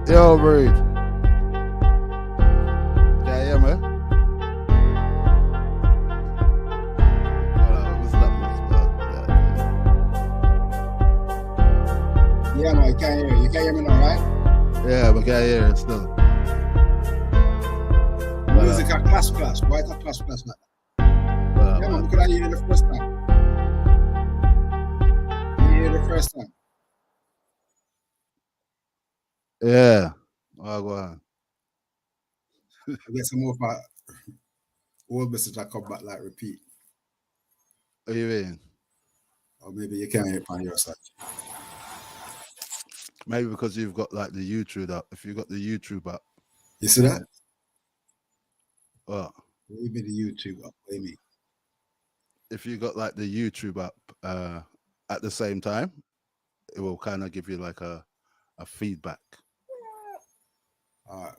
Yo, Breed. Yeah, yeah, man. What's that? Yeah, man, you can't hear you. You can't hear me now, right? Yeah, but yeah, yeah, still. Music at clash. Why it a clash like that? Yeah, man, we could have hear you the first time. You hear the first time. Yeah. Oh, go on. I get some more part old message I come back like repeat. What do you mean? Or maybe you can't hear it on your side. Maybe because you've got like the YouTube up. If you've got the YouTube up. You see that? What? Maybe the YouTube up. What do you mean? If you got like the YouTube up at the same time, it will kind of give you like a feedback.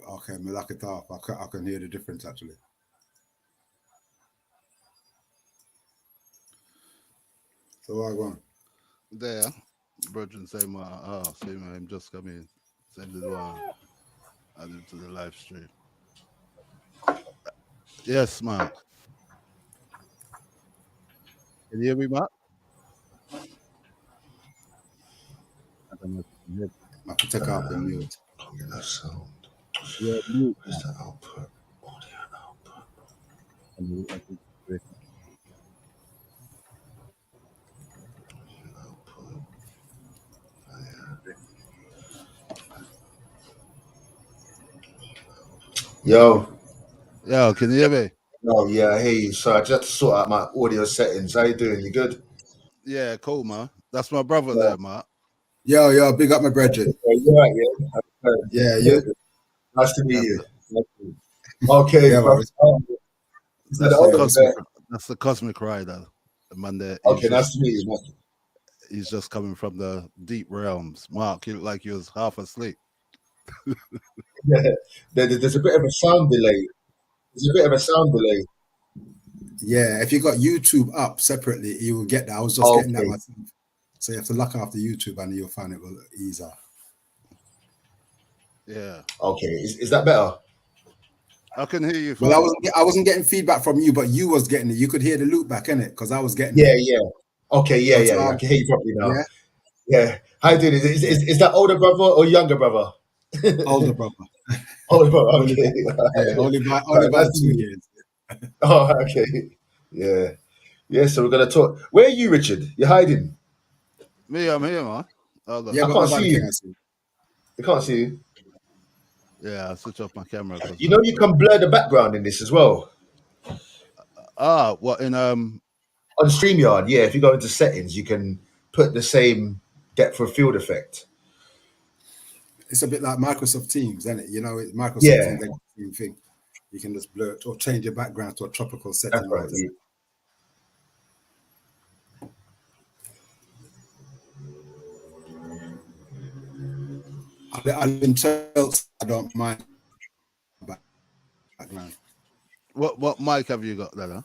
Okay, me lock it off. I can hear the difference actually. So what I want? There, Brethren say my see him just come in. Send it one. Add it to the live stream. Yes, Mark. Can you hear me, Mark? I don't know if you can hear me. I can take off the mute. Can't get that sound. Yeah, mute. Where's the output? Audio output. Output. Yo. Yo, can you hear me? Oh yeah, I hear you. So I just had to sort out my audio settings. How you doing? You good? Yeah, cool, man. That's my brother there, Mark. Yo, big up my brethren. You right, yeah? Yeah, you. Nice to meet you. Okay, Yeah, bro. That's the Cosmic Rider. The man there. Okay, nice to meet you. He's just coming from the deep realms. Mark, you look like you was half asleep. Yeah, there's a bit of a sound delay. Yeah, if you got YouTube up separately, you will get that. I was just getting that myself. So you have to lock off the YouTube and you'll find it will ease off. Yeah. Okay, is that better? I can hear you. Well, I wasn't getting feedback from you, but you was getting it. You could hear the loop back in it because I was getting it. Yeah. Okay, yeah. I can hear you properly now. Yeah. How you doing? Is that older brother or younger brother? Older brother. Older brother. Okay. Only by 2 years. Oh, okay. Yeah. Yeah. So we're gonna talk. Where are you, Richard? You're hiding. Me, I'm here, man. Yeah, I can't see you. I can't see you. Yeah, I'll switch off my camera. You know, you can blur the background in this as well. What in on StreamYard? Yeah, if you go into settings, you can put the same depth of field effect. It's a bit like Microsoft Teams, isn't it? You know, Microsoft Teams, they got the same thing. You can just blur it or change your background to a tropical setting. That's right. I live in Chelsea. I don't mind background. What mic have you got there? Huh?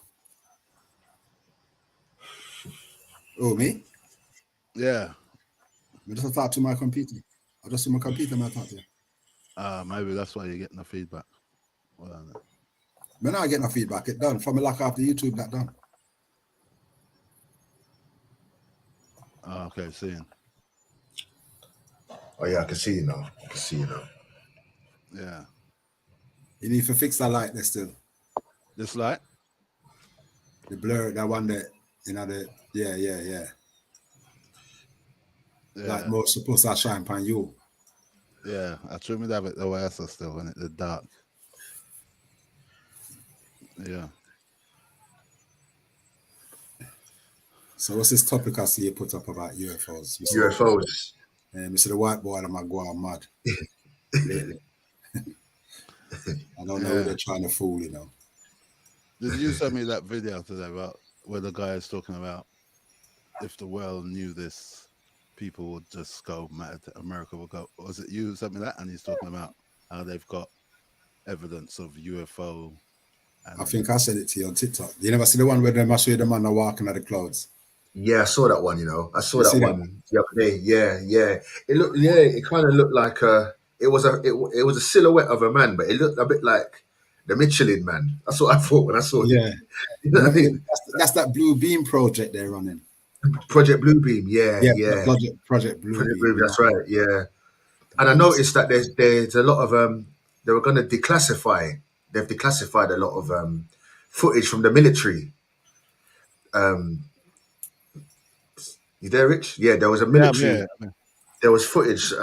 Oh, me? Yeah. I just talk to my computer. I just see my computer and I talk to you. Maybe that's why you're getting the feedback. Well, I'm not getting no feedback. It done. From a lock off the YouTube, that done. Okay, seeing. Oh yeah, I can see you now. Yeah. You need to fix that light there still. This light? The blur, that one that, you know, yeah. Like more supposed to shine upon you. Yeah, I try me have it the way I still when it's dark. Yeah. So what's this topic I see you put up about UFOs? UFOs. And Mr. the white boy, I'm going mad lately. I don't know who they're trying to fool, you know. Did you send me that video today about where the guy is talking about if the world knew this, people would just go mad, America would go. Was it you who sent me that? And he's talking about how they've got evidence of UFO. I think I sent it to you on TikTok. You never see the one where they must show the man walking at the clouds? Yeah, I saw that one, you know. I saw that one the other day. Yeah. It kind of looked like it was a silhouette of a man, but it looked a bit like the Michelin Man. That's what I thought when I saw it. Yeah. You know what I mean? That's that Blue Beam project they're running. Project Bluebeam, yeah, Yeah, yeah. Project Blue Project Beam. Bluebeam, that's right, yeah. And I noticed that there's a lot of they were going to declassify. They've declassified a lot of footage from the military. Um, you there, Rich? Yeah, there was a Yeah, military. yeah. There was footage.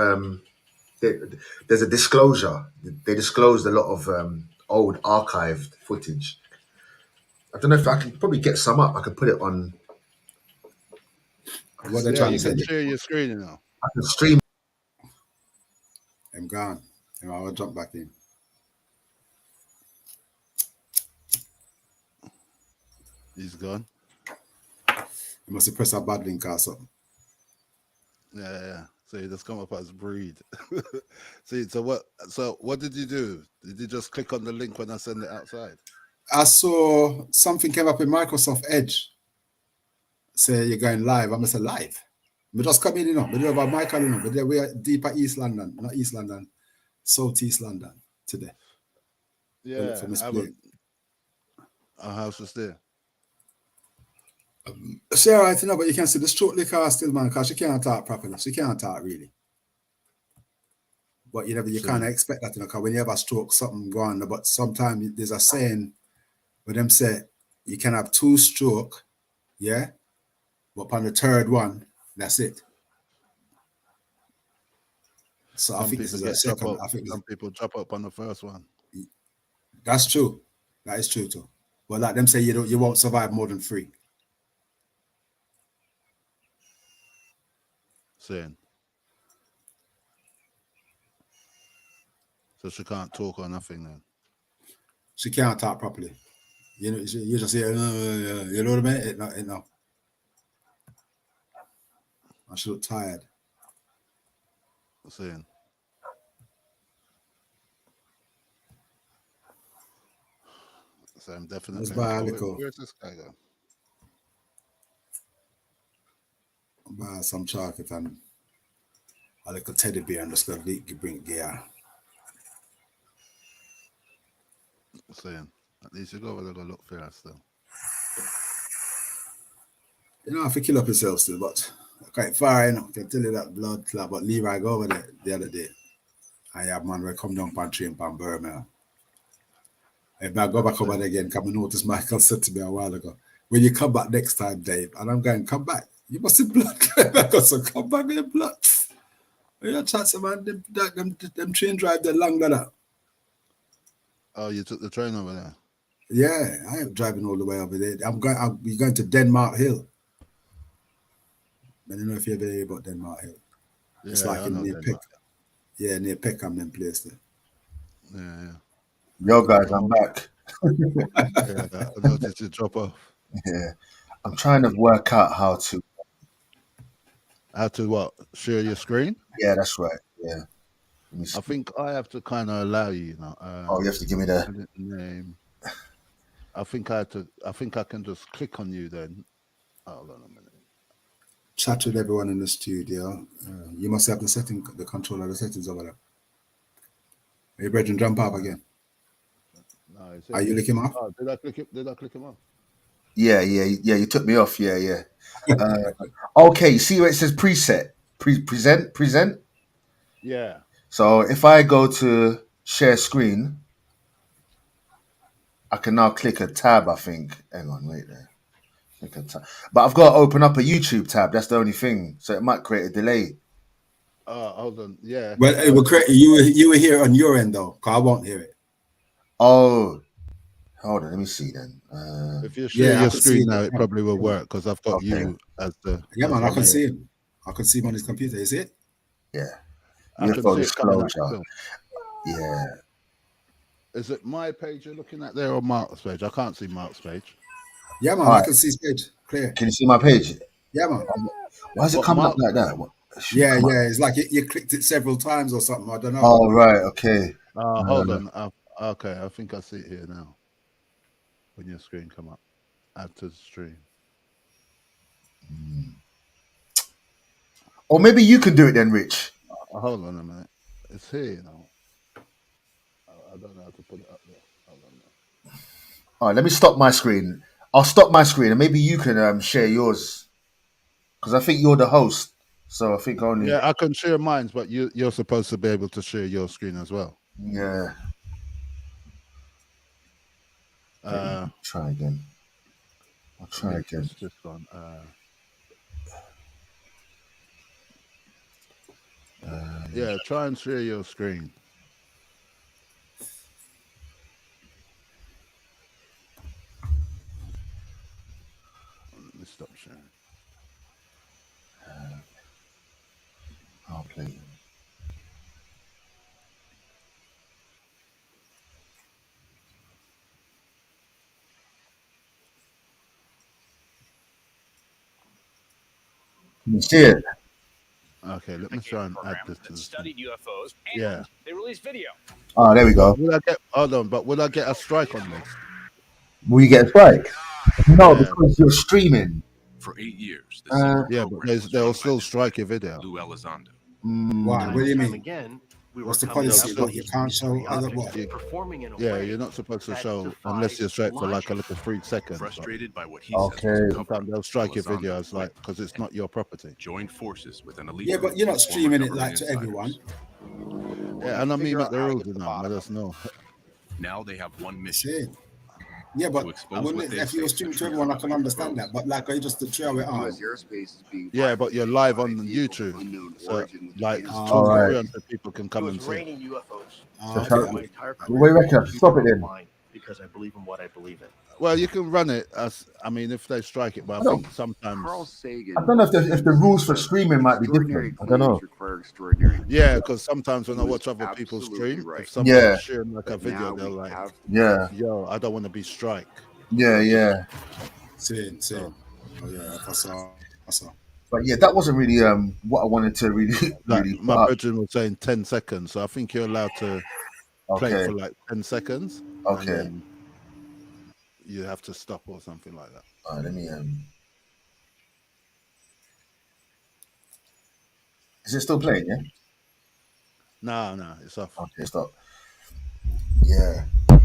There's a disclosure. They disclosed a lot of old archived footage. I don't know if I can probably get some up. I can put it on. What they're Yeah, trying you to say. can share your screen, you know. I can stream. I'm gone. I'll jump back in. He's gone. You must have pressed a bad link or something. Yeah. So you just come up as breed. See, so what did you do? Did you just click on the link when I send it outside? I saw something came up in Microsoft Edge. Say you're going live. I'm gonna say live. We just come in, We do have Michael, but we are deeper East London, not East London, Southeast London today. Yeah, our house is there. She all right, but you can see the stroke liquor still, man, because she can't talk properly. She can't talk really. But you kind of expect that, because when you have a stroke, something go on. But sometimes there's a saying where them say you can have 2 stroke, yeah, but upon the third one, that's it. So I think this is a second. Some people drop up on the first one. That's true. That is true too. But like them say, you won't survive more than 3. Saying. So she can't talk or nothing then. She can't talk properly. You just hear, you know what I mean? No. She look tired. Saying. So I'm definitely. Where's this guy go? Buy some chocolate and a little teddy bear and just go bring gear. Saying. At least you go over there, go look for us still. I have to kill up yourself still, but quite far, I can tell you that blood clot. But Leroy go over there the other day. I have man where come down pan train pan Burma. If I go back over there again, come and notice Michael said to me a while ago, when you come back next time, Dave, and I'm going, come back. You must have blood. So come back with your blood. You chat to man, them train drive the longer that. Oh, you took the train over there? Yeah, I am driving all the way over there. I'll be going to Denmark Hill. I don't know if you ever hear about Denmark Hill. Yeah, it's like near Peckham. Yeah, near Peckham, them place there. Yeah. Yo, guys, I'm back. I noticed you drop off. Yeah. I'm trying to work out how to what? Share your screen? Yeah, that's right. Yeah. I think I have to kind of allow you, you know. You have to give me the name. I think I can just click on you then. Hold on a minute. Chat with everyone in the studio. You must have the control of the settings over there. Are you ready to jump up again? No, are you clicking him off? Oh, did I click him off? Yeah. You took me off. Yeah. Okay. You see where it says preset, present. Yeah. So if I go to share screen, I can now click a tab. I think. Hang on, wait there. Click a tab. But I've got to open up a YouTube tab. That's the only thing. So it might create a delay. Oh, hold on. Yeah. Well, it will create. You were here on your end though, because I won't hear it. Oh. Hold on, let me see then. If you share your screen now, it probably will work because I've got you as the. Yeah, man, I can see him. I can see him on his computer. Is it? Yeah. UFO disclosure. Yeah. Is it my page you're looking at there or Mark's page? I can't see Mark's page. Yeah, man, I can see his page clear. Can you see my page? Yeah, man. Why is it coming up like that? Yeah. It's like you clicked it several times or something. I don't know. Oh, right. Okay. Hold on. Okay, I think I see it here now. When your screen come up, add to the stream. Or maybe you can do it then, Rich. Hold on a minute. It's here, you know. I don't know how to put it up there. Hold on now. All right, let me stop my screen. I'll stop my screen, and maybe you can share yours because I think you're the host. So I think only Yeah, I can share mine, but you're supposed to be able to share your screen as well. yeah. Try again. I'll I try think again. it's this one. Yeah, try and share your screen. Let me stop sharing. I'll play. Can you see it? Okay, let me try and add this to that the studied UFOs, and Yeah. they released video. Oh, there we But go. will I get hold on? But will I get a strike on this? Will you get a strike? No, Yeah, because you're streaming. For 8 years, the Uh, secret yeah, but program was they'll run by still this strike man, your video. Lou Elizondo. Why? Time What do and you time mean? again, we What's were the coming policy? up still- What with you these can't show mystery other objects what? performing in a Yeah, way you're not supposed to that show unless you're defies straight for like a logic. little 3 seconds. But Frustrated by what he Okay. says was a cover-up, sometimes they'll strike your Elizondo videos like quit because it's not your property. joined forces with an elite Yeah, group but you're not of former streaming it government like to everyone. insiders. Yeah, and I mean, Figure make out the how to rules, get you to the know. Let bottom of us know. Now they have one mission: See? Yeah, but to expose wouldn't what it, they if say you were is the streaming to truth everyone, I about can understand that. UFOs. But like I just to throw it on. U.S. airspace is being Yeah, but you're violated live by on vehicles of YouTube, unknown so origin with like advanced two All to right. 300 people can It come was and see it. raining UFOs. So Okay. shall, My entire what do career you reckon? I should stop it on the then? line because I believe in what I believe in. Well, you can run it as I mean, if they strike it, but I I don't. think sometimes. Carl I Sagan don't know if once the rules for said, streaming might be extraordinary different. I don't claims know. require extraordinary Yeah, proof. because sometimes when He I was watch other people absolutely stream, right. if somebody's Yeah. sharing like a But video, now they're we like, have Yeah. "Yo, I don't want to be strike." Yeah. Yeah. Same. So, Oh yeah, I saw. But yeah, that wasn't really what I wanted to really like really my put up. brethren was saying, 10 seconds. So I think you're allowed to play it Okay. for like 10 seconds, and Okay. then you have to stop or something like that. All right. Let me. Is it still playing? Yeah. No, it's off. Okay. Stop. Yeah. All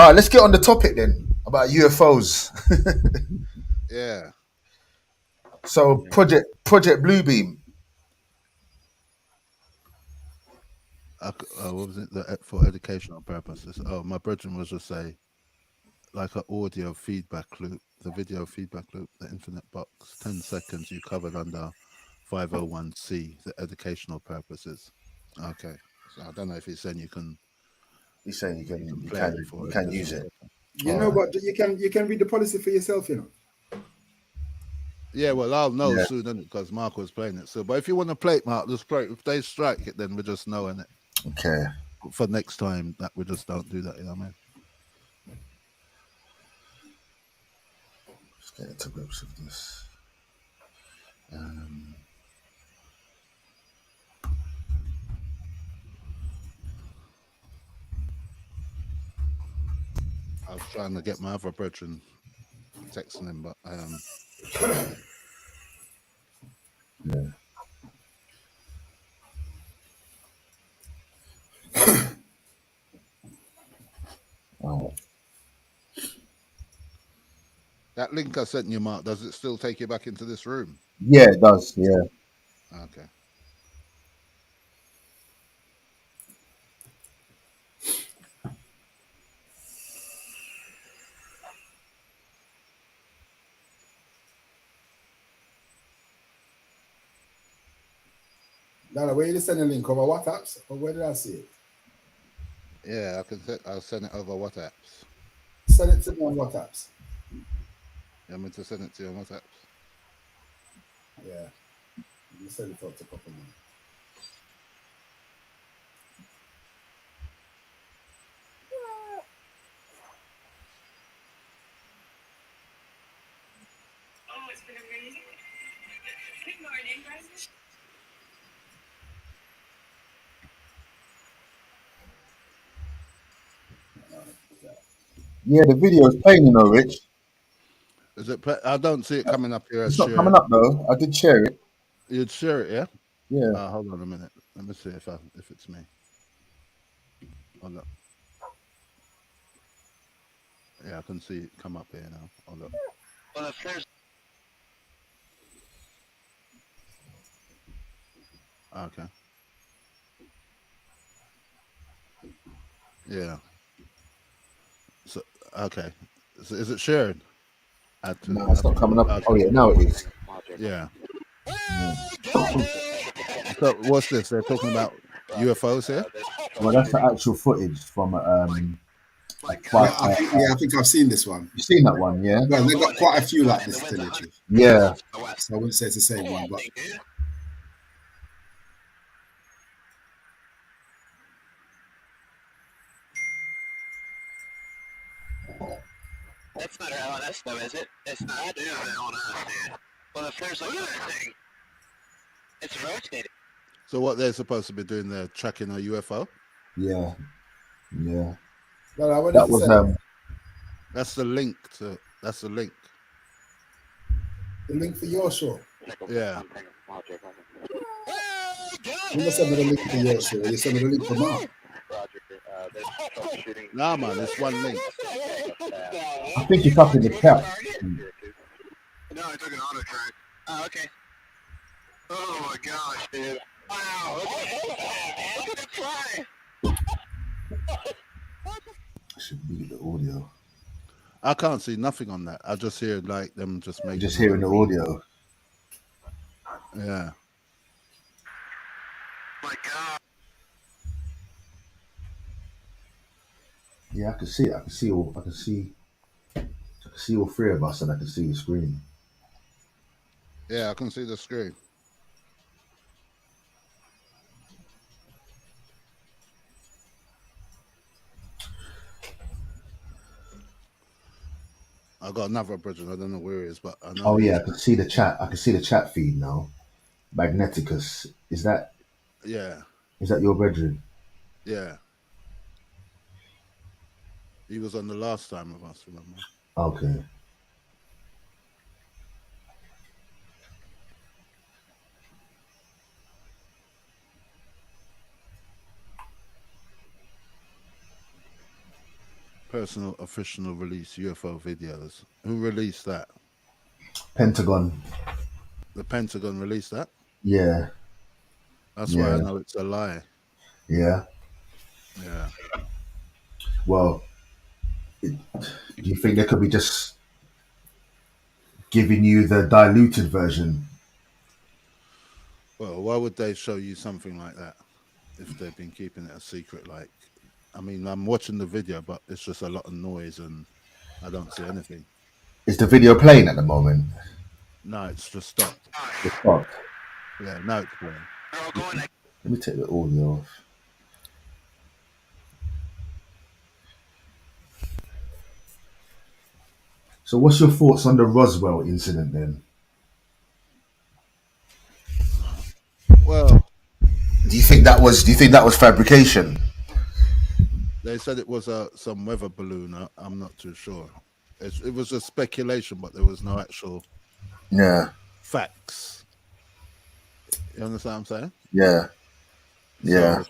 right. Let's get on the topic then about UFOs. Yeah. So Project Bluebeam. What was it? For educational purposes. Oh, my brethren was just say like an audio feedback loop, the video feedback loop, the infinite box, 10 seconds you covered under 501c, the educational purposes. Okay. So I don't know if he's saying you can He's saying you can play it for you can use educational it. purposes. You All know right. what? You can read the policy for yourself. You know. Yeah, well, I'll know Yeah. soon, because Mark was playing it. So, but if you want to play it, Mark, just play it. If they strike it, then we just know in it Okay. for next time that we just don't do that. You know what I mean? Let's get into grips with this. I was trying to get my other brethren texting him, but Yeah. Oh. that link I sent you, Mark, does it still take you back into this room? Yeah, it does. Yeah. Okay. Dada, where you send the link over WhatsApp? Or where did I see it? Yeah, I'll send it over WhatsApps. Send it to me on WhatsApp. You want me to send it to you on WhatsApp? Yeah. You send it out to a couple more. Oh, it's been amazing. Good morning, guys. Yeah, the video is playing, you know, Rich. Is it? I don't see it coming up here as It's not coming shared. up though. I did share it. You'd share it, yeah? Yeah. Hold on a minute. Let me see if it's me. Hold up. Yeah, I can see it come up here now. Hold up. Well, if there's Okay. Yeah. So okay. So is it shared? Add to. No, it's not coming up. Oh Okay. yeah, now it is. Yeah. Yeah. So what's this? They're talking about UFOs here. Well, that's the actual footage from I think I've seen this one. You've seen that one, yeah? Well, they've got quite a few like this, to tell you the truth. Yeah. So I wouldn't say it's the same one, but that's not LNS though, is it? It's not. It is LNS, dude. Well, if there's look at that thing, it's rotating. So what they're supposed to be doing? They're tracking a UFO. Yeah. Yeah. well, I That wouldn't was say That's the link to. That's the link. the link for your show. Yeah. You must have the link for your show. You send me the link for mine. Nah, man. It's one link. I think it's up in the chat. No, I took an auto track. Oh, okay. Oh my gosh, dude. Wow. Look at the fly. I should mute the audio. I can't see nothing on that. I just hear like them just making. Just hearing the audio. Yeah. My God. Yeah, I can see it. I can see all three of us, and I can see the screen. Yeah, I can see the screen. I got another brethren. I don't know where it is, but I know. Oh yeah, I can see the chat. I can see the chat feed now. Magneticus. Is that Yeah. your brethren? Yeah. He was on the last time with us, remember? Okay. Personal official release UFO videos. Who released that? Pentagon. The Pentagon released that? Yeah. That's why I Yeah. know it's a lie. Yeah. Yeah. Well, do you think they could be just giving you the diluted version? Well, why would they show you something like that if they've been keeping it a secret? Like, I mean, I'm watching the video, but it's just a lot of noise and I don't see anything. Is the video playing at the moment? No, it's just stopped. It's stopped. Yeah, now it's playing. They're all going. Let me take the audio off. So, what's your thoughts on the Roswell incident then? Well, Do you think that was fabrication? they said it was some weather balloon. I'm not too sure. It was just speculation, but there was no actual Yeah. facts. You understand what I'm saying? Yeah. Yeah. So,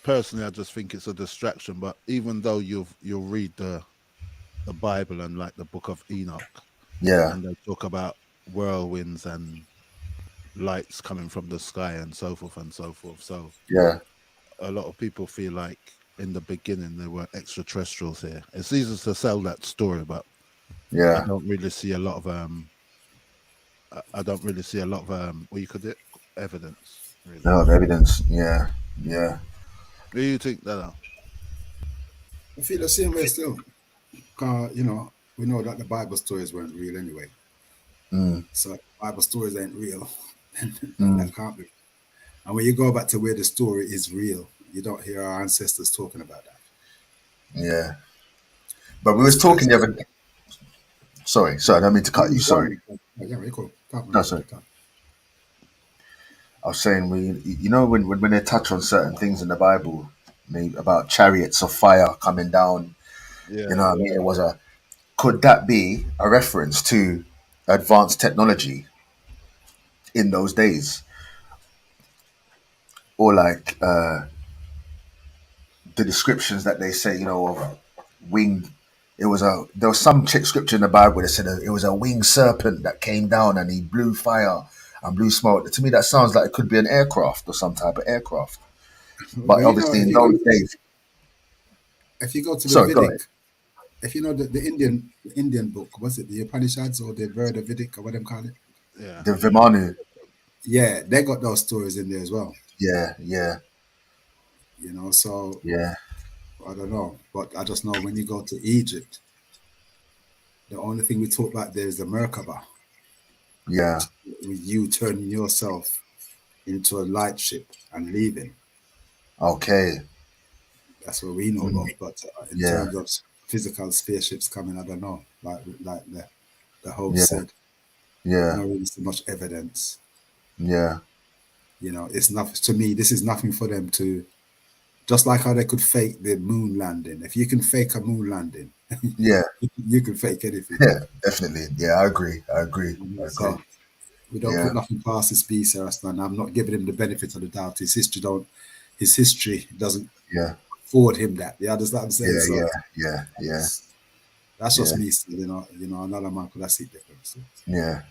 personally, I just think it's a distraction. But even though you'll read the Bible and like the Book of Enoch, Yeah. and they talk about whirlwinds and lights coming from the sky and so forth and so forth. So Yeah. a lot of people feel like in the beginning there were extraterrestrials here. It's easy to sell that story, but I Yeah. don't really see a lot of what you could do evidence. Really. No, the evidence. Yeah. Yeah. What do you think that? I feel the same way still. You know, we know that the Bible stories weren't real anyway. Mm. So if Bible stories ain't real. Mm. That can't be. And when you go back to where the story is real, you don't hear our ancestors talking about that. Yeah. But we was talking the other. Sorry, I don't mean to cut you. Sorry. Yeah, very cool. No, sorry. I was saying when they touch on certain things in the Bible, maybe about chariots of fire coming down. Yeah. You know what I mean? It was could that be a reference to advanced technology in those days? Or like the descriptions that they say, of winged. There was some scripture in the Bible that said it was a winged serpent that came down and he blew fire and blew smoke. To me, that sounds like it could be an aircraft or some type of aircraft. But Well, obviously, in those days. if you go to the Sorry, go Vedic, ahead. if you know the Indian book, was it the Upanishads or the Veda Vedic or what them call it? Yeah. The Vimanu. Yeah, they got those stories in there as well. Yeah. So Yeah. I don't know, but I just know when you go to Egypt, the only thing we talk about there is the Merkaba, Yeah. with you turning yourself into a light ship and leaving. Okay. That's what we know about. But in Yeah. terms of physical spaceships coming, I don't know. Like the host Yeah. said, Yeah. not really so much evidence. Yeah. It's nothing to me. This is nothing for them to. Just like how they could fake the moon landing. If you can fake a moon landing, Yeah. you can fake anything. Yeah. Definitely. Yeah. I agree. So we don't Yeah. put nothing past this beast, and I'm not giving him the benefit of the doubt. His history doesn't Yeah. afford him that. You understand what I'm saying? So Yeah. that's just Yeah. me. Another man could have seen different. So. Yeah.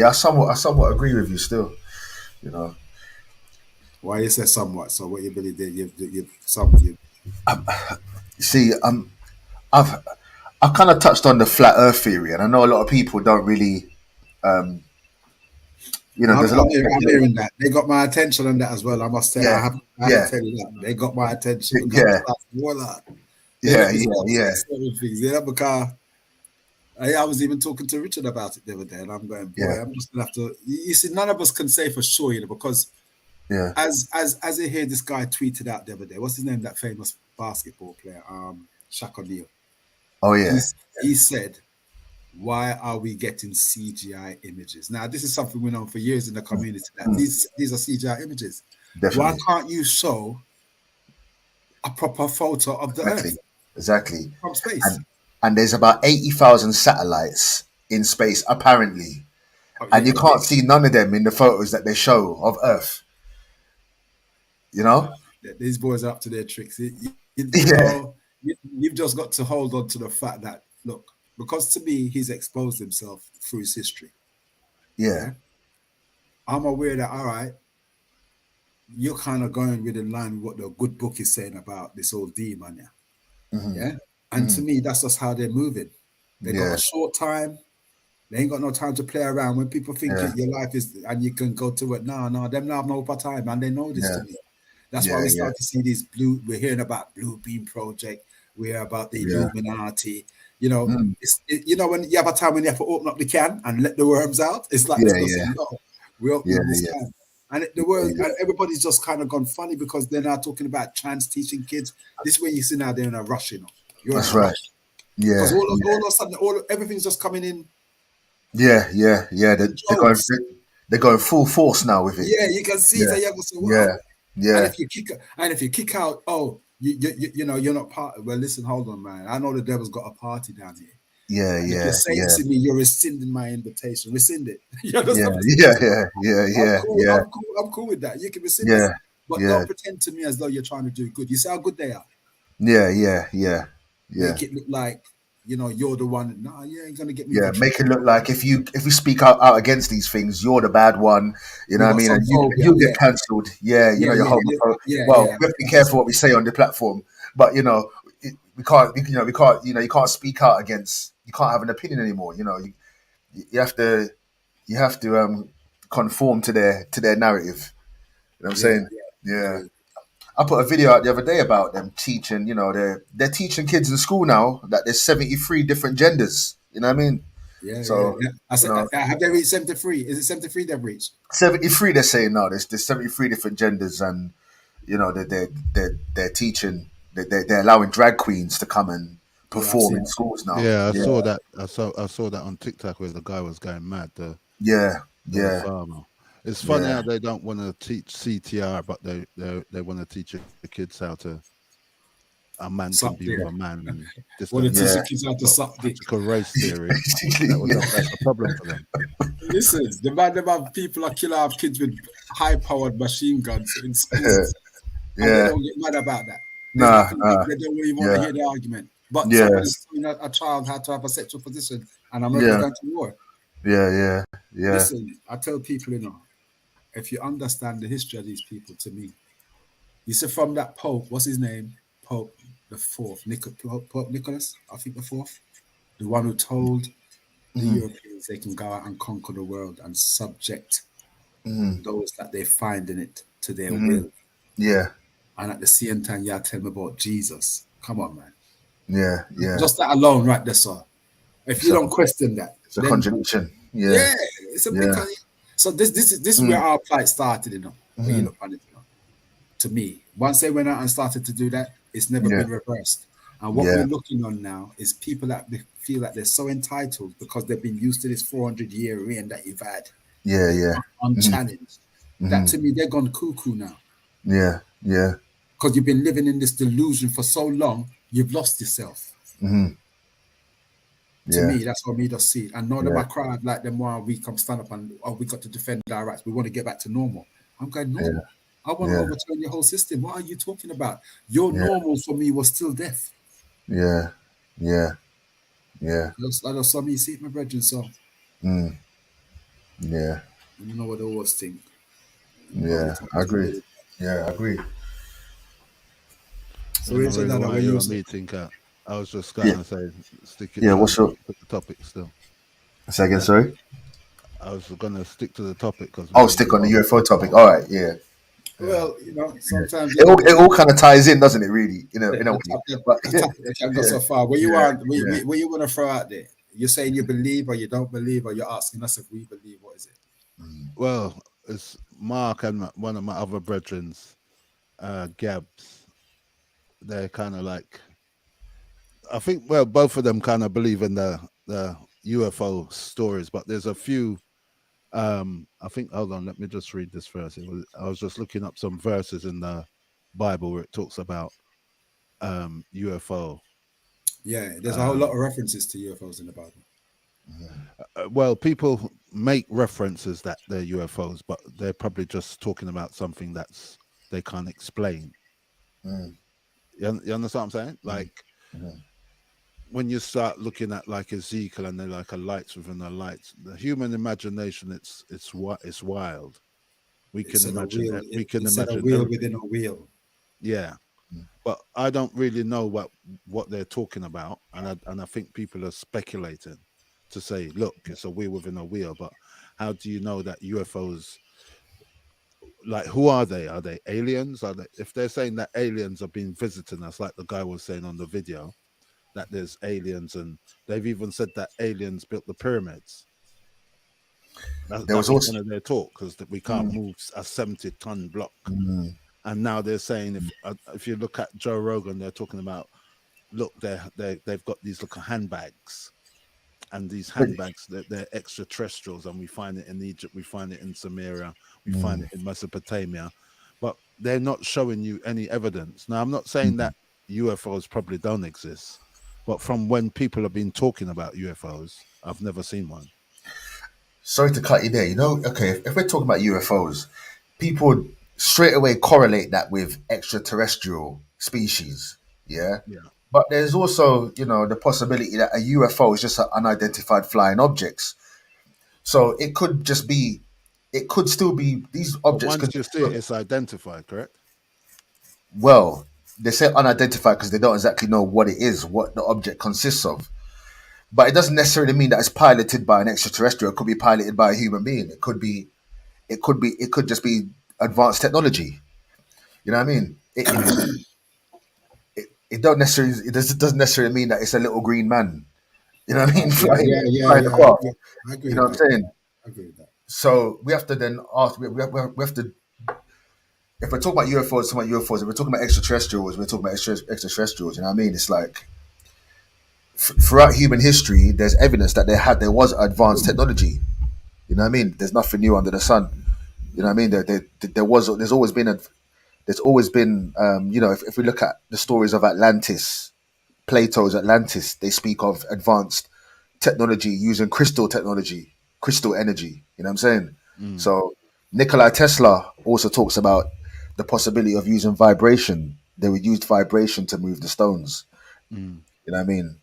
I somewhat agree with you still. Why you say somewhat? So what you believe that you See, I've kind of touched on the flat Earth theory, and I know a lot of people don't really, there's a lot. I'm hearing that. They got my attention on that as well. I must say, I have to tell you that. They got my attention. Yeah. They let me Yeah. say certain things, because I was even talking to Richard about it the other day, and I'm going, boy, Yeah. I'm just gonna have to. You see, none of us can say for sure, because Yeah. as I hear this guy tweeted out the other day, what's his name? That famous basketball player, Shaq O'Neal. Oh yeah. He said, why are we getting CGI images? Now, this is something we know for years in the community, that these are CGI images. Definitely. Why can't you show a proper photo of the Earth Exactly. from space? And there's about 80,000 satellites in space, apparently. And you can't see none of them in the photos that they show of Earth. These boys are up to their tricks. You've just got to hold on to the fact that, look, because to me, he's exposed himself through his history. Yeah. I'm aware that, all right, you're kind of going with in line with what the good book is saying about this old demon. Yeah. And to me, that's just how they're moving. They got a short time. They ain't got no time to play around. When people think your life is, and you can go to it, no, them not have no time, and they know this to me. That's why we start to see these we're hearing about Blue Beam Project. We hear about the Illuminati. When you have a time when you have to open up the can and let the worms out, it's like we're opening this can. And and everybody's just kind of gone funny because they're now talking about trans teaching kids. This is where you see now they're in a rush, That's right. Yeah. Because all of a sudden, everything's just coming in. Yeah. They're going full force now with it. Yeah, you can see that. Yeah. And if you kick out, you're not part. Well, listen, hold on, man. I know the devil's got a party down here. Yeah. If you're saying to me, you're rescinding my invitation. Rescind it. Yeah. I'm cool with that. You can rescind it, but don't pretend to me as though you're trying to do good. You see how good they are. Yeah. Make it look like you're the one. Nah, you ain't gonna get me. Yeah, make it look like if you speak out against these things, you're the bad one. You know what I mean? And you get cancelled. Yeah, you're homophobic. We have to be careful what we say on the platform. But we can't. You can't speak out against. You can't have an opinion anymore. You have to conform to their narrative. You know what I'm saying? Yeah. I put a video out the other day about them teaching, they're teaching kids in school now that there's 73 different genders. You know what I mean? I said, have they reached 73? Is it 73 they've reached? 73 they're saying now. There's 73 different genders, and they're teaching, they're allowing drag queens to come and perform in schools now. Yeah, I saw that. I saw that on TikTok where the guy was going mad. The farmer. It's funny how they don't want to teach CTR, but they want to teach the kids how to. A man can be with a man, and just want to teach the kids how to suck dick. Race theory. That's a problem for them. Listen, the man, people are killing off kids with high-powered machine guns in schools. And they don't get mad about that. There's Nah, nothing. nah. They don't even want to Yeah. hear the argument. But Yeah. somebody's telling a child how to have a sexual position, and America's Yeah. going to war. Yeah. Listen, I tell people, if you understand the history of these people, to me, you see from that Pope, what's his name? Pope the Fourth, Pope Nicholas, I think the Fourth, the one who told the Europeans they can go out and conquer the world and subject those that they find in it to their will. Yeah. And at the same time, you tell me about Jesus. Come on, man. Yeah. Just that alone, right there, sir. If you don't question that, It's a then contradiction. Yeah. yeah, it's a big. Yeah. So this is where our plight started, when you look on it, to me. Once they went out and started to do that, it's never Yeah. been reversed. And what Yeah. we're looking on now is people that feel that they're so entitled because they've been used to this 400-year reign that you've had Yeah. unchallenged. That to me, they're gone cuckoo now Yeah. Yeah. because you've been living in this delusion for so long, you've lost yourself. To Yeah. me, that's what me just see it. And know them Yeah. I cried like them while we come stand up and we got to defend our rights. We want to get back to normal. I'm going normal. I want to Yeah. overturn your whole system. What are you talking about? Your Yeah. normal for me was still death. Yeah. Yeah. Yeah. I just saw me see it, my brethren. So Yeah. you know what they always think. Yeah. I agree. Yeah, I agree. So And the here's reason another why way you're you a say. meeting cat, I was just Yeah. gonna say stick it. Yeah, what's your Stick to the topic still. say again, sorry? I was gonna stick to the topic because Oh, stick on the UFO topic. All right, yeah. Well, sometimes It all kind of ties in, doesn't it, really? In a way. But the topic that can go so far. Where you where you want to throw out there? You're saying you believe or you don't believe, or you're asking us if we believe. What is it? Well, it's Mark and one of my other brethrens, Gabs. They're kind of like, I think, well, both of them kind of believe in the UFO stories, but there's a few. I think. Hold on, let me just read this verse. I was just looking up some verses in the Bible where it talks about UFO. Yeah, there's a whole lot of references to UFOs in the Bible. Well, people make references that they're UFOs, but they're probably just talking about something that's they can't explain. You understand what I'm saying? Like when you start looking at like Ezekiel and they're like a lights within a light, the human imagination, it's wild. We can imagine wheel. it. We can It said a imagine wheel everything. within a wheel. Yeah, but I don't really know what they're talking about, and I think people are speculating to say, look, it's a wheel within a wheel. But how do you know that UFOs? Like, who are they? Are they aliens? Are they? If they're saying that aliens are being visiting us, like the guy was saying on the video, that there's aliens, and they've even said that aliens built the pyramids. That was also one of their talk because we can't move a 70-ton block. And now they're saying if you look at Joe Rogan, they're talking about, look, they've got these little handbags, and these handbags they're extraterrestrials, and we find it in Egypt, we find it in Samaria, we find it in Mesopotamia, but they're not showing you any evidence. Now, I'm not saying that UFOs probably don't exist, but from when people have been talking about UFOs, I've never seen one. sorry to cut you there. Okay, if we're talking about UFOs, people straight away correlate that with extraterrestrial species. Yeah. But there's also, the possibility that a UFO is just an unidentified flying objects. So it could still be these But objects. once you see it, it's identified, correct? Well, they say unidentified because they don't exactly know what it is, what the object consists of. But it doesn't necessarily mean that it's piloted by an extraterrestrial. It could be piloted by a human being. It could just be advanced technology. You know what I mean? It doesn't necessarily mean that it's a little green man. You know what I mean? Flying the craft. I agree. You know what I'm saying? I agree with that. So we have to then ask. We have to. If we're talking about UFOs, If we're talking about extraterrestrials, we're talking about extraterrestrials. You know what I mean? It's like throughout human history, there's evidence that there was advanced technology. You know what I mean? There's nothing new under the sun. You know what I mean? There's always been if we look at the stories of Atlantis, Plato's Atlantis, they speak of advanced technology using crystal technology, crystal energy. You know what I'm saying? So Nikola Tesla also talks about the possibility of using vibration they would use vibration to move the stones. Mm. You know what I mean?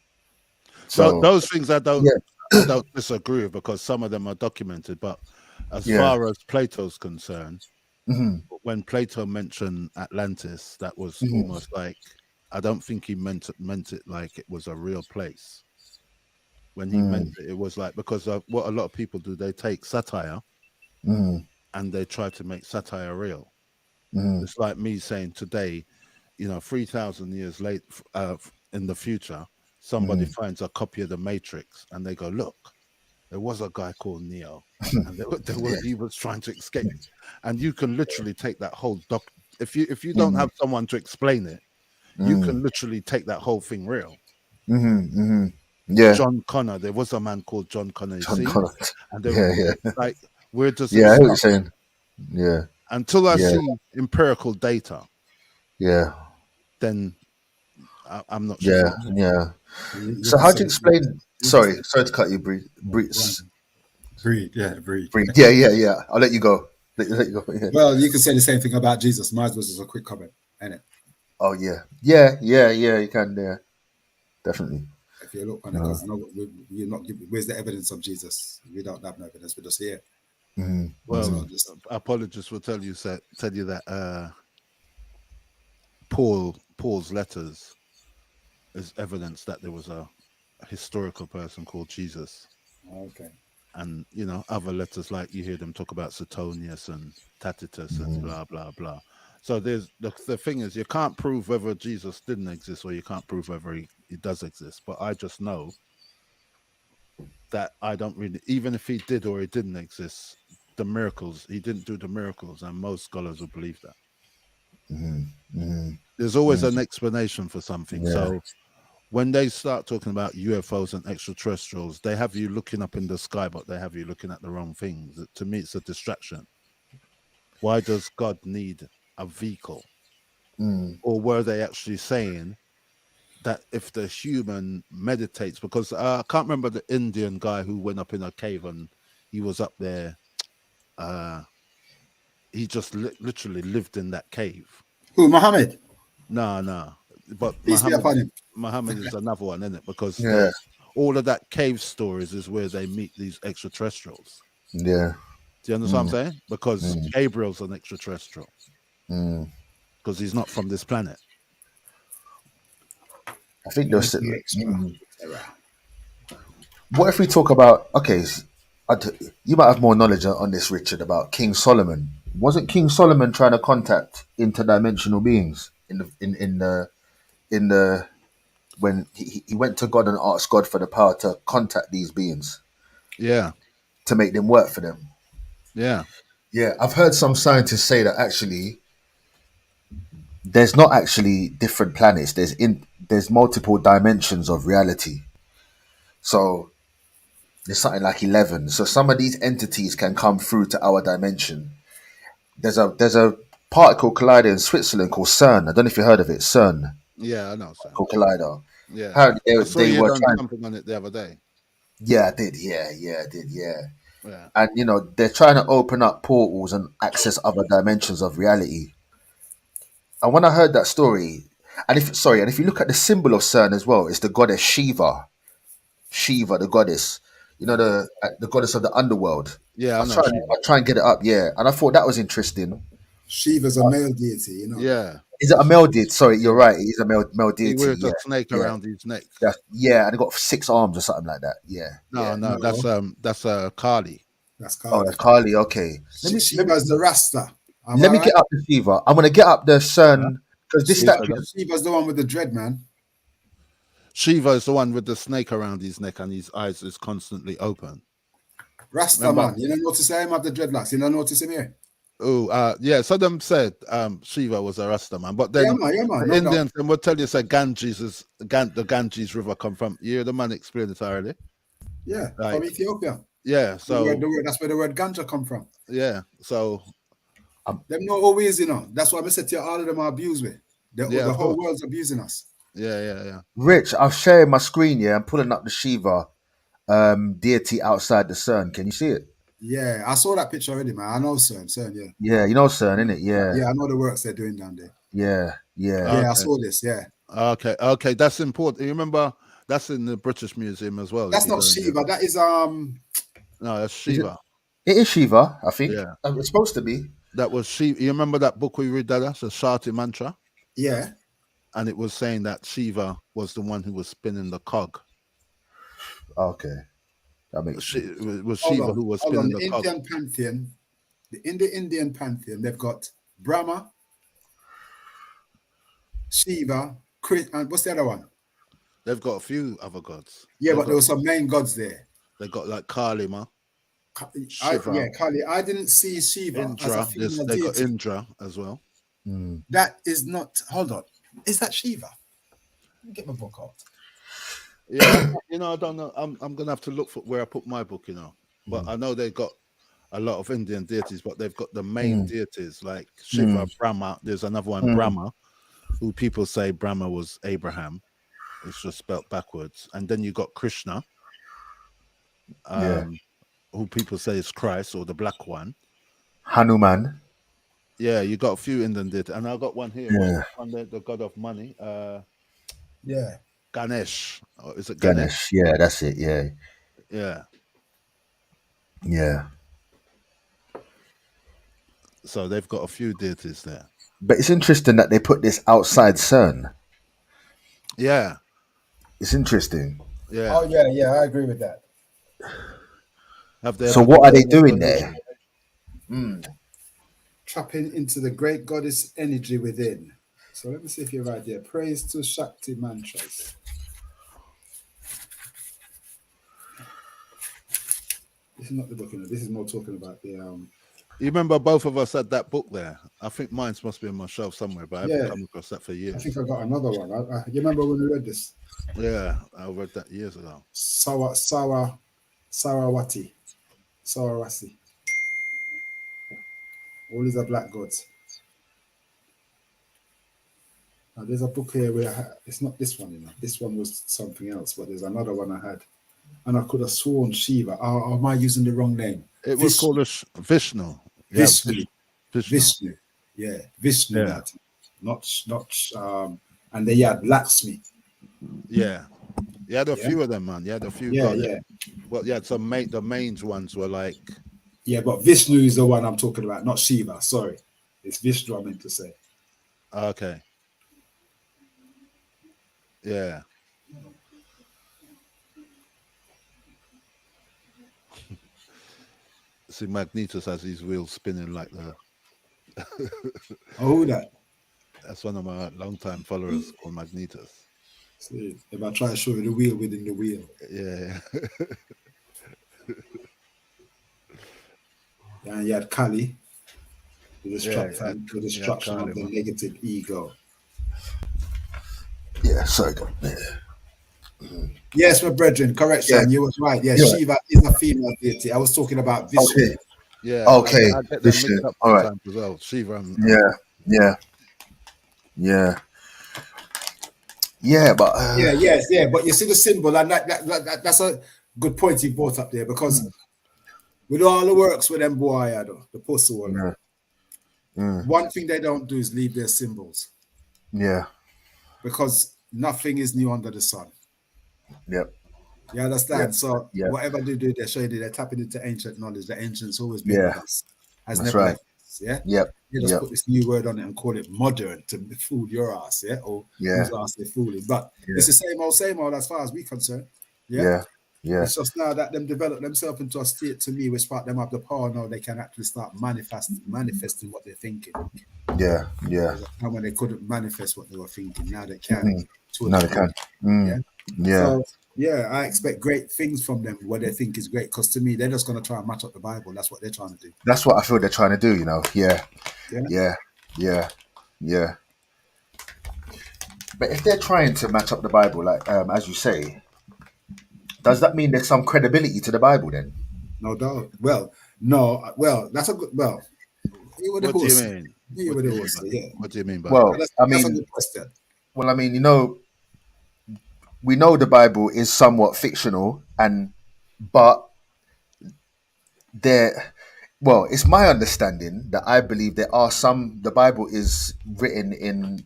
So So those things I yeah, don't disagree with, because some of them are documented. But as yeah, far as Plato's concerned, hmm when Plato mentioned Atlantis, that was hmm almost like, I don't think he meant it like it was a real place. When he meant it, it was like, because of what a lot of people do, they take satire hmm and they try to make satire real. hmm It's like me saying today, 3,000 years late, in the future, somebody hmm finds a copy of the Matrix and they go, look, there was a guy called Neo, and he was trying to escape. And you can literally take that whole if you don't have someone to explain it, you can literally take that whole thing real. yeah, John Connor, there was a man called John Connor, you John see, Connor. and Yeah, yeah, like, we're just yeah. I hear what you're stuck saying. Yeah, until I yeah, see empirical data. yeah, Then I'm not yeah, sure. yeah. You So can how say do you explain? you can Sorry, sorry to cut you, go Breeze. on. Breed, yeah, breed. Yeah, yeah, yeah. I'll let you go. Let you go. Yeah. Well, you can say the same thing about Jesus. Mine was just a quick comment, innit? Oh yeah, yeah, yeah, yeah. You can. Yeah, definitely. If you look on it, Uh, because no, we're not giving. Where's the evidence of Jesus? We don't have no evidence. We're just here. mm, Well, So just apologists will tell you that Paul's letters is evidence that there was a historical person called Jesus. okay. And other letters, like you hear them talk about Suetonius and Tacitus and blah blah blah. So there's the thing is, you can't prove whether Jesus didn't exist, or you can't prove whether he does exist. But I just know that I don't really, even if he did or he didn't exist, the miracles, he didn't do the miracles, and most scholars will believe that. There's always an explanation for something. yeah. So when they start talking about UFOs and extraterrestrials, they have you looking up in the sky, but they have you looking at the wrong things. To me, it's a distraction. Why does God need a vehicle? Or were they actually saying that if the human meditates, because I can't remember the Indian guy who went up in a cave and he was up there, he just literally lived in that cave. Who, Muhammad? No, but Peace be upon him. Muhammad is another one, isn't it? Because Yeah, all of that cave stories is where they meet these extraterrestrials. yeah. Do you understand what I'm saying? Because Gabriel's an extraterrestrial, because he's not from this planet. I think there's. The extra. What if we talk about? Okay, you might have more knowledge on this, Richard, about King Solomon. Wasn't King Solomon trying to contact interdimensional beings in the when he went to God and asked God for the power to contact these beings Yeah, to make them work for them? yeah, Yeah, I've heard some scientists say that actually there's not actually different planets. There's multiple dimensions of reality. So there's something like 11. So some of these entities can come through to our dimension. There's a particle collider in Switzerland called CERN. I don't know if you heard of it. CERN, yeah. I know, Sam. particle collider. Yeah, Apparently I they, saw they you were done trying. something on it the other day. Yeah, I did. Yeah, I did. Yeah. Yeah, And they're trying to open up portals and access other dimensions of reality. And when I heard that story, and if you look at the symbol of CERN as well, it's the goddess Shiva. Shiva, the goddess. The goddess of the underworld. yeah. I I'll know, try, and, Shiva. I'll try and get it up, yeah. And I thought that was interesting. Shiva's a male deity, you know. Yeah, Is it a male deity? Sorry, you're yeah. right. It is a male He deity. wears Yeah, a snake yeah. around his neck. And he got 6 arms or something like that. Yeah, No, yeah. no, No, that's Kali. that's Oh, Kali. that's Carly. Okay. Shiva's the Rasta. Am Let I me right? get up the Shiva. I'm gonna get up the Huh? sun because this What's that statue. again? Shiva's the one with the dread, man. Shiva is the one with the snake around his neck and his eyes is constantly open. Rasta Remember? man. You don't notice him have the dreadlocks. You don't notice him here. Oh, yeah. So them said Shiva was a Rasta man, but Yeah, then man. the No doubt. Indians then will tell you say the Ganges River come from. You hear the man explain it already. Yeah, Like, from Ethiopia. yeah. So That's where the word ganja come from. yeah. So Them not always, That's why I said to you, all of them are abused with. yeah, The of whole course. world's abusing us. Yeah. Rich, I'll share my screen. Yeah, I'm pulling up the Shiva deity outside the sun. Can you see it? Yeah, I saw that picture already, man. I know CERN, yeah. Yeah, you know CERN, innit? Yeah, Yeah, I know the works they're doing down there. yeah, yeah. Yeah, I Okay. saw this, yeah. Okay, that's important. You remember that's in the British Museum as well. if That's you not go in there. Shiva, that is No, that's Is it? Shiva. It is Shiva, I think. Yeah, It's supposed to be. that was Shiva. You remember that book we read, Dada? It's a Shakti mantra, yeah. and it was saying that Shiva was the one who was spinning the cog. Okay, that makes sense. It was Hold Shiva on, who was hold on. spinning The the cog. Indian pantheon, in the Indian pantheon, they've got Brahma, Shiva, and what's the other one? They've got a few other gods. Yeah, They've but there got, were some main gods there. they got like Kalima, Yeah, Shiva, Kali. I didn't see Shiva as a Indra. female They got deity. Indra as well. That is not. Hold on. Is that Shiva? Let me get my book out. Yeah, I don't know. I'm gonna have to look for where I put my book. But I know they got a lot of Indian deities, but they've got the main deities like Shiva, Brahma. There's another one, Brahma, who people say Brahma was Abraham. It's just spelt backwards. And then you got Krishna, who people say is Christ or the black one. Hanuman. Yeah, you got a few Indian deities, and I got one here. Yeah. One the god of money. Yeah. Ganesh. Or is it Ganesh? Ganesh. Yeah, that's it. Yeah, Yeah. yeah. So they've got a few deities there. But it's interesting that they put this outside CERN. Yeah. It's interesting. Yeah. Oh yeah, I agree with that. Have they So ever what are done they an doing explanation? there? Tapping into the great goddess energy within. So let me see if you're right there. Praise to Shakti mantras. This is not the book, this is more talking about the You remember both of us had that book there? I think mine must be on my shelf somewhere, but I haven't come across that for I years. think I got another one. You remember when we read this? Yeah, I read that years ago. Sarawati. All these are black gods. Now there's a book here where it's not this one, This one was something else, but there's another one I had. And I could have sworn Shiva. Or am I using the wrong name? It was called Vishnu. Yeah, Vishnu. Vishnu. Yeah, Vishnu. Yeah. That. Not and they had Lakshmi. Yeah. You had a Yeah. few of them, man. You had a few. Yeah, gods. yeah. Well, you had some the main ones were like. Yeah, but Vishnu is the one I'm talking about, not Shiva. Sorry. It's Vishnu I meant to say. Okay. Yeah. See, Magnetus has these wheels spinning like the. Oh, who that? That's one of my long-time followers called Magnetus. See, if I try to show you the wheel within the wheel. Yeah. And you had Kali, the destruction, Kali, of the man. negative ego. Yeah, sorry. Yes, my brethren, correct, Yeah. Sam. You was right. Yeah, Yeah. Shiva is a female deity. I was talking about Vishnu. Okay. Yeah. Okay, I get them Vishnu. mixed up All right. sometimes as well. Shiva and Yeah, but But you see the symbol, and that's a good point you brought up there, because with all the works with them boy, the pussy, one thing they don't do is leave their symbols, yeah, because nothing is new under the sun. yep, You understand? Yep. So Yep. whatever they do, they're showing you they're tapping into ancient knowledge. The ancients always been Yeah. with us, has That's never right. left us. Yeah. yep, They just yep, put this new word on it and call it modern to fool your ass, yeah, or Yeah. whose ass they're fooling. But Yeah. it's the same old as far as we're concerned. yeah, yeah, It's just now that them develop themselves into a state, to me, which part them have the power now they can actually start manifesting what they're thinking. yeah. There's a time when they couldn't manifest what they were thinking. Now they can. To a No, they degree. can. Yeah. Yeah, So yeah, I expect great things from them. What they think is great, because to me, they're just going to try and match up the Bible. That's what they're trying to do. that's what I feel they're trying to do. Yeah. Yeah. But if they're trying to match up the Bible, like as you say, does that mean there's some credibility to the Bible then? No doubt. Well, no. Well, that's a good. Well, what do you mean? Yeah, What do you mean horse, by- yeah. What do you mean by Well, That's I a mean, good question. well, I mean, we know the Bible is somewhat fictional, but there. Well, it's my understanding that I believe there are some. The Bible is written in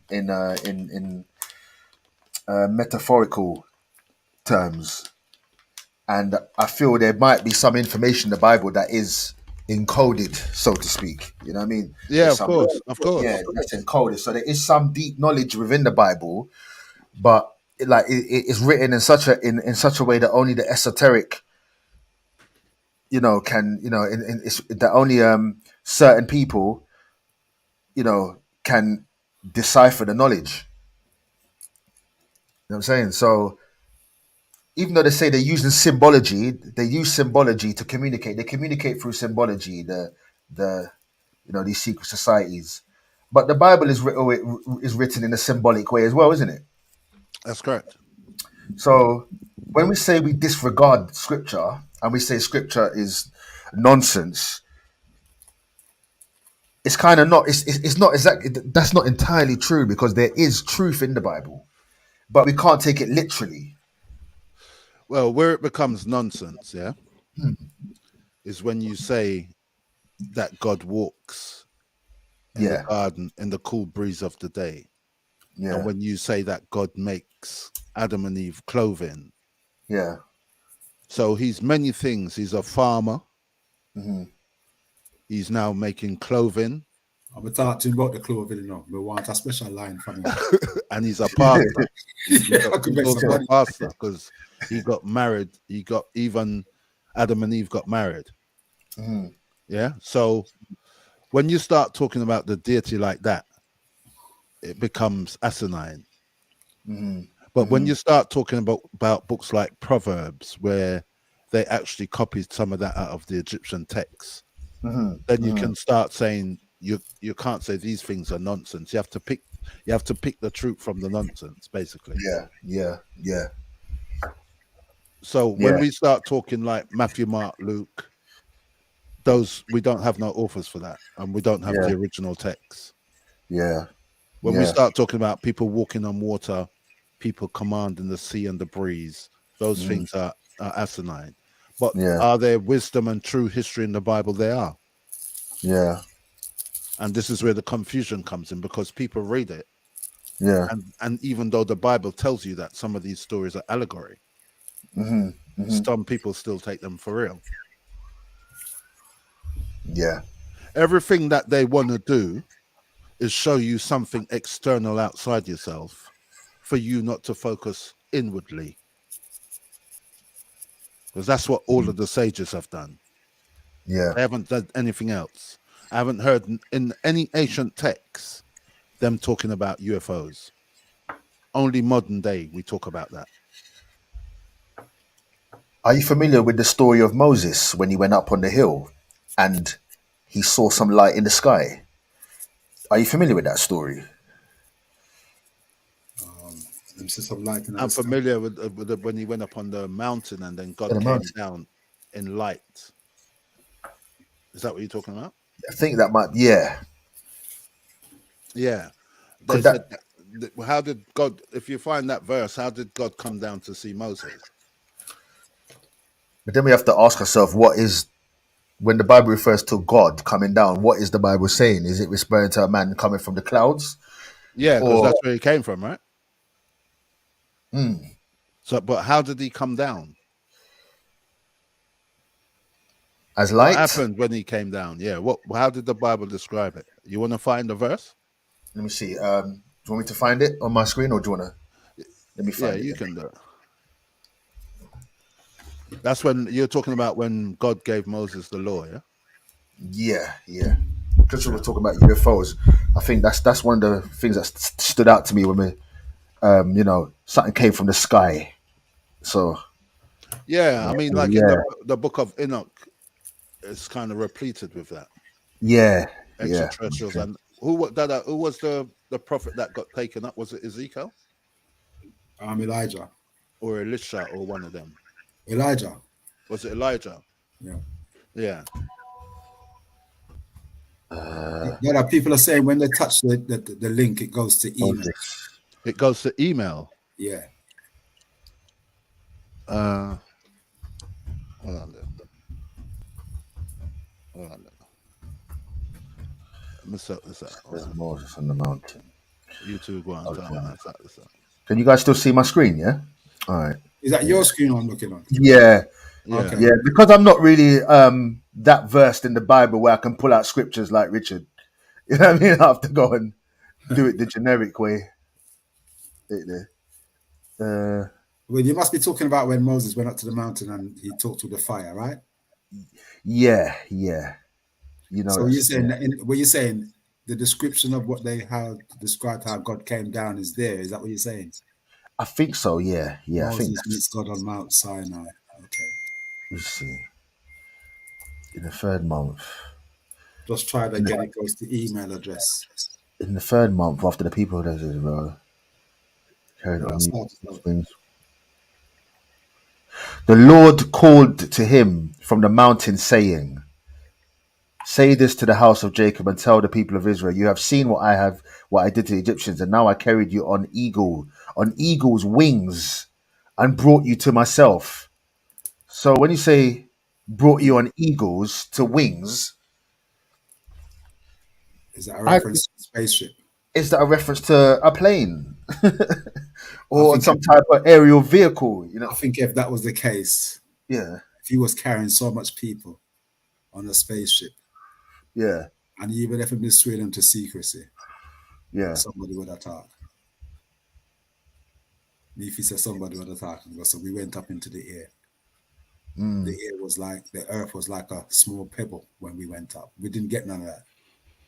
metaphorical terms, and I feel there might be some information in the Bible that is encoded, so to speak. You know what I mean? Yeah, There's of some, course, of yeah, course. that's encoded. So there is some deep knowledge within the Bible, but it's written in in such a way that only the esoteric, can it's that only certain people, can decipher the knowledge. You know what I'm saying? So even though they say they're using symbology, they use symbology to communicate. They communicate through symbology. The these secret societies, but the Bible is written in a symbolic way as well, isn't it? That's correct. So when we say we disregard scripture and we say scripture is nonsense, it's kind of not. It's not exactly. That's not entirely true because there is truth in the Bible, but we can't take it literally. Well, where it becomes nonsense, yeah, is when you say that God walks in the Yeah, garden in the cool breeze of the day, and yeah, when you say that God makes Adam and Eve clothing. yeah. So he's many things. He's a farmer. Hmm. He's now making clothing, I'm talking about the clothing, We want a special line from him. and he's a pastor. I could make He's some also a money. pastor because he got married. He got even Adam and Eve got married. Hmm. Yeah. So when you start talking about the deity like that, it becomes asinine. Hmm. But when Hmm. you start talking about books like Proverbs, where they actually copied some of that out of the Egyptian texts, Hmm. then you Hmm. can start saying you can't say these things are nonsense. You have to pick the truth from the nonsense, basically. Yeah, yeah, yeah, So when yeah, we start talking like Matthew, Mark, Luke, those we don't have no authors for that, and we don't have yeah, the original text. yeah, When we yeah, start talking about people walking on water, people commanding the sea and the breeze, those mm, things are asinine. But yeah, are there wisdom and true history in the Bible? They are. yeah, And this is where the confusion comes in because people read it. yeah. And even though the Bible tells you that some of these stories are allegory, Hmm. Hmm. some people still take them for real. Yeah, Everything that they want to do is show you something external outside yourself for you not to focus inwardly. Because that's what all of the sages have done. yeah. They haven't done anything else. I haven't heard in any ancient texts them talking about UFOs. Only modern day we talk about that. Are you familiar with the story of Moses when he went up on the hill and he saw some light in the sky? Are you familiar with that story? Them see some light in the I'm sky. familiar with when he went up on the mountain and then On God the came mountain. down in light. Is that what you're talking about? I think that might. Yeah. Yeah. They Could that? said, how did God, if you find that verse, how did God come down to see Moses? But then we have to ask ourselves, what is when the Bible refers to God coming down? What is the Bible saying? Is it referring to a man coming from the clouds, Yeah, because or that's where he came from, right? mm, So, but how did he come down? as What light? happened when he came down? Yeah. How did the Bible describe it? You want to find the verse? Let me see. Do you want me to find it on my screen, or do you want to? Let me Yeah, find it. you Then. can do it. That's when you're talking about when God gave Moses the law, yeah? Yeah, yeah. Because we were Yeah. talking about UFOs, I think that's one of the things that stood out to me when we, something came from the sky. So Yeah, I mean, like in yeah, the book of Enoch, it's kind of repleted with that yeah, yeah. extraterrestrials. Okay. And who was the prophet that got taken up? Was it Ezekiel Elijah. or Elisha or one of them? Elijah. Was it Elijah? Yeah. Yeah. There are people are saying when they touch the link, it goes to email. Moses. It goes to email. Yeah. Uh, hold on there. Oh, no. Let me sort this out. Hold There's on. Moses on the mountain. You two go on time Okay. and I sort this out. Can you guys still see my screen? Yeah. All right. Is that Yeah. your screen I'm looking on? Yeah. Yeah. Okay. Yeah. Because I'm not really that versed in the Bible where I can pull out scriptures like Richard. You know what I mean? I have to go and do it the generic way. Uh, Well, you must be talking about when Moses went up to the mountain and he talked with the fire, right? yeah. Yeah. You know So that's you're saying that what you're saying, the description of what they had described how God came down is there. Is that what you're saying? I think so. Yeah. Yeah. I think Moses that's. meets God on Mount Sinai. Okay. Let's see. In the third month. Just try that again. It goes to email address. In the third month after the people of Israel carried Well, on that's new hard to know. wings. The Lord called to him from the mountain, saying, "Say this to the house of Jacob and tell the people of Israel: You have seen what I did to the Egyptians, and now I carried you on eagle's wings, and brought you to myself." So when you say brought you on eagles to wings, Is that a I, reference to spaceship? is that a reference to a plane I or think some type of aerial vehicle? You know? I think if that was the case, Yeah, if he was carrying so much people on a spaceship, yeah, and even if he was swaying them to secrecy, yeah. somebody would attack. If he said somebody would attack, so we went up into the air. The air was like the earth was like a small pebble when we went up. We didn't get none of that.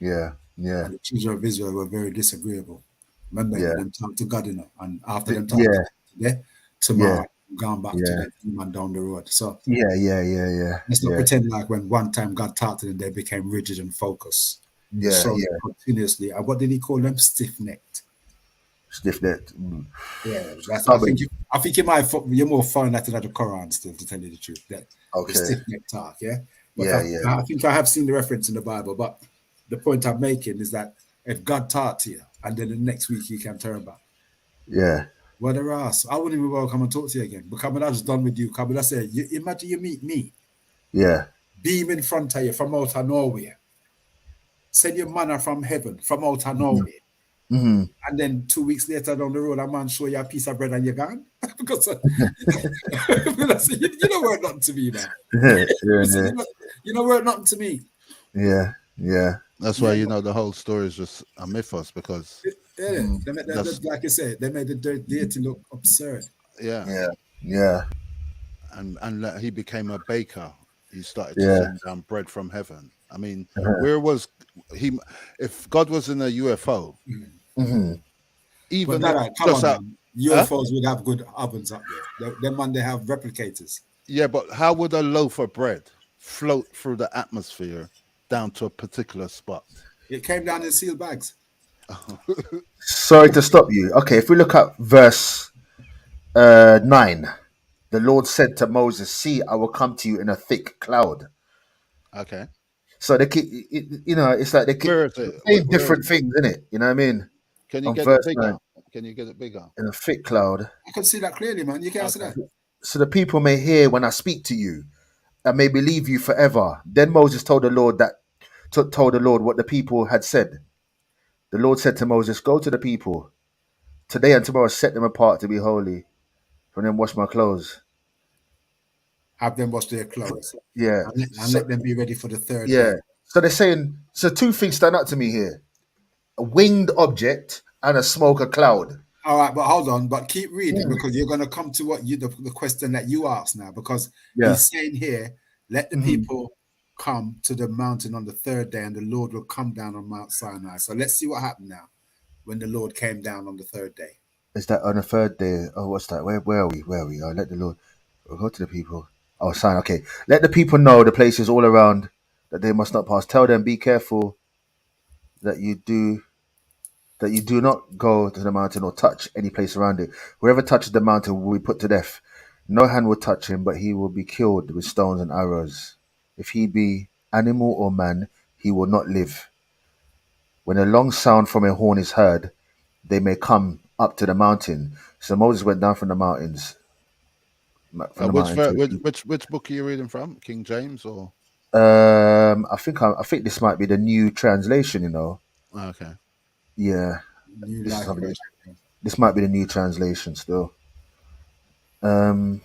Yeah, yeah, And the children of Israel were very disagreeable. Remember, yeah, them talked to God, and after them talked yeah, there, yeah, tomorrow, gone back to yeah, the demon down the road. So yeah, yeah, yeah, yeah, let's not yeah, pretend like when one time God talked to them, they became rigid and focused. He yeah, showed yeah. them continuously. And what did he call them? Stiff necked. Stiff necked, Yeah, that's. stubborn. I think you might. You're more foreign that than the Quran still, to tell you the truth. That the Okay. stiff neck talk. Yeah, but Yeah, yeah, I think I have seen the reference in the Bible. But the point I'm making is that if God taught to you, and then the next week you can turn back. yeah, What a ass. I wouldn't even well come and talk to you again. But come and I was done with you. Come and I say, imagine you meet me, yeah, beam in front of you from out of nowhere. Send your manna from heaven, from out of nowhere. mm-hmm. And then 2 weeks later down the road, a man show you a piece of bread and you're gone. Because you know where nothing to me, man. yeah, You know where nothing to me. yeah, yeah, That's why Yeah, you know the whole story is just a mythos because yeah. that's Like I said, they made the deity look absurd. yeah. yeah, yeah, And he became a baker. He started to yeah, send down bread from heaven. I mean, uh-huh. where was he? If God was in a UFO, Mm-hmm. But even that, come just on, out, man. huh? UFOs would have good ovens up there. Them man, they have replicators. Yeah, but how would a loaf of bread float through the atmosphere down to a particular spot? It came down in sealed bags. Sorry to stop you. Okay, if we look at verse 9, the Lord said to Moses, "See, I will come to you in a thick cloud." Okay, So they keep, it's like they keep where is it? saying Where is different it? things, isn't it? You know what I mean? Can you On get it verse bigger? 9, Can you get it bigger? in a thick cloud, I can see that clearly, man. You can't see Okay. that. so the people may hear when I speak to you, and may believe you forever. Then Moses told the Lord told the Lord what the people had said. The Lord said to Moses, "Go to the people today and tomorrow, set them apart to be holy. From them, wash my clothes." Have them wash their clothes Yeah. and So let them be ready for the third yeah. day. So they're saying so. Two things stand out to me here: a winged object and a smoke, a cloud. All right, but hold on, but keep reading because you're going to come to what the question that you asked now. Because Yeah. he's saying here, let the Mhm. people come to the mountain on the third day, and the Lord will come down on Mount Sinai. So let's see what happened now when the Lord came down on the third day. Is that on the third day? Oh, what's that? Where are we? Where are we? Oh, let the Lord go to the people. Oh, sign. Okay. Let the people know the places all around that they must not pass. Tell them, be careful that you do not go to the mountain or touch any place around it. Whoever touches the mountain will be put to death. No hand will touch him, but he will be killed with stones and arrows. If he be animal or man, he will not live. When a long sound from a horn is heard, they may come up to the mountain. So Moses went down from the mountains, from the Which, mountain to the people. which book are you reading from? King James or? I think this might be the new translation. You know, Okay. yeah, New this is life something. version. This might be the new translation still. I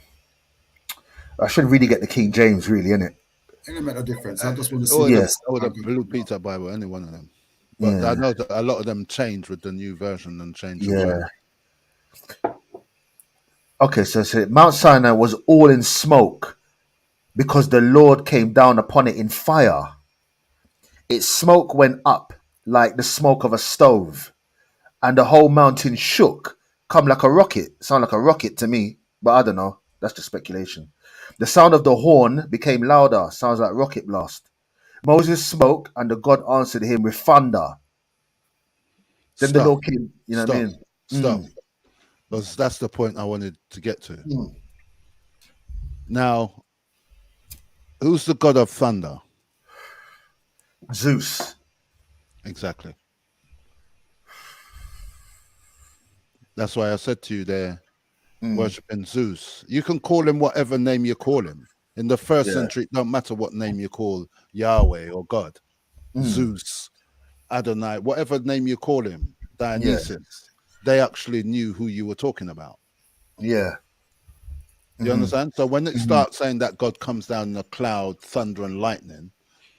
should really get the King James, really, innit? It don't make no difference. I just want to see Or what Yeah, the this or the man gonna Blue come out. Peter Bible, any one of them. But I yeah, know that a lot of them change with the new version and change the yeah. word. Okay, so Mount Sinai was all in smoke because the Lord came down upon it in fire. Its smoke went up like the smoke of a stove, and the whole mountain shook, come like a rocket. Sound like a rocket to me, but I don't know. That's just speculation. The sound of the horn became louder. Sounds like rocket blast. Moses spoke, and the God answered him with thunder. Then the Stop. Lord came. You know what I Stop. mean? Stop. Because that's the point I wanted to get to. Mm. Now, who's the god of thunder? Zeus. Exactly. That's why I said to you there, worshiping Zeus. You can call him whatever name you call him. In the first Yeah. century, it don't matter what name you call Yahweh or God, Mm. Zeus, Adonai, whatever name you call him, Yeah. Dionysus. They actually knew who you were talking about. Yeah. You understand? So when it Mhm. starts saying that God comes down in a cloud, thunder and lightning,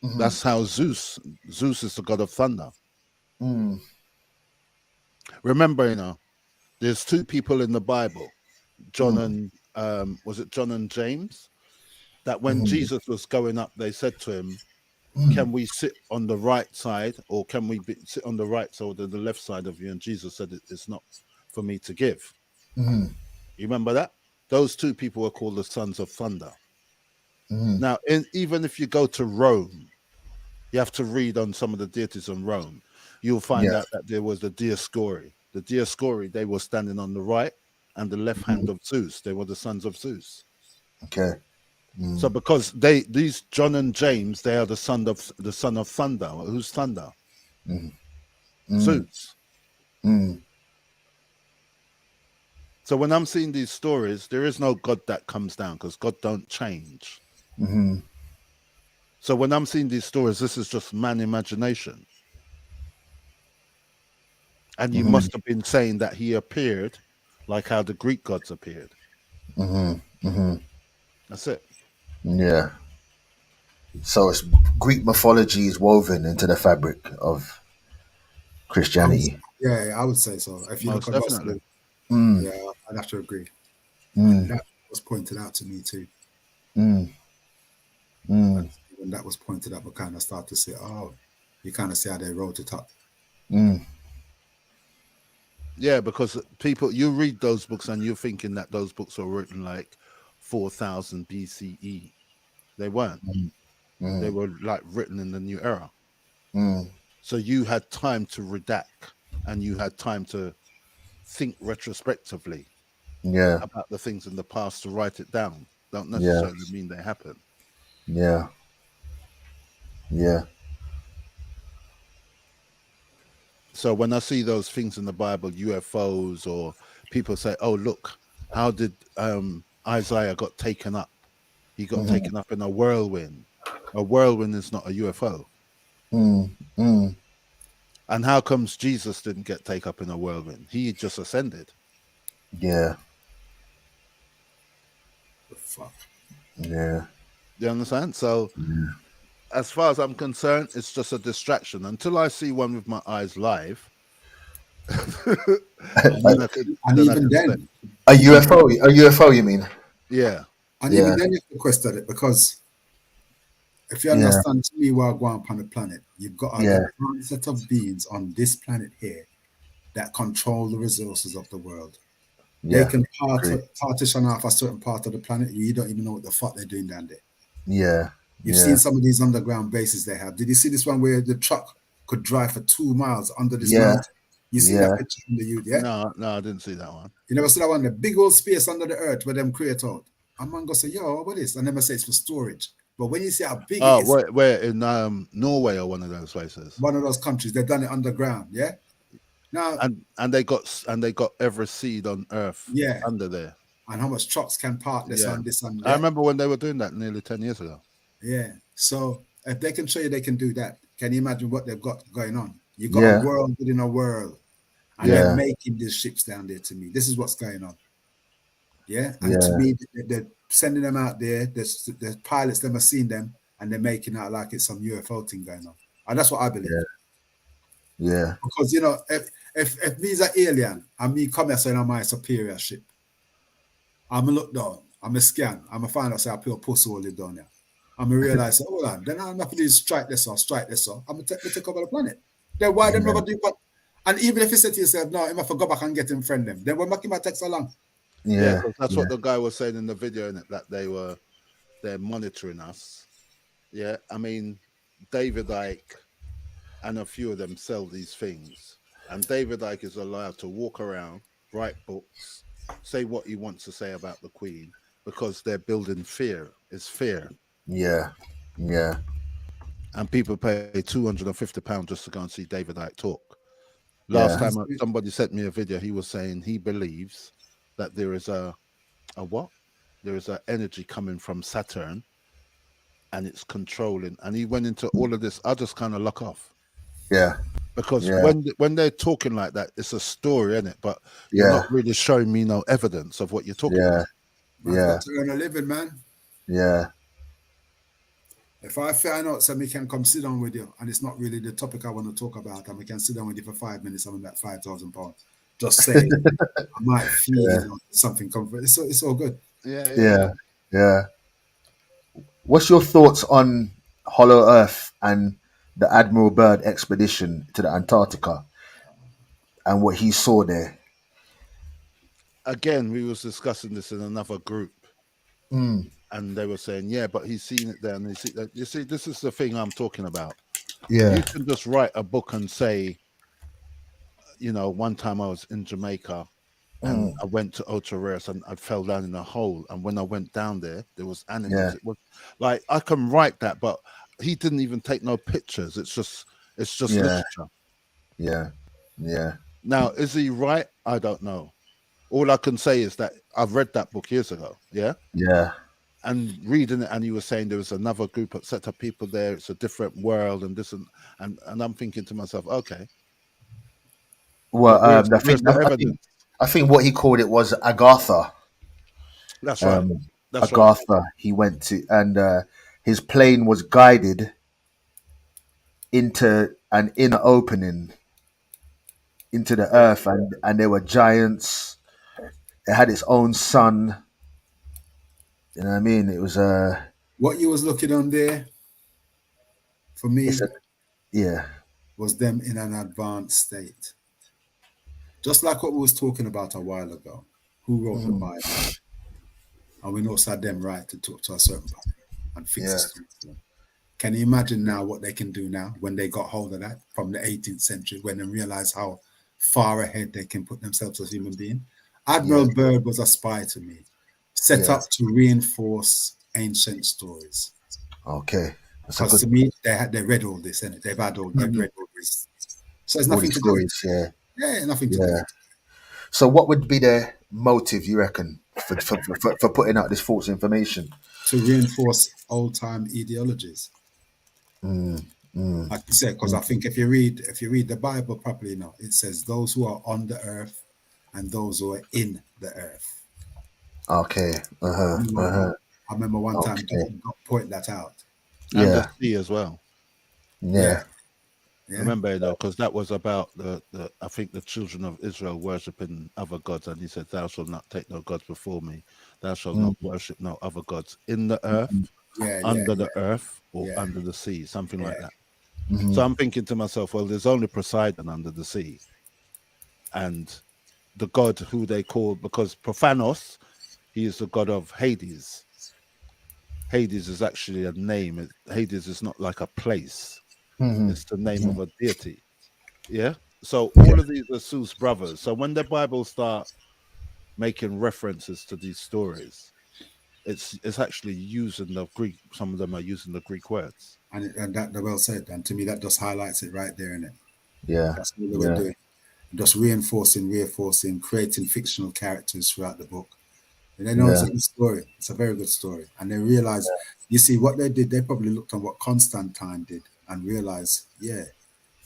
Mhm. that's how Zeus is the god of thunder. Mm. Remember, there's two people in the Bible, John Mm. and was it John and James? That when Mhm. Jesus was going up, they said to him, can we sit on the right side or can we sit on the right side or the left side of you? And Jesus said, it's not for me to give. Mhm. You remember that? Those two people were called the sons of thunder. Mhm. Now, even if you go to Rome, you have to read on some of the deities in Rome. You'll find Yeah. out that there was the Dioscuri. The Dioscuri, they were standing on the right and the left hand of Zeus. They were the sons of Zeus. Okay. So because these John and James, they are the son of thunder. Who's thunder? Mm. Zeus. Mm. So when I'm seeing these stories, there is no God that comes down because God don't change. Mhm. So when I'm seeing these stories, this is just man imagination. And you must have been saying that he appeared like how the Greek gods appeared. Mhm. Mhm. That's it. Yeah. So it's Greek mythology is woven into the fabric of I would, Christianity. yeah, I would say so. If you look Most at definitely. gospel, Mm. yeah, I'd have to agree. And Mm. that was pointed out to me too. Mm. Mm. When that was pointed out, I kind of start to say, oh, you kind of see how they wrote it up. Mm. Yeah, because you read those books and you're thinking that those books were written like 4000 BCE. They weren't. They were like written in the new era. Mm. So you had time to redact and you had time to think retrospectively Yeah. about the things in the past to write it down. Don't Yeah. necessarily mean they happen. Yeah. Yeah. So when I see those things in the Bible, UFOs, or people say, "Oh, look, how did Isaiah got taken up? He got taken up in a whirlwind. A whirlwind is not a UFO. Mm. Mm. And how comes Jesus didn't get taken up in a whirlwind? He just ascended. Yeah. The fuck. Yeah. You understand? So as far as I'm concerned, it's just a distraction until I see one with my eyes live. And, then I could and then I even could say, then, A even then, UFO. A UFO. You mean? yeah, and Yeah. even then, you have to question it because if you Yeah. understand to me while going on the planet, you've got a Yeah. divine set of beings on this planet here that control the resources of the world. They Yeah. can Agree. partition off a certain part of the planet. You don't even know what the fuck they're doing down there. Yeah. You've Yeah. seen some of these underground bases they have. Did you see this one where the truck could drive for 2 miles under this Yeah. mountain? You see Yeah. that picture in the youth, yeah? no, I didn't see that one. You never see that one, the big old space under the earth where them create out. A man go say, yo, what is? I never say it's for storage. But when you see how big it Oh, is, where in Norway or one of those places, one of those countries, they've done it underground, yeah? Now, and they got every seed on earth yeah, under there. and how much trucks can park this Yeah, on this and I yeah? remember when they were doing that nearly 10 years ago. Yeah. So if they can show you they can do that, can you imagine what they've got going on? You got a Yeah. world within a world, and they're Yeah. making these ships down there. To me, this is what's going on. Yeah. And to Yeah. me, they're sending them out there. There's pilots never seen them, and they're making out like it's some UFO thing going on. And that's what I believe. Yeah. Because if me's an alien and me come here saying I'm my superior ship, I'm a look down, I'm a scan, I'm a find out say I put a pussy all live down there. I'm a realize, hold on, then I'm not going to strike this or strike this or I'm going to take over the planet. Then why them never do what? And even if you say to yourself, no, I'm go back and get him friend them, then we're making my text along. Yeah, Yeah. because that's what the guy was saying in the video, innit, that they're monitoring us. Yeah, I mean, David Icke and a few of them sell these things, and David Icke is allowed to walk around, write books, say what he wants to say about the Queen because they're building fear. It's fear, Yeah. Yeah. and people pay £250 just to go and see David Icke talk. Last Yeah. time somebody sent me a video, he was saying he believes that there is a what? There is an energy coming from Saturn, and it's controlling. And he went into all of this. I just kind of lock off Yeah. because Yeah. when they're talking like that, it's a story, isn't it? But you're Yeah. not really showing me no evidence of what you're talking Yeah. about. Man's got to earn a living, man. Yeah. If I find out somebody can come sit down with you and it's not really the topic I want to talk about, and we can sit down with you for 5 minutes, I'm about £5,000. Just say I might feel something comfort. It's all good. Yeah. Yeah. What's your thoughts on Hollow Earth and the Admiral Byrd expedition to the Antarctica and what he saw there? Again, we was discussing this in another group, Mm. and they were saying, "Yeah, but he's seen it there." And they see that. You see, this is the thing I'm talking about. Yeah. You can just write a book and say, one time I was in Jamaica and I went to Ocho and I fell down in a hole. And when I went down there was animals. Yeah. It was like I can write that, but he didn't even take no pictures. It's just Yeah. literature. Yeah. Yeah. Now, is he right? I don't know. All I can say is that I've read that book years ago. Yeah. Yeah. And reading it, and he was saying there was another group of set of people there. It's a different world, and this and I'm thinking to myself, okay, Well, but where's I think the evidence? I think what he called it was Agartha. That's right. That's right. Agartha. He went to, and his plane was guided into an inner opening into the earth, and there were giants. It had its own sun. You know what I mean? It was What you was looking on there for me yeah. was them in an advanced state. Just like what we was talking about a while ago. Who wrote the Bible? And we know Saddam right to talk to a certain Bible and fix Yeah. it. Can you imagine now what they can do now when they got hold of that from the 18th century, when they realize how far ahead they can put themselves as human beings? Admiral Byrd was a spy to me, set up to reinforce ancient stories. Okay. Because to me, they read all this, and they've read all this. So there's nothing to do with it. Yeah, nothing to do with it. So what would be their motive, you reckon, for putting out this false information? To reinforce old-time ideologies. Like you said, because I think if you read the Bible properly now, it says those who are on the earth and those who are in the earth. Okay. I remember one time God pointed that out. And the sea as well. Yeah. Remember, because that was about the I think the children of Israel worshipping other gods, and he said, "Thou shalt not take no gods before me. Thou shalt not worship no other gods in the earth, under the earth, or under the sea," something like that. So I'm thinking to myself, well, there's only Poseidon under the sea, and the god who they call, because Profanos, he is the god of Hades. Hades is actually a name. Hades is not like a place. It's the name of a deity. Yeah. So all of these are Zeus brothers. So when the Bible start making references to these stories, it's actually using the Greek. Some of them are using the Greek words. And that well said. And to me, that just highlights it right there, innit? Yeah. That's what they were doing. Just reinforcing, creating fictional characters throughout the book. And they know it's Yeah. a good story. It's a very good story. And they realize, you see, what they did, they probably looked on what Constantine did and realized, yeah,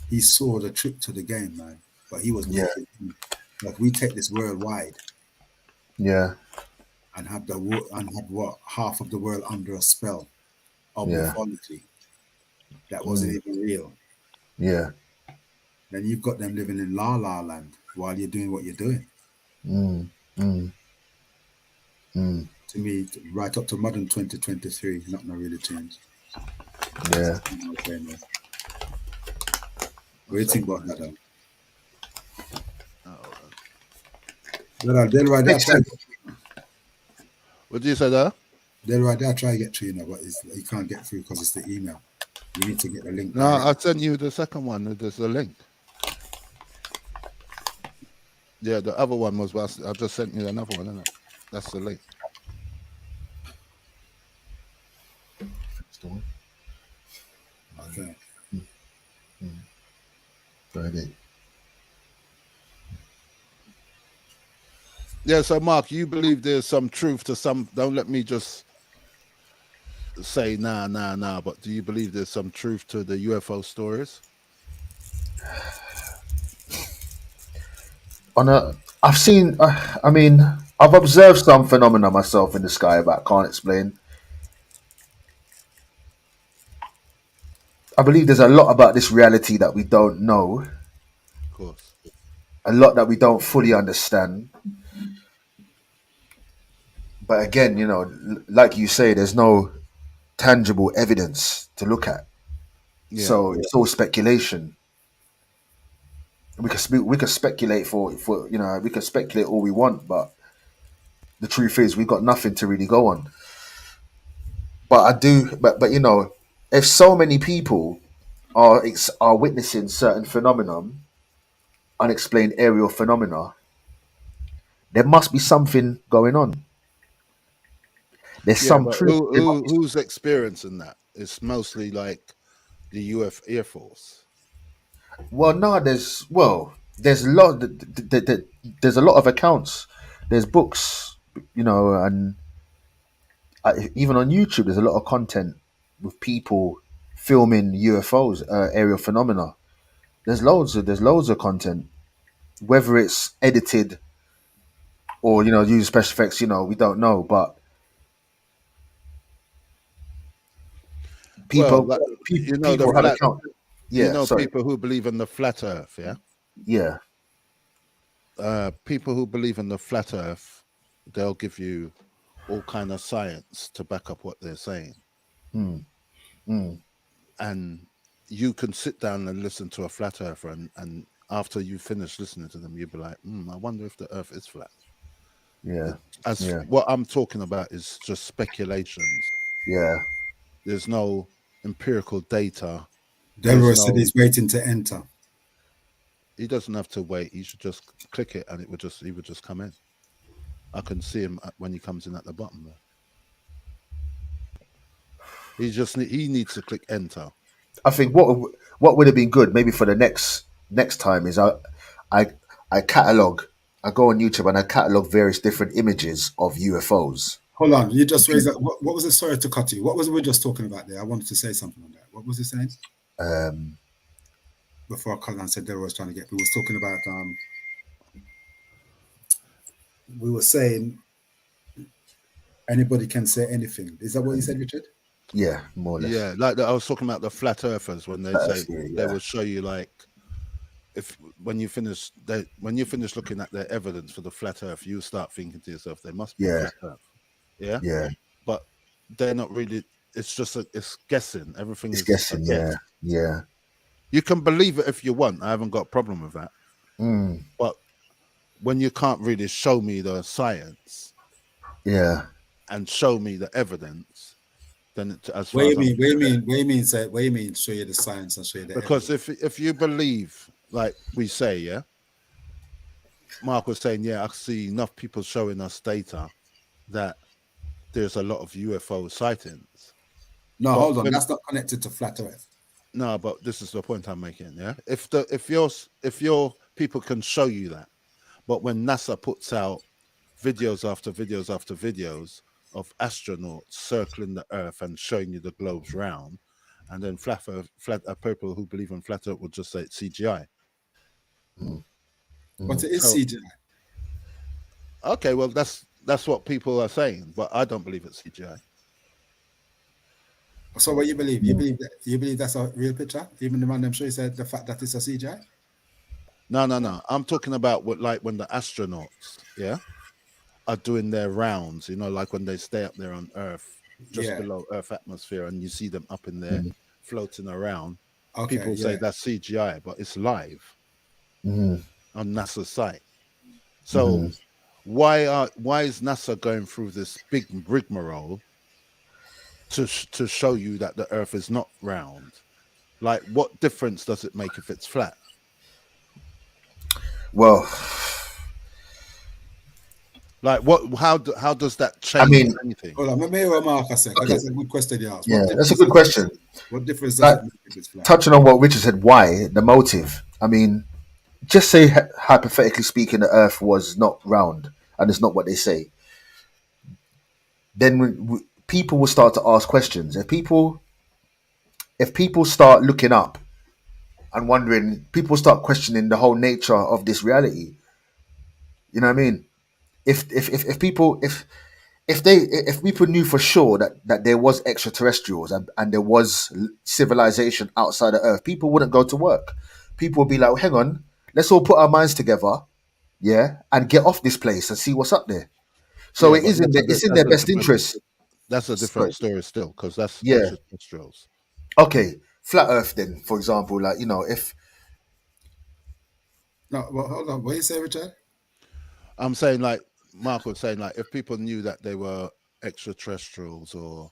he saw the trick to the game, man. But he was Yeah. thinking, like, we take this worldwide Yeah. and have what half of the world under a spell of Yeah. mythology that wasn't even real. Yeah. Then you've got them living in la la land while you're doing what you're doing. Mm. Mm. Mm. To me, right up to modern 2023, not no really change. Yeah. Okay, man. What do you think about that, though? Oh, Well, they'll right there, Makes try. sense. what did you say there? They'll right there, try to get through, you know, but you can't get through because it's the email. You need to get the link No, I direct. sent you the second one. There's a link. Yeah, the other one was. I just sent you another one, isn't it? That's the link. Okay. Friday. Yeah. So, Mark, you believe there's some truth to some? Don't let me just say nah. But do you believe there's some truth to the UFO stories? I've seen. I mean, I've observed some phenomena myself in the sky, but I can't explain. I believe there's a lot about this reality that we don't know, Of course. a lot that we don't fully understand. But again, you know, like you say, there's no tangible evidence to look at, Yeah. so it's all speculation. We could speculate for you know we can speculate all we want, but the truth is we got nothing to really go on. But I do, but you know, if so many people are witnessing certain phenomenon, unexplained aerial phenomena, there must be something going on. There's Yeah, some but truth. There must be, who's experiencing that? It's mostly like the Air Force. well, no, there's a lot. There's a lot of accounts. There's books, you know, and even on YouTube, there's a lot of content with people filming UFOs, aerial phenomena. There's loads of content, whether it's edited or you know use special effects. You know, we don't know, but Well, people like, you know the people have flat. account. You Yeah, know sorry. people who believe in the flat Earth. Yeah. Yeah, People who believe in the flat Earth, they'll give you all kind of science to back up what they're saying, mm, mm, and you can sit down and listen to a flat earther, and after you finish listening to them, you'll be like, I wonder if the Earth is flat. yeah, As yeah, what I'm talking about is just speculations. yeah, There's no empirical data. There's Delroy said no. he's waiting to enter. He doesn't have to wait. He should just click it, and he would just come in. I can see him when he comes in at the bottom there. He needs to click enter. I think what would have been good maybe for the next time is I I catalog. I go on YouTube and I catalog various different images of UFOs. Hold on, you just raised that. What was it? Sorry to cut you. What was we just talking about there? I wanted to say something on that. What was he saying? Um, Before Colin said Delroy was trying to get. We was talking about. We were saying anybody can say anything. Is that what you said, Richard? yeah, more or less. Yeah, like I was talking about the flat earthers when they say Yeah, they yeah, will show you like if when you finish looking at their evidence for the flat earth, you start thinking to yourself, there must be a yeah, flat earth. Yeah. yeah. But they're not really, it's just it's guessing. Everything It's is a guessing. guess. Yeah, yeah. You can believe it if you want. I haven't got a problem with that. Mm, But when you can't really show me the science yeah. and show me the evidence, then as What far do as you I'm mean? What do you mean? What do you mean? Say, what do you mean? Show you the science and show you the because evidence. if you believe, like we say, yeah, Mark was saying, yeah, I see enough people showing us data that there's a lot of UFO sightings. No, But hold on. That's not connected to flat Earth. no, but this is the point I'm making. Yeah, if your people can show you that, but when NASA puts out videos after videos after videos of astronauts circling the Earth and showing you the globes round, and then people who believe in flat Earth would just say it's CGI. But it is So CGI. okay, well that's what people are saying, but I don't believe it's CGI. So what you believe? You believe that's a real picture? Even the man them sure said the fact that it's a CGI? No. I'm talking about what, like when the astronauts, yeah, are doing their rounds. You know, like when they stay up there on Earth, just Yeah. below Earth atmosphere, and you see them up in there floating around. Okay, People say yeah. that's CGI, but it's live Mhm. on NASA's site. So why is NASA going through this big rigmarole to show you that the Earth is not round? Like, what difference does it make if it's flat? Well, Like, what? How does that I change mean, anything? Hold on, let me hear what Marcus said, because okay, that's a good question you asked. yeah, What that's a difference good does it question. make? What difference does Like it make if it's flat? touching on what Richard said, why the motive? I mean, just say hypothetically speaking, the Earth was not round, and it's not what they say. Then people will start to ask questions. If people start looking up and wondering, people start questioning the whole nature of this reality. You know what I mean? If people if people knew for sure that there was extraterrestrials and there was civilization outside of Earth, people wouldn't go to work. People would be like, hang on, let's all put our minds together, yeah, and get off this place and see what's up there. So Yeah, it but is in their, it's in their best interest. that's a different Sorry. story still, because that's Yeah. extraterrestrials. Okay. Flat Earth then, for example, like, if No, well, hold on. What you say, Richard? I'm saying, like Mark was saying, like if people knew that they were extraterrestrials or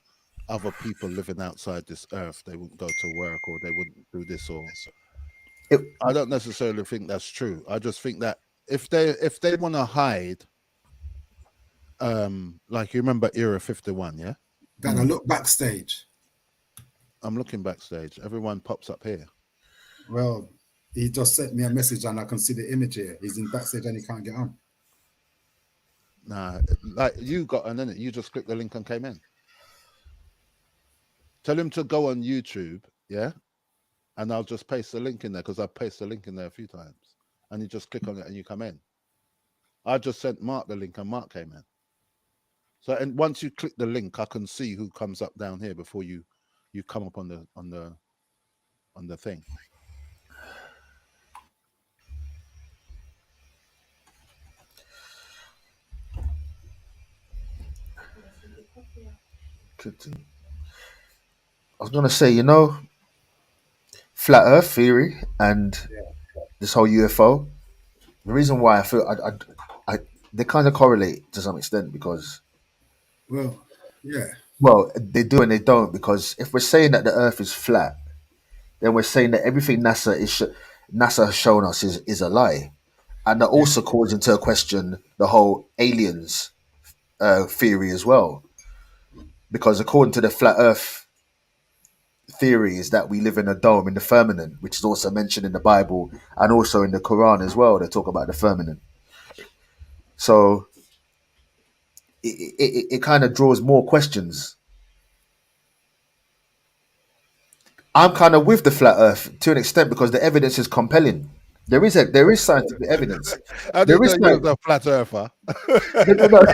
other people living outside this Earth, they wouldn't go to work or they wouldn't do this. Or it, I don't necessarily think that's true. I just think that if they want to hide, like you remember Era 51, yeah. Gotta look backstage. I'm looking backstage. Everyone pops up here. Well, he just sent me a message and I can see the image here. He's in backstage and he can't get on. Nah, like you got an innit? You just clicked the link and came in. Tell him to go on YouTube, yeah, and I'll just paste the link in there because I've pasted the link in there a few times. And you just click on it and you come in. I just sent Mark the link and Mark came in. So, and once you click the link, I can see who comes up down here before you come up on the thing. I was gonna say, flat Earth theory and this whole UFO. The reason why I feel they kind of correlate to some extent because, Well, yeah. well, they do and they don't, because if we're saying that the Earth is flat, then we're saying that everything NASA has shown us is a lie, and that also calls into question the whole aliens theory as well, because according to the flat Earth theory is that we live in a dome in the firmament, which is also mentioned in the Bible and also in the Quran as well. They talk about the firmament. So it kind of draws more questions. I'm kind of with the flat Earth to an extent because the evidence is compelling. There is scientific evidence. I There didn't is know you was a flat earther. no.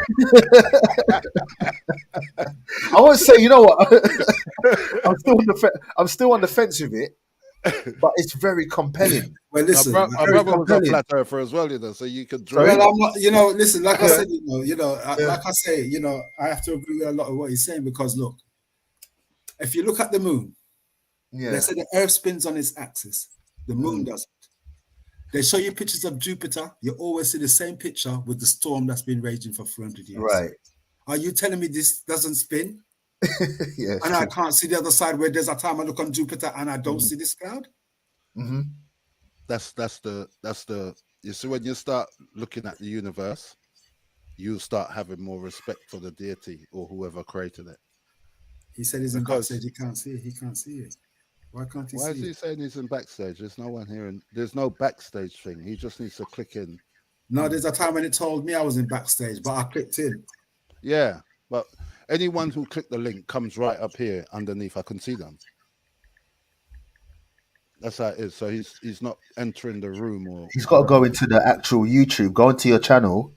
I won't say. You know what? I'm still on the fence with it, but it's very compelling. Well, My, listen. bro- my Very brother was a compelling. flat earther as well, so you could draw. Sorry? Well, I'm not. Listen. Like I Yeah. said, like I say, I have to agree with a lot of what he's saying because look, if you look at the moon, Yeah. they say the Earth spins on its axis. The moon doesn't. They show you pictures of Jupiter. You always see the same picture with the storm that's been raging for 300 years. Right. Are you telling me this doesn't spin? Yeah. And I can't see the other side where there's a time I look on Jupiter and I don't see this cloud? Mm-hmm. That's the you see, when you start looking at the universe, you start having more respect for the deity or whoever created it. He said he's in Because backstage. He can't see it. He can't see it. Why can't he why is see he it? saying he's in backstage? There's no one here, and there's no backstage thing. He just needs to click in No, there's a time when it told me I was in backstage, but I clicked in. Yeah, but anyone who clicked the link comes right up here underneath. I can see them. That's how it is. So he's not entering the room or He's got to go whatever. into the actual YouTube, go into your channel,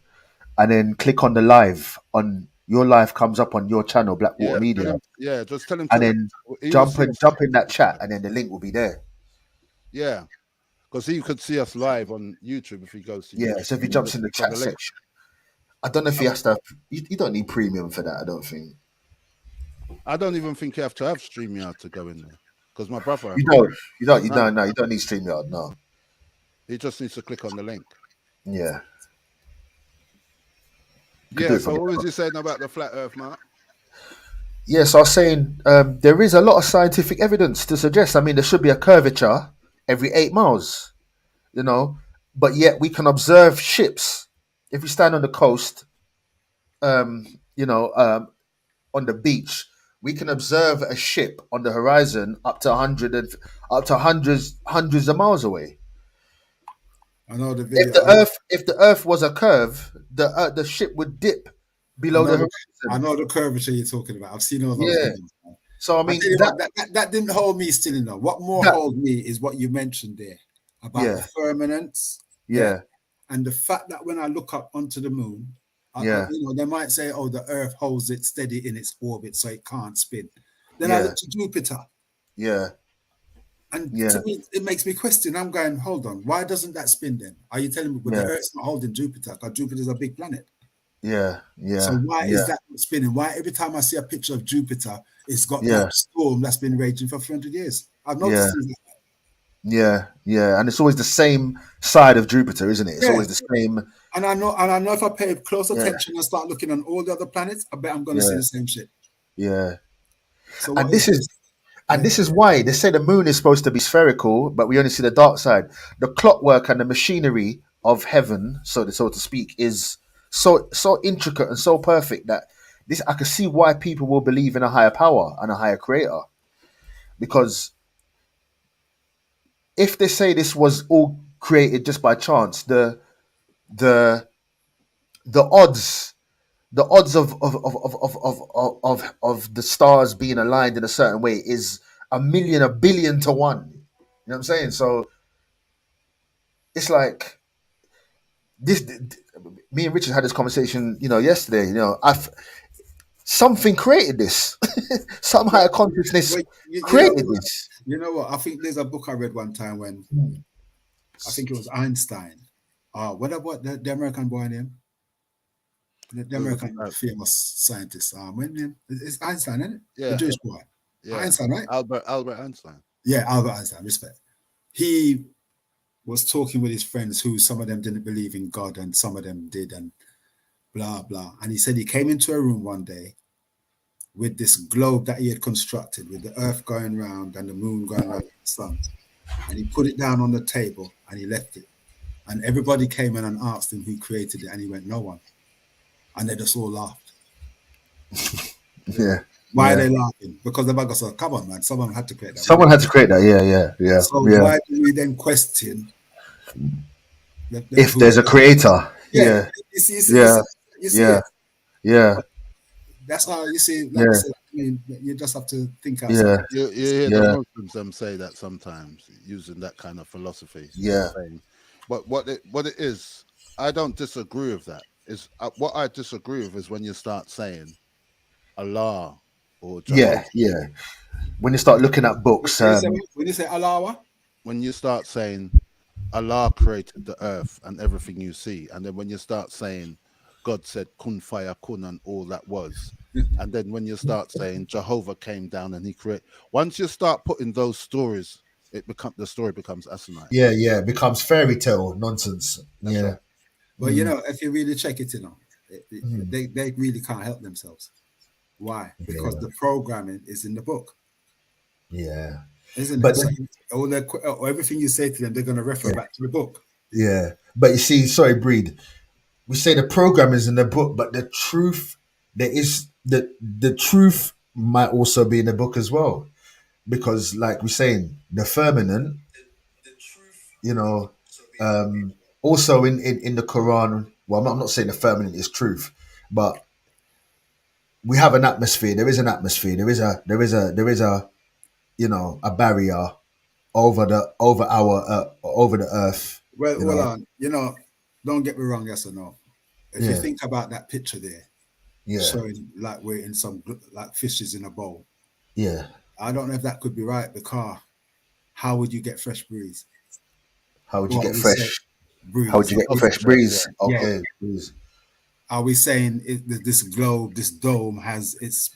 and then click on the live. On your live comes up on your channel, Blackwater Yeah, Media, just tell him and to. then He will see us. jump in that chat, and then the link will be there. Yeah, because he could see us live on YouTube if he goes to Yeah. YouTube. So if he jumps Just in the click on chat the link. section, I don't know if he has to. You don't need premium for that. I don't think I don't even think you have to have StreamYard to go in there because my brother you have don't. You don't. You none. don't. No, you don't need StreamYard. No. He just needs to click on the link. Yeah. You could do Yeah. it from So what your was you saying about the flat Earth, Mark? Yes, I was saying there is a lot of scientific evidence to suggest. I mean, there should be a curvature every 8 miles, you know, but yet we can observe ships if we stand on the coast, um, you know, on the beach. We can observe a ship on the horizon up to hundreds of miles away. I know the If video. the Earth was a curve, the ship would dip I below know the the, I horizon. know the curvature you're talking about. I've seen all those Yeah. videos. Man. So I I tell mean you what, that didn't hold me still enough. What more that hold me is what you mentioned there about the yeah firmaments. Yeah. yeah And the fact that when I look up onto the moon, yeah they might say, oh, the Earth holds it steady in its orbit so it can't spin. Then I yeah look to Jupiter. yeah And to yeah me, it makes me question. I'm going, hold on, why doesn't that spin then? Are you telling me, but the yeah Earth's not holding Jupiter because Jupiter's a big planet? yeah So yeah why is yeah that not spinning? Why every time I see a picture of Jupiter, it's got yeah that storm that's been raging for 300 years? I've yeah noticed things like yeah, and it's always the same side of Jupiter, isn't it? It's that. Yeah. always the same. And I know if I pay close Yeah, attention and start looking on all the other planets, I bet I'm going to see yeah, the same shit. yeah. So And what is this is this? and Yeah. this is why they say the moon is supposed to be spherical, but we only see the dark side. The clockwork and the machinery of heaven, so to speak, is so intricate and so perfect that this I can see why people will believe in a higher power and a higher creator. Because if they say this was all created just by chance, the the odds the odds of the stars being aligned in a certain way is a billion to one. You know what I'm saying? So it's like this. Me and Richard had this conversation, yesterday. Something created this. Some Well, higher consciousness well created this. you know what? I think there's a book I read one time when I think it was Einstein. What about the American boy name? The American famous scientist. When name? It's Einstein, isn't it? The Yeah, Jewish boy. yeah. Einstein, right? Albert Einstein. Yeah, Albert Einstein. Respect. He was talking with his friends who some of them didn't believe in God and some of them did and blah blah. And he said he came into a room one day with this globe that he had constructed with the earth going round and the moon going around the sun. And he put it down on the table and he left it. And everybody came in and asked him who created it. And he went, no one. And they just all laughed. Yeah. Why yeah. are they laughing? Because the bugger said, come on, man, someone had to create that. Someone had to create that. Yeah. So yeah. why do we then question if there's a creator? Yeah. You see it. Yeah. That's how you see. Like I said, I mean, you just have to think outside. Yeah. You hear the Muslims say that sometimes using that kind of philosophy. Yeah. But what it is, I don't disagree with that. Is what I disagree with is when you start saying Allah or Jehovah. Yeah. When you start looking at books, when you say Allah, when you start saying Allah created the earth and everything you see, and then when you start saying God said kun faya kun and all that was, and then when you start saying Jehovah came down and he created, once you start putting those stories, the story becomes asinine. Yeah, it becomes fairy tale nonsense. That's right. But if you really check it, they really can't help themselves. Why? Because the programming is in the book. Yeah. Isn't it? So everything you say to them, they're going to refer back to the book. Yeah. But you see, sorry, Breed, we say the program is in the book, but the truth, the truth might also be in the book as well. Because like we're saying, the firmament, also in the Quran. Well, I'm not saying the firmament is truth, but we have an atmosphere. There is an atmosphere. There is a a barrier over the earth. Well, You hold know. on. Don't get me wrong, yes or no. If you Yeah. think about that picture there, Yeah. showing like we're in some like fishes in a bowl, Yeah. I don't know if that could be right because how would you get fresh breeze? How would you Or get we say fresh? How would breeze? you get Oh, fresh breeze? Yeah. Okay, breeze. Are we saying this globe, this dome has its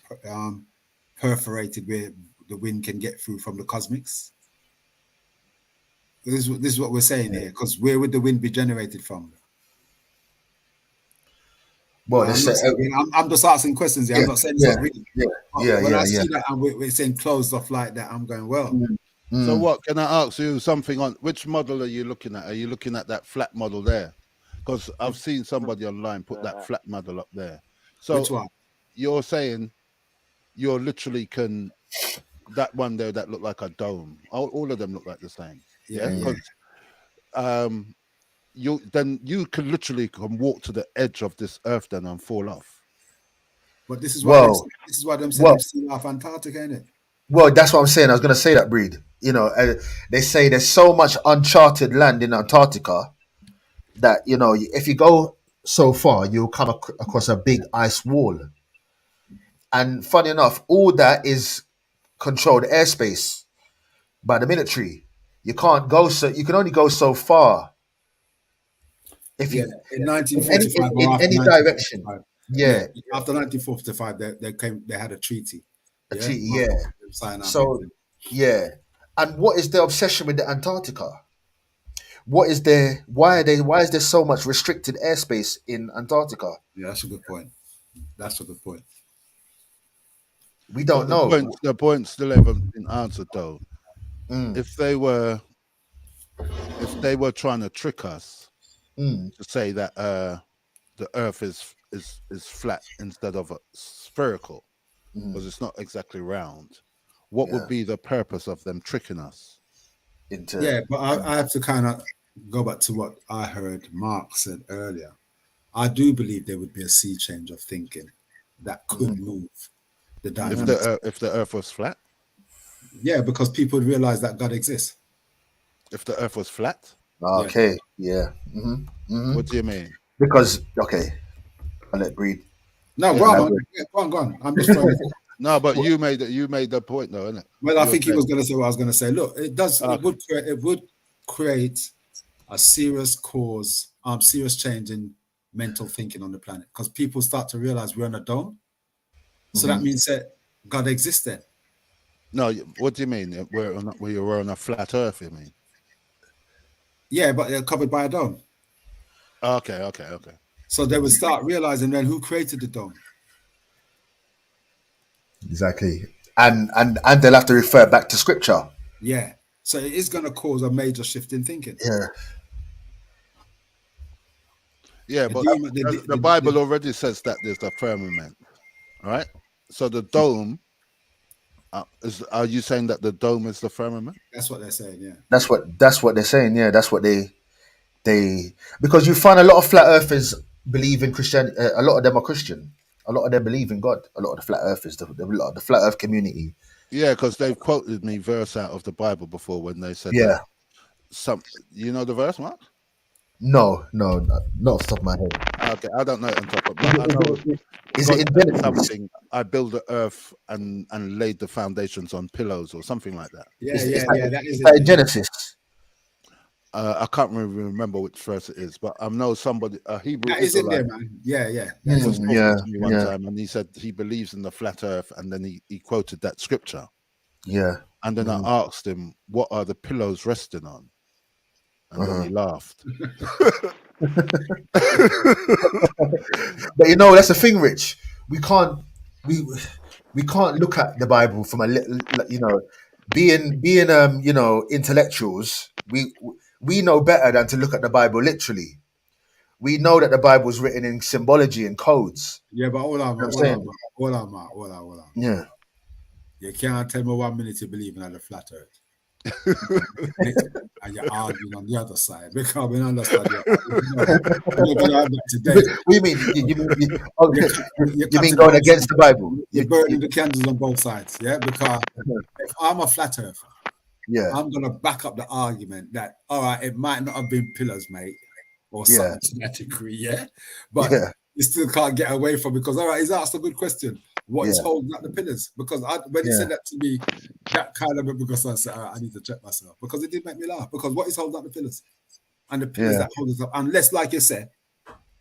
perforated where the wind can get through from the cosmics? This is what we're saying here, because where would the wind be generated from? Well, I'm this. not saying, I'm just asking questions here. Yeah, I'm not saying it's yeah, not real. yeah, But yeah, when yeah, I yeah. see that and we're saying closed off like that, I'm going, well, So Mm. what? Can I ask you something on which model are you looking at? Are you looking at that flat model there? Because I've seen somebody online put that flat model up there. which So one? you're saying you're literally can that one there that looked like a dome. All of them look like the same. Yeah, Yeah, yeah. because you can literally can walk to the edge of this earth then and fall off. But this is why Well, them said well, they've seen off Antarctica, ain't it? well. That's what I'm saying. I was going to say that, Breed. They say there's so much uncharted land in Antarctica that if you go so far, you'll come across a big ice wall. And funny enough, all that is controlled airspace by the military. You can't go so. You can only go so far if Yeah, you in in any 1945 in, or in after any direction. 1945. Yeah, Yeah, after 1945, they had a treaty. a Yeah, treaty. Yeah. they signed up. So yeah, and what is their obsession with the Antarctica? What is their why is there so much restricted airspace in Antarctica? Yeah, that's a good point. That's a good point. We But don't know. the point still haven't been answered though. Mm, If they were trying to trick us mm, to say that the Earth is flat instead of spherical, because mm, it's not exactly round, what yeah. would be the purpose of them tricking us? Into Yeah, but I have to kind of go back to what I heard Mark said earlier. I do believe there would be a sea change of thinking that could move the dynamics. If the Earth was flat, Yeah, because people would realize that God exists. if the Earth was flat, Yeah. okay, yeah. what do you mean? Because okay, I'll let Breed. No, Yeah, go on, no, man. Yeah, go on. I'm just trying to. no, but you made the point though, isn't it? Well, I You're think he saying- was going to say what I was going to say. Look, it does. Okay. It would create a serious serious change in mental thinking on the planet because people start to realize we're on a dome. So that means that God exists then. No, what do you mean? We're on a flat Earth. You mean? Yeah, but they're covered by a dome. Okay. So they would start realizing then who created the dome. Exactly, and they'll have to refer back to scripture. Yeah. So it is going to cause a major shift in thinking. Yeah, Yeah, but the Bible already says that there's a firmament, right? So the dome are you saying that the dome is the firmament? That's what they're saying. Yeah. that's what they're saying. Yeah, that's what they because you find a lot of flat earthers believe in Christian. A lot of them are Christian. A lot of them believe in God. A lot of the flat earthers, the flat earth community. Yeah, because they've quoted me verse out of the Bible before when they said Yeah. that you know the verse, Mark? No, not off the top of my head. Okay, I don't know it on top of, but I know Is God it in said Genesis? something. I built the earth and laid the foundations on pillows or something like that. Yeah, Is that is that it. in Genesis? I can't really remember which verse it is, but I know somebody, a Hebrew That is in there, Israelite, man. Yeah. was talking Yeah, to me one time, and he said he believes in the flat Earth, and then he quoted that scripture, yeah. and then I asked him, "What are the pillows resting on?" And then he laughed. But that's the thing, Rich. We can't look at the Bible from a little, being intellectuals. We know better than to look at the Bible literally. We know that the Bible is written in symbology and codes. Yeah, but hold on, Hold hold on. Yeah. You can't tell me 1 minute you believe in the flat earth. and you're arguing on the other side because we understand you're not going to have that today. What do you mean? You're You mean cutting going both against the sides. Bible? You're burning the candles on both sides, yeah? Because if I'm a flat earther, Yeah, I'm going to back up the argument that, all right, it might not have been pillars, mate, or Yeah. something to that degree, yeah? But yeah, you still can't get away from it because, all right, he's asked a good question. What is Yeah. holding up the pillars? Because when he Yeah. said that to me, that kind of, because I said, all right, I need to check myself because it did make me laugh. Because what is holding up the pillars? And the pillars Yeah. that hold us up, unless, like you said,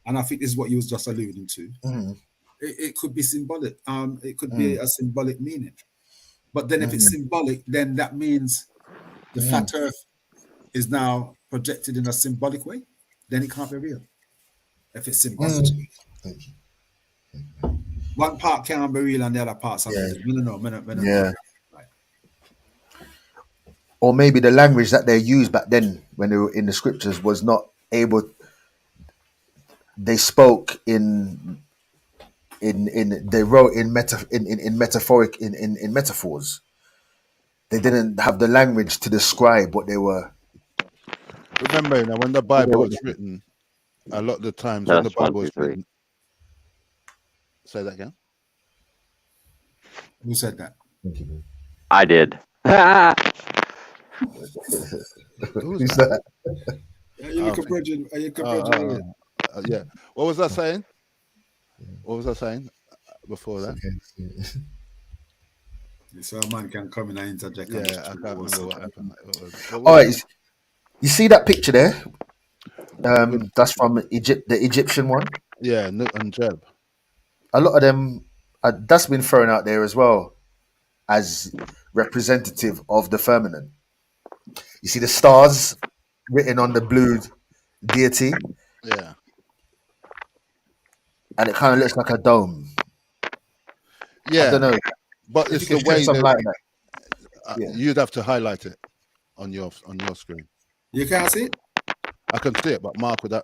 and I think this is what you was just alluding to, Mhm. it could be symbolic. It could be a symbolic meaning. But then if it's symbolic, then that means the flat earth is now projected in a symbolic way. Then it can't be real. If it's symbolic. One part can't be real and the other part's not real. No. Yeah. Or maybe the language that they used back then when they were in the scriptures was not able. They spoke in they wrote in metaphoric in metaphors. They didn't have the language to describe what they were. Remember, you know, when the Bible was written, a lot of the times when the Test, 1, Bible 2, was 3. written, say that again. Who said that? I did. Who's Who's that? that? Yeah. What was I saying? What was I saying before that? So a man can come in and interject. Yeah, I can't remember what happened. All right, you see that picture there? That's from Egypt, the Egyptian one. Yeah, Nut and Jeb. A lot of them, that's been thrown out there as well as representative of the firmament. You see the stars written on the blue deity, Yeah. and it kind of looks like a dome. Yeah. I don't know, but if it's you the could shed way some that light on that. you'd have to highlight it on your screen. You can't see it? I can see it, but Mark would have.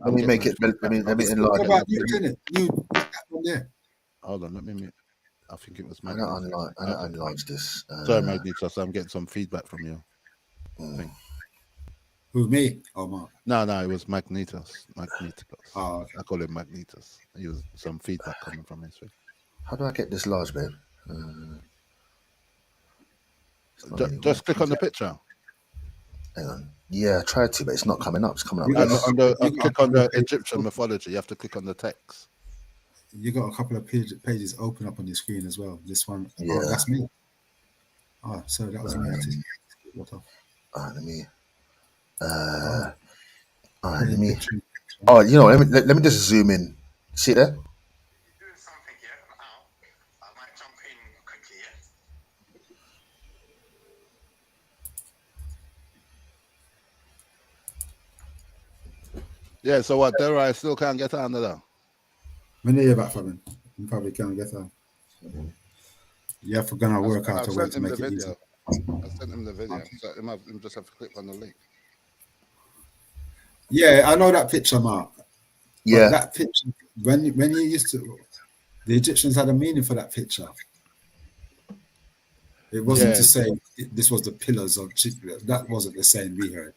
Let me make it. Let me enlarge What about it. you, Kenneth? You that one there. Hold on, let me mute. I think it was I Magnetus. don't enlarge this. Sorry, Magnetus. I'm getting some feedback from you. Who, me or Mark? No, it was Magnetus. Oh, okay. I call him Magnetus. He was some feedback coming from his. How do I get this large, babe? Just click on the picture. Hang on. Yeah, I tried to, but it's not coming up. It's coming up. Click on the Egyptian mythology. You have to click on the text. You got a couple of pages open up on your screen as well. This one, Yeah. oh, that's me. Oh, sorry, that was me. What off? Let me. Let me. Oh, you know, let me just zoom in. See there? Doing something here now. I might jump in quickly, yeah? Yeah. So what? There, I still can't get under that. When you hear back from him, you probably can't get on. You have to go and work out a way to make it easy. I sent him the video. So him just have to click on the link. Yeah, I know that picture, Mark. Yeah. But that picture, when you used to, the Egyptians had a meaning for that picture. It wasn't to say this was the pillars of that wasn't the same we heard.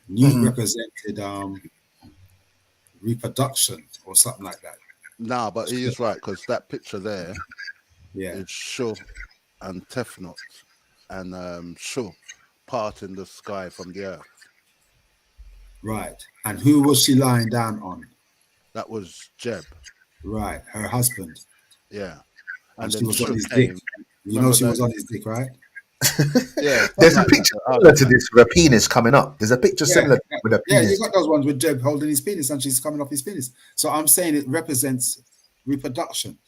Newt represented reproduction or something like that. No, but he is right because that picture there is Shu and Tefnut and Shu parting the sky from the earth. Right. And who was she lying down on? That was Jeb. Right. Her husband. Yeah. And she was on his dick. You know she was on his dick, right? Yeah. There's a picture similar to this with a penis coming up. There's a picture similar with a penis. Yeah, you got those ones with Jeb holding his penis and she's coming off his penis. So I'm saying it represents reproduction.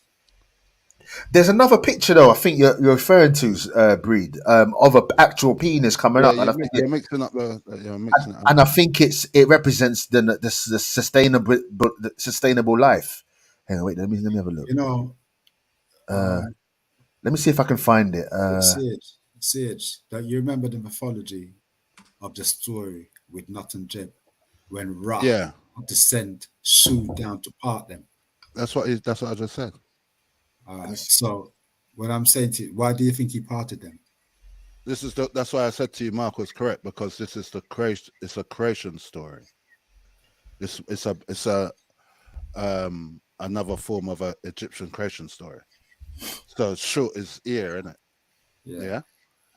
There's another picture though. I think you're referring to Breed of an actual penis coming up, and I think you're mixing up and I think it represents the sustainable life. Hang on, wait. Let me have a look. You know, let me see if I can find it. Sage, that you remember the mythology of the story with Nut and Jeb when Ra had to send Shu down to part them. That's what I just said. So what I'm saying to you, why do you think he parted them? That's why I said to you, Mark was correct, because this is the creation. It's a creation story. It's a another form of a Egyptian creation story. So Shut is ear, isn't it? Yeah.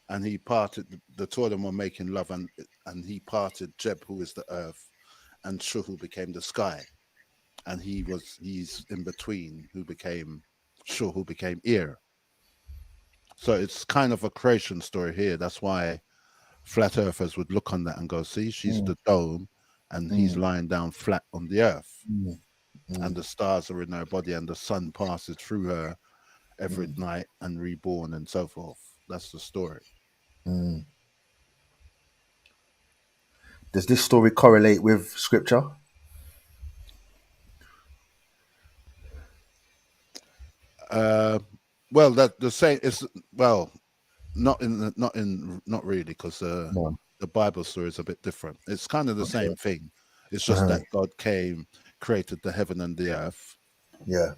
And he parted the two of them were making love, and he parted Jeb, who is the earth, and Shu, who became the sky, and he's in between, who became Shu, who became ear. So it's kind of a creation story here. That's why flat earthers would look on that and go, see, she's the dome, and he's lying down flat on the earth, and the stars are in her body, and the sun passes through her every night and reborn and so forth. That's the story. Does this story correlate with scripture? Well, that the same is not really, because No. the Bible story is a bit different. It's kind of the Okay. same thing. It's just that God came, created the heaven and the earth, Yeah.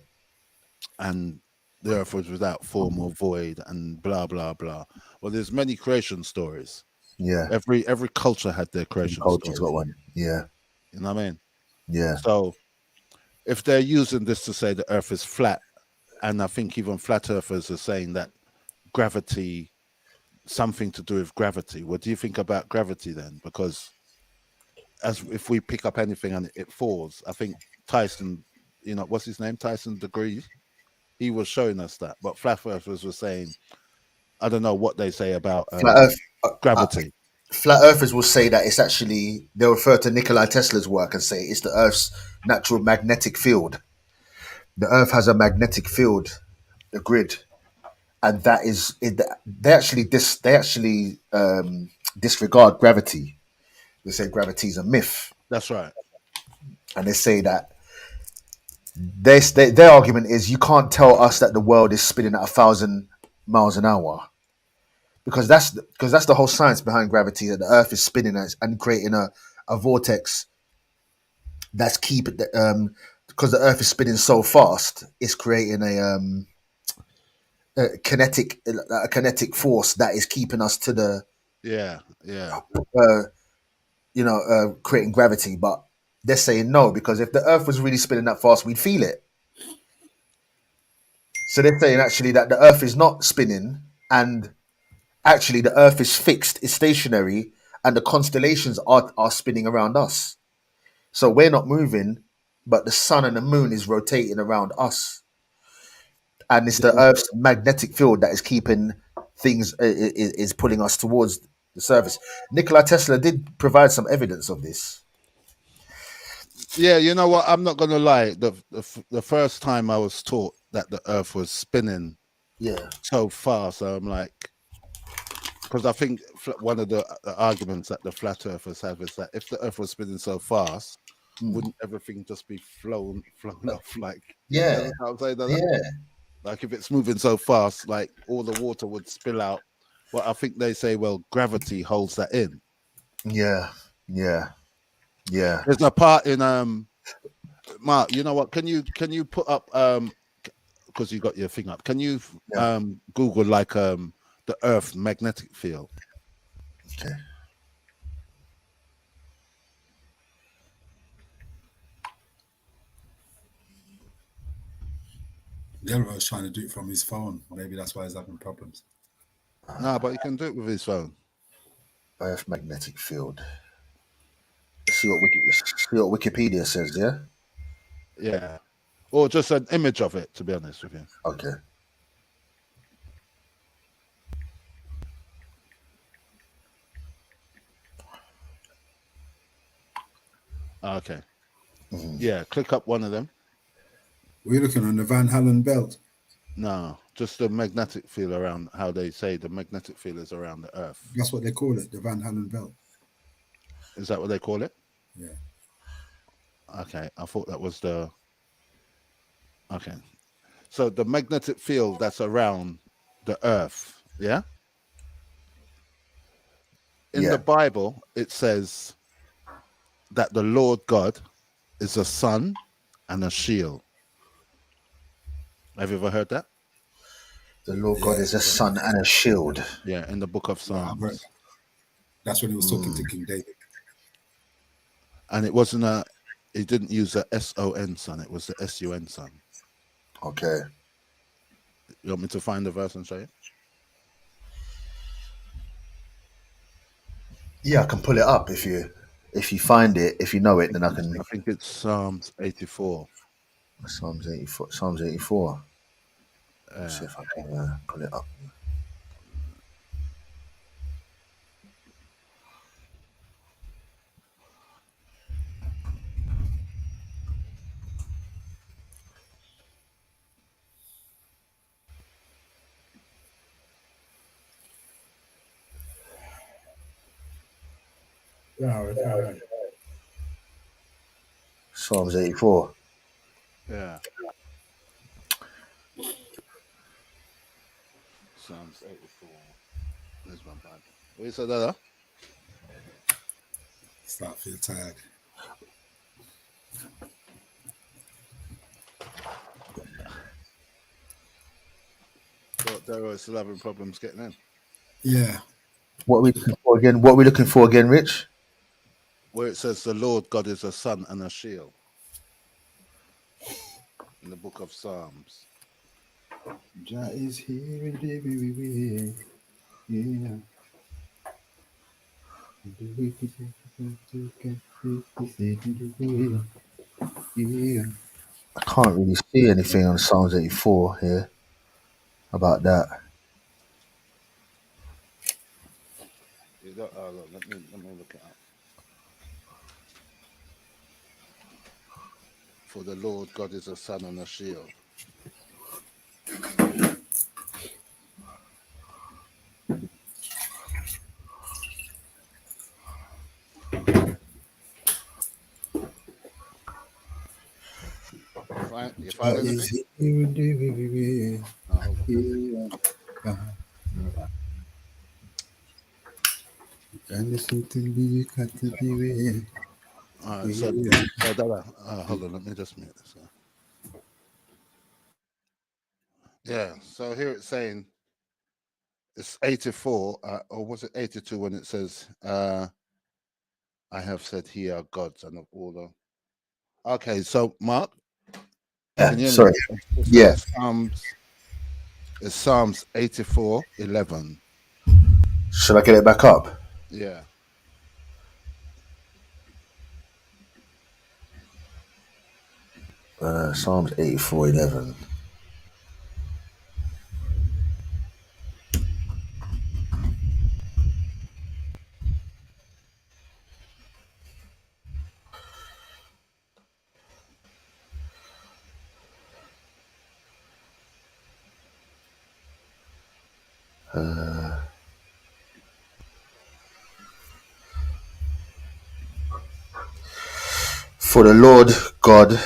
and the earth was without form or void, and blah blah blah. Well, there's many creation stories. Yeah. Every culture had their creation Culture's story. got one. Yeah. You know what I mean? Yeah. So if they're using this to say the earth is flat, and I think even flat earthers are saying that gravity, something to do with gravity. What do you think about gravity then? Because as if we pick up anything and it falls, I think Tyson, what's his name? Tyson Degrees. He was showing us that. But flat earthers were saying, I don't know what they say about Flat Earth. gravity. Flat earthers will say that it's actually, they'll refer to Nikola Tesla's work and say it's the Earth's natural magnetic field. The Earth has a magnetic field, the grid, and that is it. They actually disregard gravity. They say gravity is a myth, That's right. and they say that their argument is you can't tell us that the world is spinning at 1,000 miles an hour, because that's the whole science behind gravity, that the Earth is spinning and creating a vortex that's keeping because the Earth is spinning so fast, it's creating a kinetic force that is keeping us to the Yeah. creating gravity. But they're saying no, because if the Earth was really spinning that fast, we'd feel it. So they're saying actually that the Earth is not spinning, and actually the Earth is fixed, it's stationary, and the constellations are spinning around us. So we're not moving, but the sun and the moon is rotating around us, and it's the Earth's magnetic field that is keeping things is pulling us towards the surface. Nikola Tesla did provide some evidence of this. Yeah, you know what? I'm not going to lie. The first time I was taught that the Earth was spinning so fast, I'm like, because I think one of the arguments that the flat earthers have is that if the Earth was spinning so fast, wouldn't everything just be flown off? Like, you know what I'm saying? Like if it's moving so fast, like all the water would spill out. Well, I think they say, well, gravity holds that in. Yeah. There's a part in Mark. You know what? Can you put up because you got your thing up? Can you Google like the Earth magnetic field? Okay. The other was trying to do it from his phone. Maybe that's why he's having problems. No, but he can do it with his phone. Earth magnetic field. Let's see what Wikipedia says. Yeah. Yeah, or just an image of it. To be honest with you. Okay. Okay. Yeah, click up one of them. We're looking on the Van Halen belt. No, just the magnetic field around. How they say the magnetic field is around the Earth. That's what they call it, the Van Halen belt. Is that what they call it? Yeah. Okay, I thought that was the. Okay, so the magnetic field that's around the Earth. Yeah. In the Bible, it says that the Lord God is a sun and a shield. Have you ever heard that? The Lord God Yeah, is a sun and a shield. Yeah, in the book of well, I've heard- Psalms. that's when he was talking to King David. And it wasn't a, he didn't use the S-O-N son, it was the S-U-N son. Okay. You want me to find the verse and show you? Yeah, I can pull it up if you find it. If you know it, then I can. I think it's Psalms 84. Psalms 84. Psalms 84. Let's see Yeah. if I can pull it up. Yeah, Psalms 84. Yeah. Psalms 84. There's my Bible. What you said there? Start feel tired. They were still having problems getting in. Yeah. What are we looking for again? What are we looking for again, Rich? Where it says the Lord God is a sun and a shield. In the book of Psalms. Jah is here and everywhere. Yeah. Yeah. I can't really see anything on Psalms 84 here about that. You got, look, let me look it up. For the Lord God is a sun and a shield. You find Jah anything? is here and everywhere. Oh, hold on. Yeah. And there's something you got to beware. All right, so hold on, let me just mute this. Yeah, so here it's saying it's 84, or was it 82 when it says, I have said here are gods and of all the. Okay, so Mark, Yeah, can you hear me? sorry. It's Yeah. Psalms 84:11. Should I get it back up? Yeah. Psalms 84:11. For the Lord God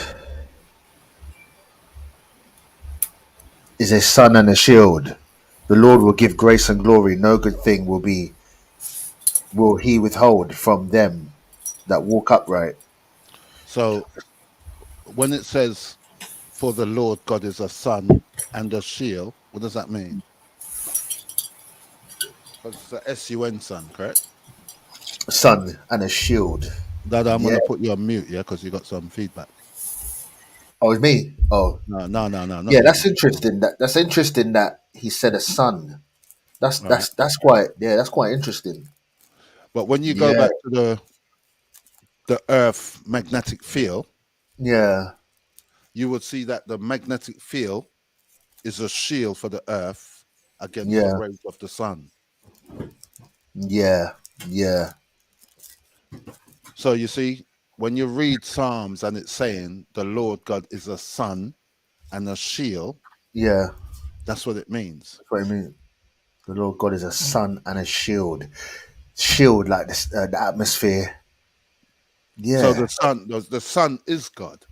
is a sun and a shield. The Lord will give grace and glory. No good thing will he withhold from them that walk upright. So when it says, for the Lord God is a sun and a shield, what does that mean? Because it's a S-U-N sun, correct? Sun and a shield. Dad, I'm going Yeah. to put you on mute, yeah, because you got some feedback. Oh, it's me. Oh, No, not yeah. you. That's interesting. That's interesting that he said a sun. That's All right. that's quite that's quite interesting. But when you go Yeah. back to the Earth magnetic field, Yeah. you would see that the magnetic field is a shield for the Earth against the Yeah. rays of the sun. Yeah. Yeah. So you see, when you read Psalms and it's saying the Lord God is a sun and a shield, Yeah. that's what it means. That's what I mean. The Lord God is a sun and a shield. Shield like this, the atmosphere. So Yeah. the sun is God.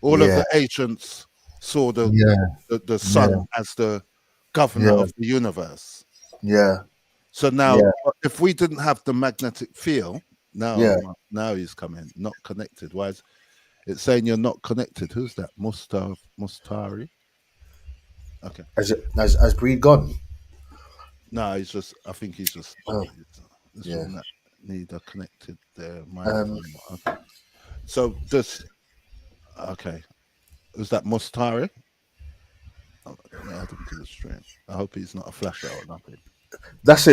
All of Yeah. the ancients saw Yeah. the Yeah. sun as the governor Yeah. of the universe. Yeah. So now, Yeah. if we didn't have the magnetic field, Yeah. now he's coming, not connected. Why is it's saying you're not connected? Who's that? Mustari? Okay. Has Breed gone? No, he's just. I think he's just. Oh, This yeah. will need a connected Um, microphone. Okay. So this. Okay. Is that Mustari? Oh, let me add him to the stream. I hope he's not a flasher or nothing. that's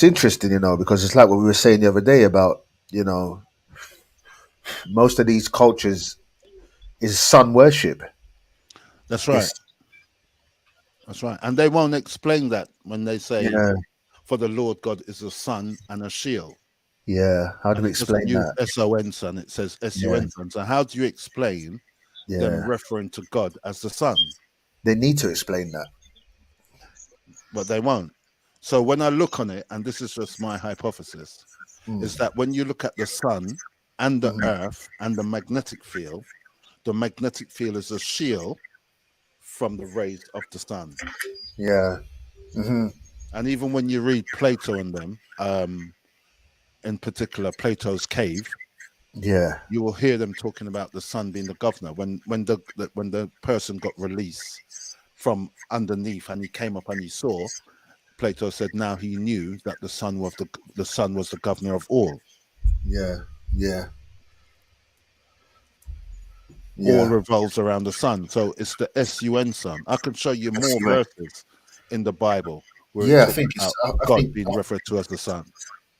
interesting, because it's like what we were saying the other day about, most of these cultures is sun worship. That's right. It's That's right. And they won't explain that when they say, yeah, "For the Lord God is a sun and a shield," yeah. How do and we it doesn't explain use that? SON sun; it says Yeah, SUN sun. So how do you explain them yeah. referring to God as the sun? They need to explain that. But they won't. So when I look on it, and this is just my hypothesis, is that when you look at the sun and the Mhm. earth and the magnetic field is a shield from the rays of the sun. Yeah. Hmm. And even when you read Plato and them, in particular Plato's cave, Yeah. you will hear them talking about the sun being the governor. When the person got released from underneath and he came up and he saw, Plato said now he knew that the sun was the governor of all. Yeah. Yeah. All Yeah. revolves around the sun. So it's the SUN sun. I can show you more SUN. verses in the Bible where it Yeah. I talks think it's. about I God think. being referred to as the sun.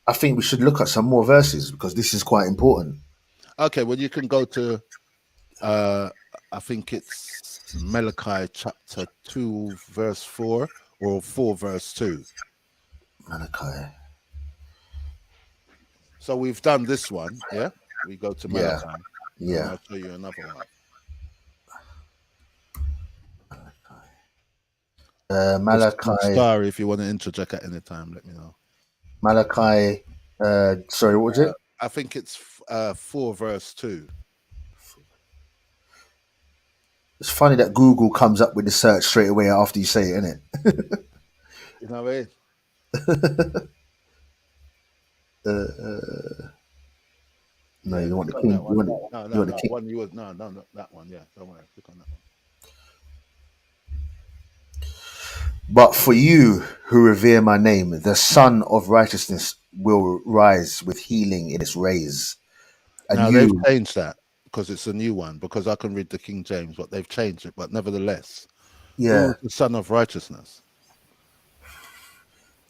I think we should look at some more verses because this is quite important. Okay, well you can go to uh I think it's Malachi chapter 2 verse 4 or 4 verse 2. Malachi. So we've done this one, yeah? We go to Yeah. Malachi and Yeah. I'll show you another one. Malachi. Star, if you want to interject at any time, let me know. Malachi. Sorry, what was it? I think it's 4 verse 2. It's funny that Google comes up with the search straight away after you say it, isn't it? You know what I mean? No, Yeah, you want click the on king. that You one. want, No, you no, want the no. king. One you was no, that one. Yeah, don't worry. Click on that one. But for you who revere my name, the Son of Righteousness will rise with healing in its rays. And Now they've you, changed that because it's a new one. Because I can read the King James, but they've changed it. But nevertheless, who yeah, is the Son of Righteousness?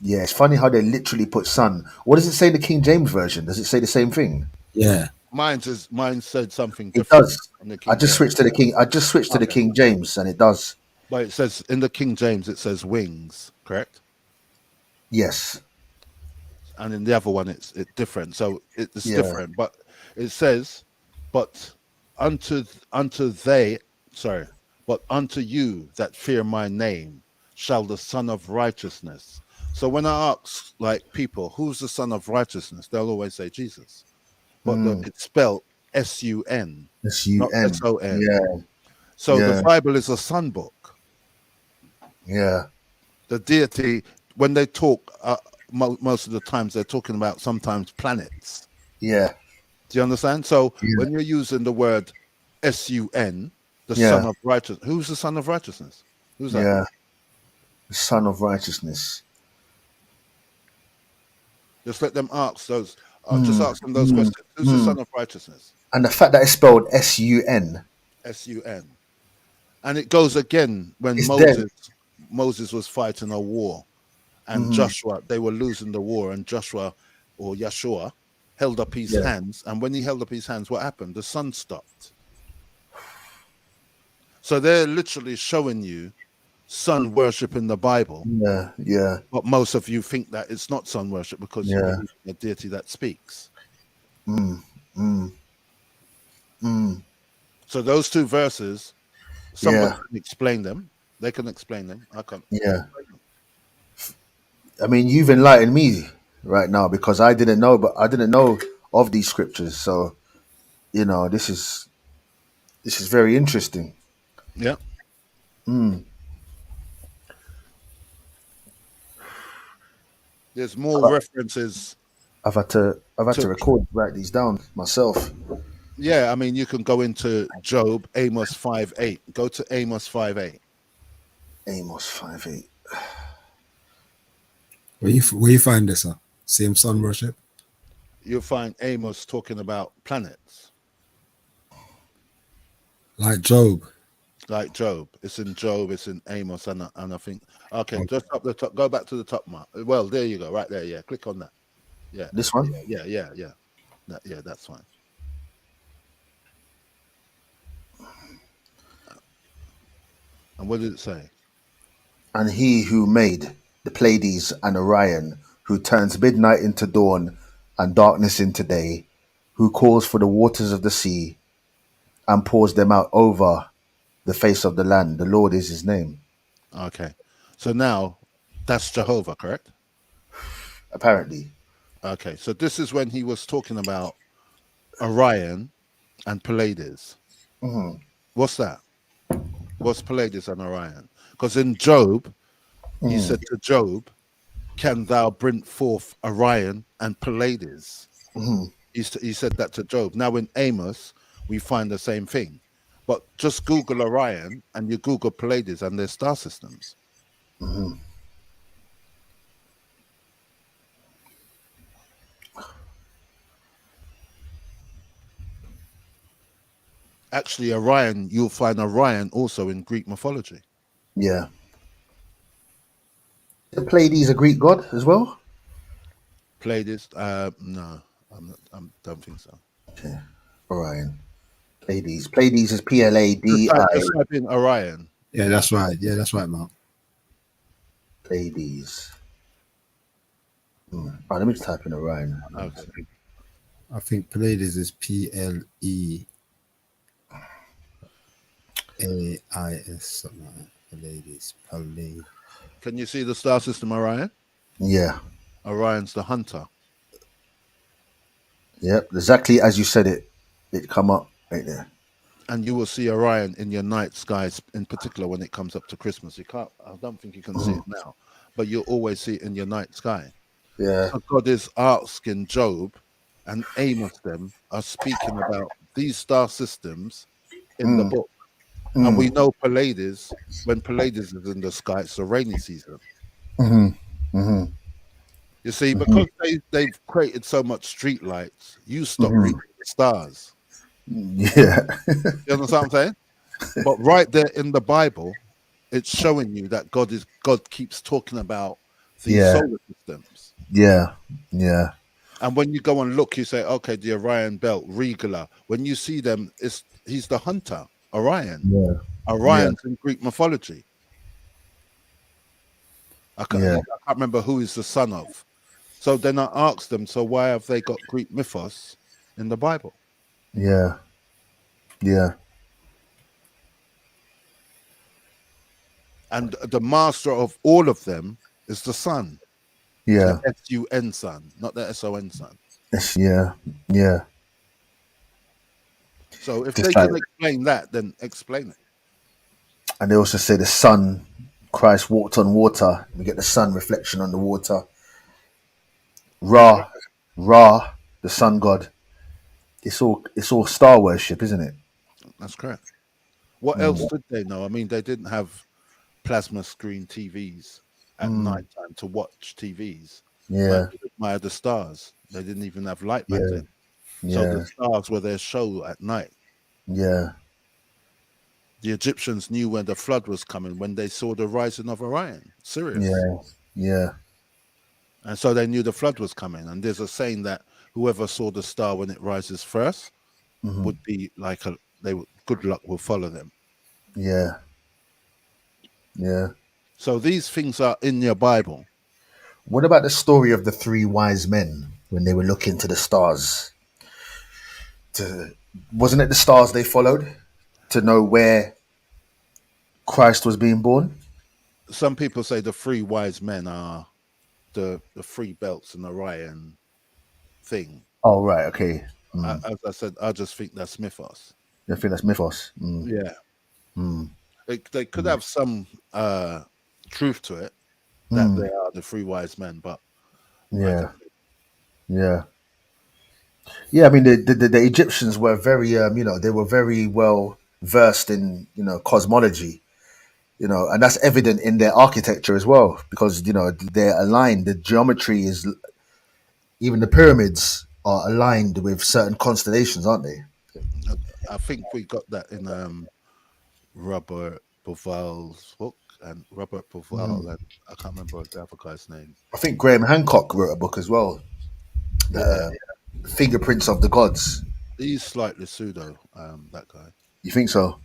yeah. It's funny how they literally put son. What does it say in the King James version? Does it say the same thing? Yeah. Mine said something It different does. in the I King just James. switched to the King. I just switched to the Okay, King James, and it does. but it says in the King James it says wings, correct? Yes. And in the other one it's different. So it's Yeah. different, but it says, but unto they, sorry, but unto you that fear my name shall the Son of Righteousness. So when I ask like people, who's the Son of Righteousness, they'll always say Jesus, but it's spelled SUN, not SUN. SON. Yeah. So the Yeah. Bible is a sun book. Yeah. The deity, when they talk, most of the times they're talking about sometimes planets. Yeah. Do you understand? So Yeah. when you're using the word SUN, the Son Yeah. of Righteousness, who's the Son of Righteousness? Who's that? Yeah. The Son of Righteousness. Just let them ask those. Just Mm, ask them those mm, questions. Who's the mm. Son of Righteousness? And the fact that it's spelled SUN SUN. And it goes again when is dead. Moses was fighting a war, and Hmm. Joshua, they were losing the war, and Joshua or Yeshua held up his Yeah. hands, and when he held up his hands, what happened? The sun stopped. So they're literally showing you sun worship in the Bible, Yeah. Yeah. but most of you think that it's not sun worship because you Yeah. believe in a deity that speaks. Mm, mm, mm. So those two verses, somebody Yeah. can explain them. They can explain them. I can't. Yeah. I mean, you've enlightened me right now because I didn't know, but I didn't know of these scriptures. So this is very interesting. Yeah. Mm. There's more references I've had to to. record, write these down myself. Yeah, I mean, you can go into Job, Amos 5:8. Go to Amos 5:8. Amos 5:8. Where you find this? Same sun worship. You'll find Amos talking about planets, Like Job. like Job. It's in Job. It's in Amos, and I think just up the top. Go back to the top mark. Well, there you go, right there. Yeah, click on that. Yeah, This one? yeah. That's fine. And what did it say? And he who made the Pleiades and Orion, who turns midnight into dawn and darkness into day, who calls for the waters of the sea and pours them out over the face of the land. The Lord is his name. Okay, so now that's Jehovah, correct? Apparently. Okay, so this is when he was talking about Orion and Pleiades. Mhm. What's that? What's Pleiades and Orion? Because in Job, he said to Job, "Can thou bring forth Orion and Pleiades?" Mhm. He said that to Job. Now in Amos, we find the same thing. But just Google Orion and you Google Pleiades and their star systems. Mhm. Actually, Orion, you'll find Orion also in Greek mythology. Yeah. The Pleiades a Greek god as well? Pleiades, no, I don't think so. Okay. Orion. Pleiades. Pleiades is Pladi. Just type in Orion. Yeah, that's right. Yeah, that's right, Mark. Pleiades. Right, let me just type in Orion. Okay. I think Pleiades is PLEAIS, something like that. Pleiades. Can you see the star system Orion? Yeah. Orion's the hunter. Yep. Exactly as you said it. It come up right there. And you will see Orion in your night skies, in particular when it comes up to Christmas. I don't think you can see it now, but you'll always see it in your night sky. Yeah. So God is asking Job and Amos them are speaking about these star systems in the book. And we know Pleiades, when Pleiades is in the sky, it's the rainy season. You see, because they've created so much street lights, you stop reading the stars. Yeah. You understand what I'm saying? But right there in the Bible, it's showing you that God keeps talking about these Yeah. solar systems. Yeah. Yeah. And when you go and look, you say, okay, the Orion belt, Regula. When you see them, he's the hunter, Orion. Yeah. Orion's in Greek mythology. I Yeah. can't remember who he's the son of. So then I asked them, so why have they got Greek mythos in the Bible? Yeah. Yeah. And the master of all of them is the sun. Yeah. The S-U-N sun, not the S-O-N sun. Yeah. Yeah. So if Just they like, can explain that, then explain it. and they also say the sun, Christ walked on water. We get the sun reflection on the water. Ra, the sun god. It's all star worship, isn't it? That's correct. What else did they know? I mean, they didn't have plasma screen TVs at night time to watch TVs. Yeah. They admired the stars. They didn't even have light back Yeah. then. Yeah. So the stars were their show at night. Yeah. The Egyptians knew when the flood was coming when they saw the rising of Orion, Sirius. Yeah. Yeah. And so they knew the flood was coming. And there's a saying that whoever saw the star when it rises first would be like good luck will follow them. Yeah. Yeah. So these things are in your Bible. What about the story of the three wise men when they were looking to the stars? Wasn't it the stars they followed to know where Christ was being born? Some people say the three wise men are the three belts and Orion thing. Oh, right. Okay. As I said, I just think that's mythos. I think that's mythos. Yeah. They could have some truth to it that they are the three wise men, but Yeah. Yeah. Yeah, I mean the Egyptians were very they were very well versed in cosmology, You know, and that's evident in their architecture as well, because you know they're aligned. The geometry is, even the pyramids are aligned with certain constellations, aren't they? I think we got that in Robert Boval's book, and Robert Boval, and I can't remember the other guy's name. I think Graham Hancock wrote a book as well, Yeah, Fingerprints of the Gods. he's slightly pseudo. That guy. You think so?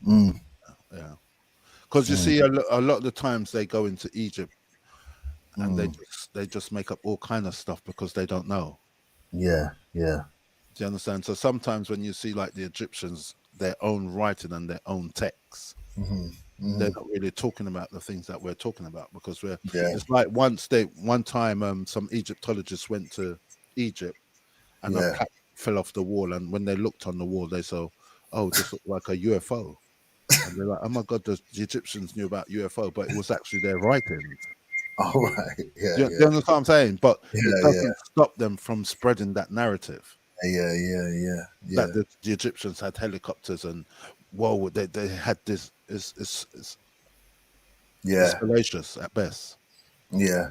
Yeah, because you see, a lot of the times they go into Egypt and they just make up all kind of stuff because they don't know. Yeah, yeah, Do you understand? So sometimes when you see like the Egyptians, their own writing and their own texts, they're not really talking about the things that we're talking about, because we're. yeah, It's like one time, some Egyptologists went to Egypt and a yeah. plaque fell off the wall, and when they looked on the wall, they saw, "Oh, this looked like a UFO," and they're like, "Oh my God, the Egyptians knew about UFO, but it was actually their writings." All right. Yeah, Do you understand what I'm saying? But it yeah, doesn't stop them from spreading that narrative. yeah. That the Egyptians had helicopters, and whoa, they had this. It's Yeah, salacious at best. yeah.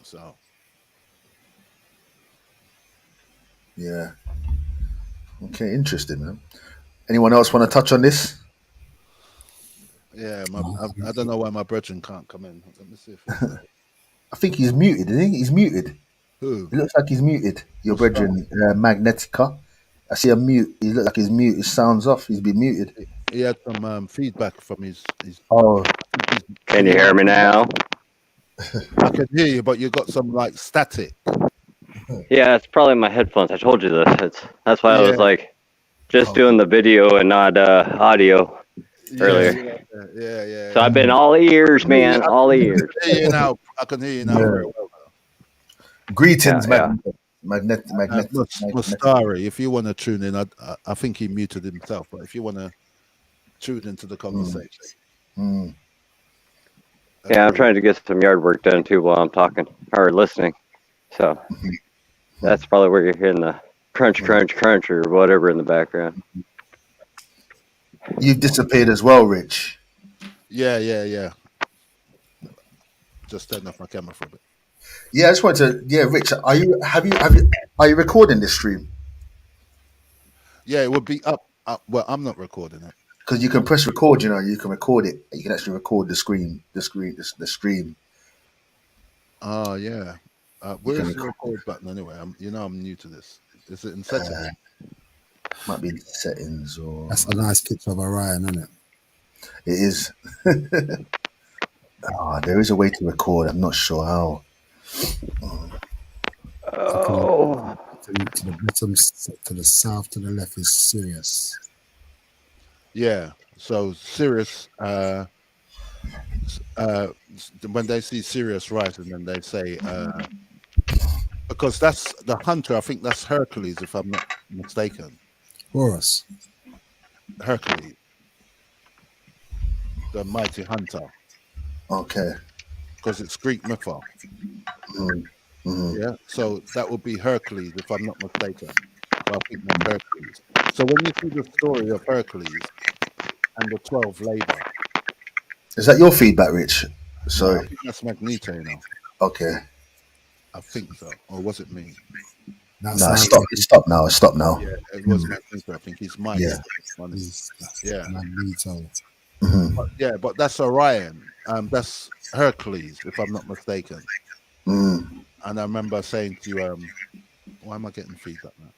So Yeah. Okay, interesting, man. Anyone else want to touch on this? yeah, I don't know why my brethren can't come in. Let me see if he's there. I think he's muted, isn't he? He's muted. Who? It looks like he's muted. Your What's that? brethren, Magnetica. I see a mute. He looks like he's mute. His sound's off. He's been muted. He had some feedback from his. Oh, Can you hear me now? I can hear you, but you got some like static. Yeah, it's probably my headphones. I told you this. That's why I was Yeah. like, just doing the video and not audio earlier. Yeah. So I've been all ears, man, all ears. I can hear you now. I can hear you now very well. greetings, Yeah, Magnet. Mustari, if you want to tune in, I think he muted himself, but if you want to tune into the conversation. Yeah, I'm trying to get some yard work done too while I'm talking or listening. So that's probably where you're hearing the crunch, or whatever in the background. You've disappeared as well, Rich. Yeah. Just turn off my camera for a bit. Yeah, I just wanted to. Yeah, Rich, are you recording this stream? Yeah, it would be up. Well, I'm not recording it. Because you can press record. You know, you can record it. You can actually record the stream. Oh yeah. Where's the record button anyway? I'm new to this. Is it in settings? Might be in settings or. That's a nice picture of Orion, isn't it? It is. There is a way to record. I'm not sure how. Oh. To the bottom, to the south, to the left is Sirius. Yeah. So Sirius, when they see Sirius rising, then they say, because that's the hunter. I think that's Hercules, if I'm not mistaken. Horus. Hercules, the mighty hunter, Okay. because it's Greek mythos. Yeah. So that would be Hercules, if I'm not mistaken. Well, I think that's Hercules. So when you see the story of Hercules and the 12 labor. Is that your feedback, Rich? Sorry. No, I think that's Magneto, Okay. I think so. Or was it me? That No, sounds stop. like It's stopped now. It's stopped now. Yeah, it was Magneto. I think he's Mike. Yeah. Yeah. Magneto. But that's Orion. That's Hercules, if I'm not mistaken. And I remember saying to you, why am I getting feedback now?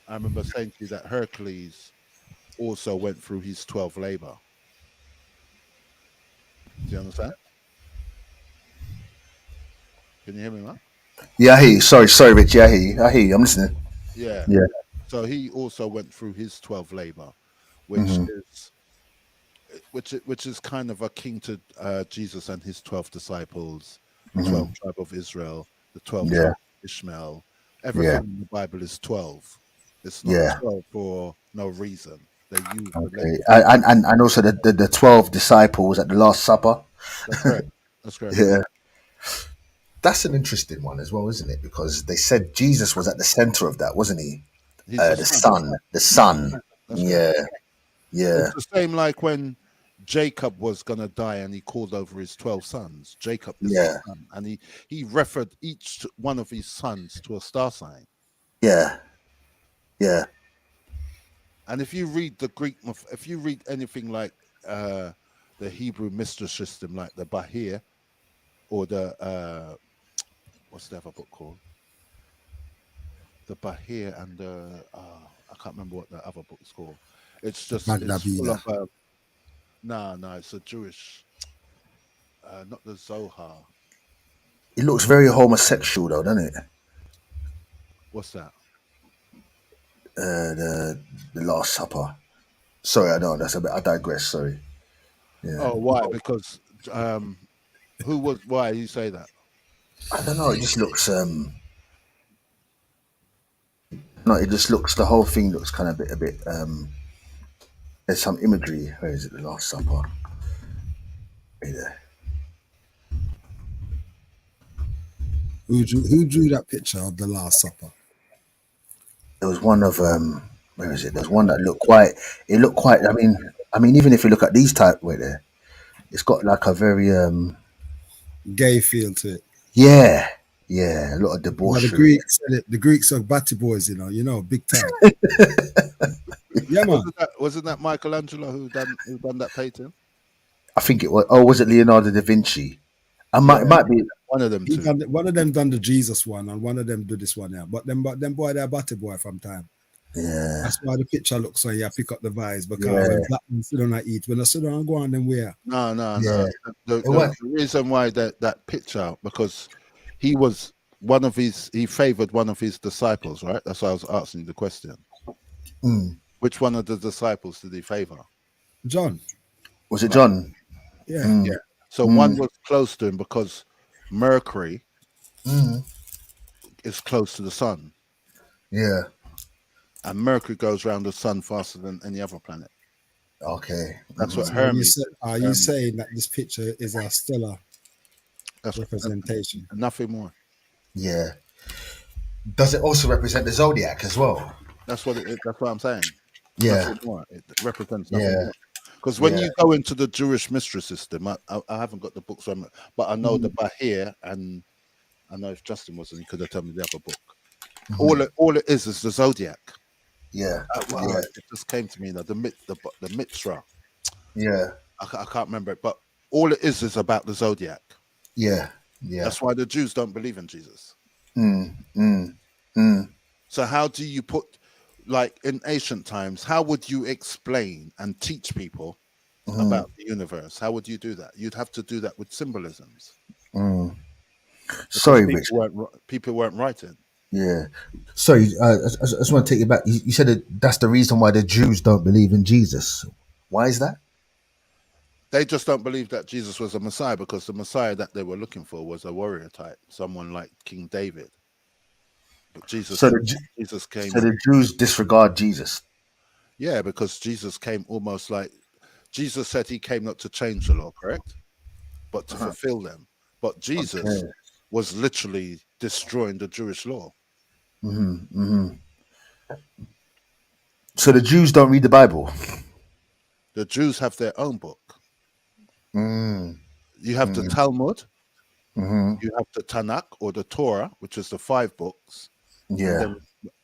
I remember saying to you that Hercules also went through his 12 labor. Do you understand? Can you hear me, man? Yeah, I hear you. Sorry, Rich. Yeah, I hear you. I'm listening. Yeah. Yeah. So he also went through his 12 labor, which is kind of akin to Jesus and his 12 disciples, 12 tribe of Israel, the 12 tribe of Ishmael. Everything in the Bible is 12. It's not 12 for no reason. They use and also the 12 disciples at the Last Supper. That's correct. Yeah. That's an interesting one as well, isn't it? Because they said Jesus was at the center of that, wasn't he? He's The sun. That's Yeah. correct. Yeah. It's the same like when Jacob was gonna die, and he called over his 12 sons. Jacob is Yeah. his son, and he referred each one of his sons to a star sign. Yeah. Yeah. And if you read the Greek, if you read anything like the Hebrew mystery system, like the Bahir or the what's the other book called? The Bahir and the I can't remember what the other book's called. It's just it's full Magdabila. of no, it's a Jewish, not the Zohar. It looks very homosexual, though, doesn't it? What's that? The Last Supper. Sorry, I know that's a bit. I digress. Sorry. Yeah. Oh, why? Because who was? Why you say that? I don't know. It just looks. No, it just looks. The whole thing looks kind of a bit. There's some imagery. Where is it? The Last Supper. Right there. Who drew that picture of the Last Supper? There was one of where is it? There's one that looked quite. It looked quite. I mean, even if you look at these type right there, it's got like a very Gay feel to it. yeah, a lot of Well, debauchery. the Greeks said it. The Greeks are batty boys, you know, big time. Yeah, man. Wasn't that Michelangelo who done that painting? I think it was. Oh, was it Leonardo da Vinci? It might be. One of them two. One of them done the Jesus one, and one of them do this one. Yeah, but them boy, they're batty boy from time. Yeah. That's why the picture looks so. Yeah, pick up the vibes because Yeah. when black men sit down and eat, when they sit down and go on them where. No. Yeah. The reason why that picture, because he was he favored one of his disciples, right? That's why I was asking you the question. Mm. Which one of the disciples did he favor? John. Was it John? Yeah. Mm. Yeah. So one was close to him because Mercury is close to the sun, Yeah. and Mercury goes around the sun faster than any other planet. Okay. That's what So Hermes. are you saying that this picture is a stellar representation? Nothing more. Yeah. Does it also represent the zodiac as well? That's what that's what I'm saying. Yeah. Nothing more. It represents nothing Yeah. more. Because when Yeah. you go into the Jewish mystery system, I haven't got the books on, but I know the Bahir, and I know if Justin wasn't, he could have told me the other book. All it is the zodiac. Yeah. It just came to me now. The Mitzvah. Yeah. I can't remember it, but all it is about the zodiac. Yeah. Yeah. That's why the Jews don't believe in Jesus. So how do you put, like in ancient times, how would you explain and teach people about the universe? How would you do that? You'd have to do that with symbolisms. Sorry, people Rich. People weren't writing. Yeah. Sorry, I just want to take you back. You said that's the reason why the Jews don't believe in Jesus. Why is that? They just don't believe that Jesus was a Messiah, because the Messiah that they were looking for was a warrior type, someone like King David. But Jesus came. So the Jews disregard Jesus. Yeah, because Jesus came almost like Jesus said he came not to change the law, correct? But to fulfill them. But Jesus was literally destroying the Jewish law. So the Jews don't read the Bible. The Jews have their own book. You have the Talmud, you have the Tanakh or the Torah, which is the 5 books. Yeah. And then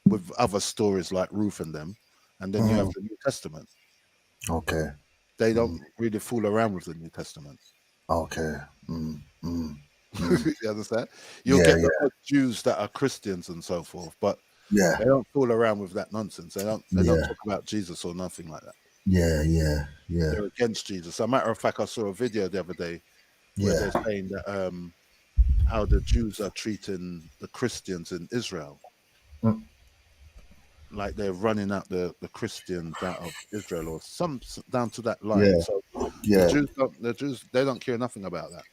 with other stories like Ruth and them. And then you have the New Testament. Okay. They don't really fool around with the New Testament. Okay. You understand? You'll get the Jews that are Christians and so forth, but they don't fool around with that nonsense. They don't talk about Jesus or nothing like that. Yeah. They're against Jesus. As a matter of fact, I saw a video the other day where they're saying that how the Jews are treating the Christians in Israel. Like they're running out the Christians out of Israel, or some down to that line. Yeah. So Yeah. the Jews they don't care nothing about that.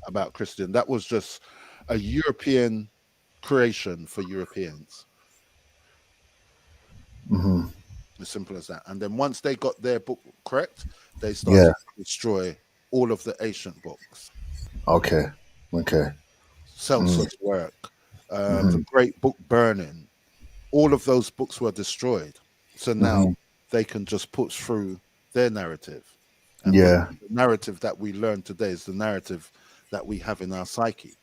About Christian. That was just a European creation for Europeans. As simple as that. And then once they got their book correct, they started to destroy all of the ancient books. Okay. Celsus' work, the Great Book burning, all of those books were destroyed. So now they can just put through their narrative. And Yeah. the narrative that we learn today is the narrative that we have in our psyche.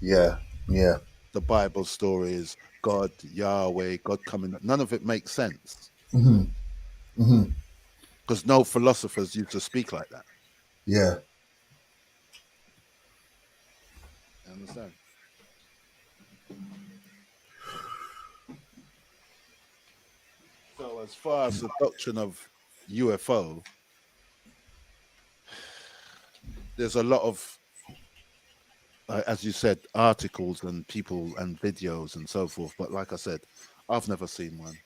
Yeah. Yeah. The Bible stories, God, Yahweh, God coming. None of it makes sense Hmm. Hmm. because no philosophers used to speak like that. Yeah. You understand? So, as far as the doctrine of UFO, there's a lot of, as you said, articles and people and videos and so forth. But like I said, I've never seen one.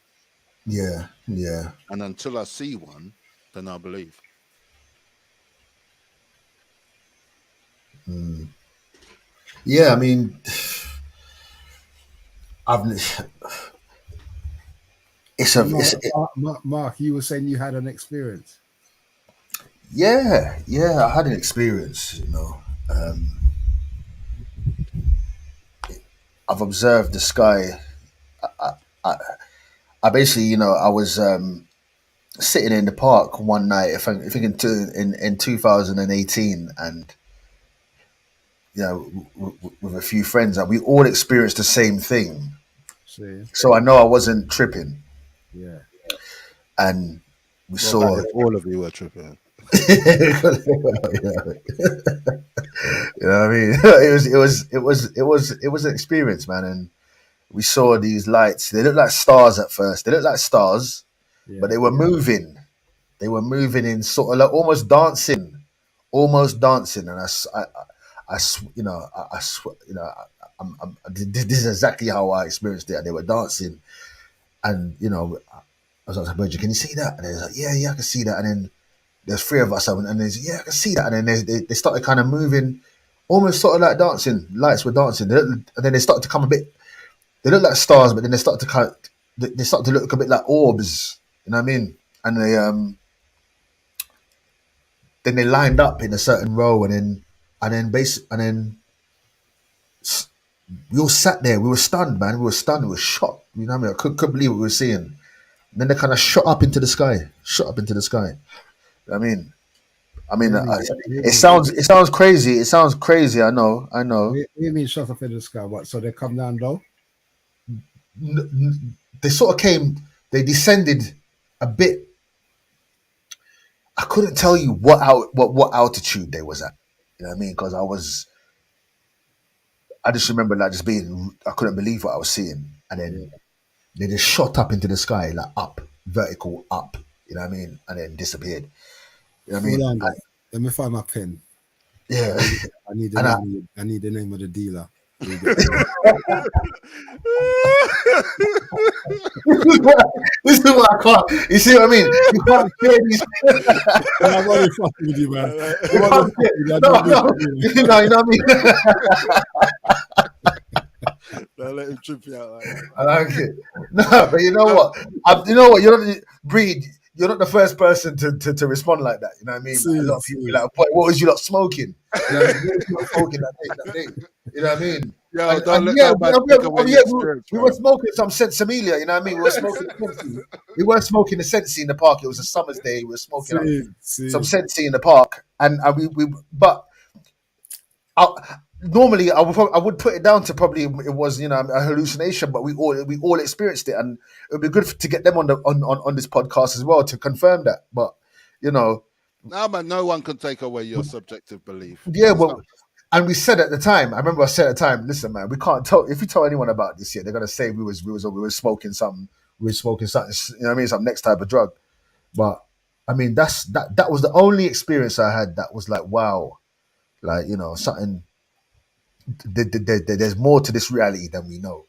Yeah. Yeah. And until I see one, then I believe. Mm. Yeah. I mean, I've. It's So a. It's. Mark, you were saying you had an experience. Yeah. Yeah. I had an experience. Um, I've observed the sky. I, I basically, I was sitting in the park one night, if I can, in 2018, and with a few friends, and we all experienced the same thing. See, So I know I wasn't tripping, yeah. and we What about saw. if all of you were tripping? You know what I mean? It was an experience, man, and we saw these lights. They looked like stars at first. They looked like stars, Yeah. but they were moving. They were moving in sort of like almost dancing. And this is exactly how I experienced it. They were dancing, and I was like, "Virgin, can you see that?" And they was like, "Yeah, I can see that." And then there's three of us, and they said, "Yeah, I can see that." And then they started kind of moving, almost sort of like dancing. Lights were dancing, and then they started to come a bit. They look like stars, but then they started to look a bit like orbs. You know what I mean? And then they lined up in a certain row, and then we all sat there. We were stunned, man. We were stunned. We were shocked. You know what I mean? I couldn't believe what we were seeing. And then they kind of shot up into the sky. Shot up into the sky. You know what I mean, it sounds crazy. It sounds crazy. I know. What do you mean shot up in the sky? What? So they come down low? They sort of came. They descended a bit. I couldn't tell you what altitude they was at. You know what I mean? Because I just remember like just being. I couldn't believe what I was seeing, and then they just shot up into the sky, like up, vertical up. You know what I mean? And then disappeared. You know what I mean? Hold on, there. Let me find my pen. Yeah. I need the And name. I need the name of the dealer. This is what I can't. You see what I mean? You can't share these. I'm only fucking with you, man. You can't share. No, you know what I mean? Don't let him trip you out like that. I like it. No, but you know what? You're not Breed. You're not the first person to respond like that. You know what I mean? See, a lot of people be like, "What was you lot smoking?" You know, smoking that day. You know what I mean? Yo, don't let that man take away your experience, we bro. were smoking some Sensimilia. You know what I mean? We were smoking Sensi. We weren't smoking the Sensi in the park. It was a summer's day. We were smoking some Sensi in the park, and but. Normally, I would put it down to probably it was a hallucination, but we all experienced it, and it would be good to get them on this podcast as well to confirm that. But No, man, no one can take away your subjective belief. yeah, well, and we said at the time. I remember I said at the time, "Listen, man, we can't tell if you tell anyone about this yet, they're gonna say we were smoking something, you know what I mean, some next type of drug." But I mean, that was the only experience I had that was like, wow, like something. There's more to this reality than we know,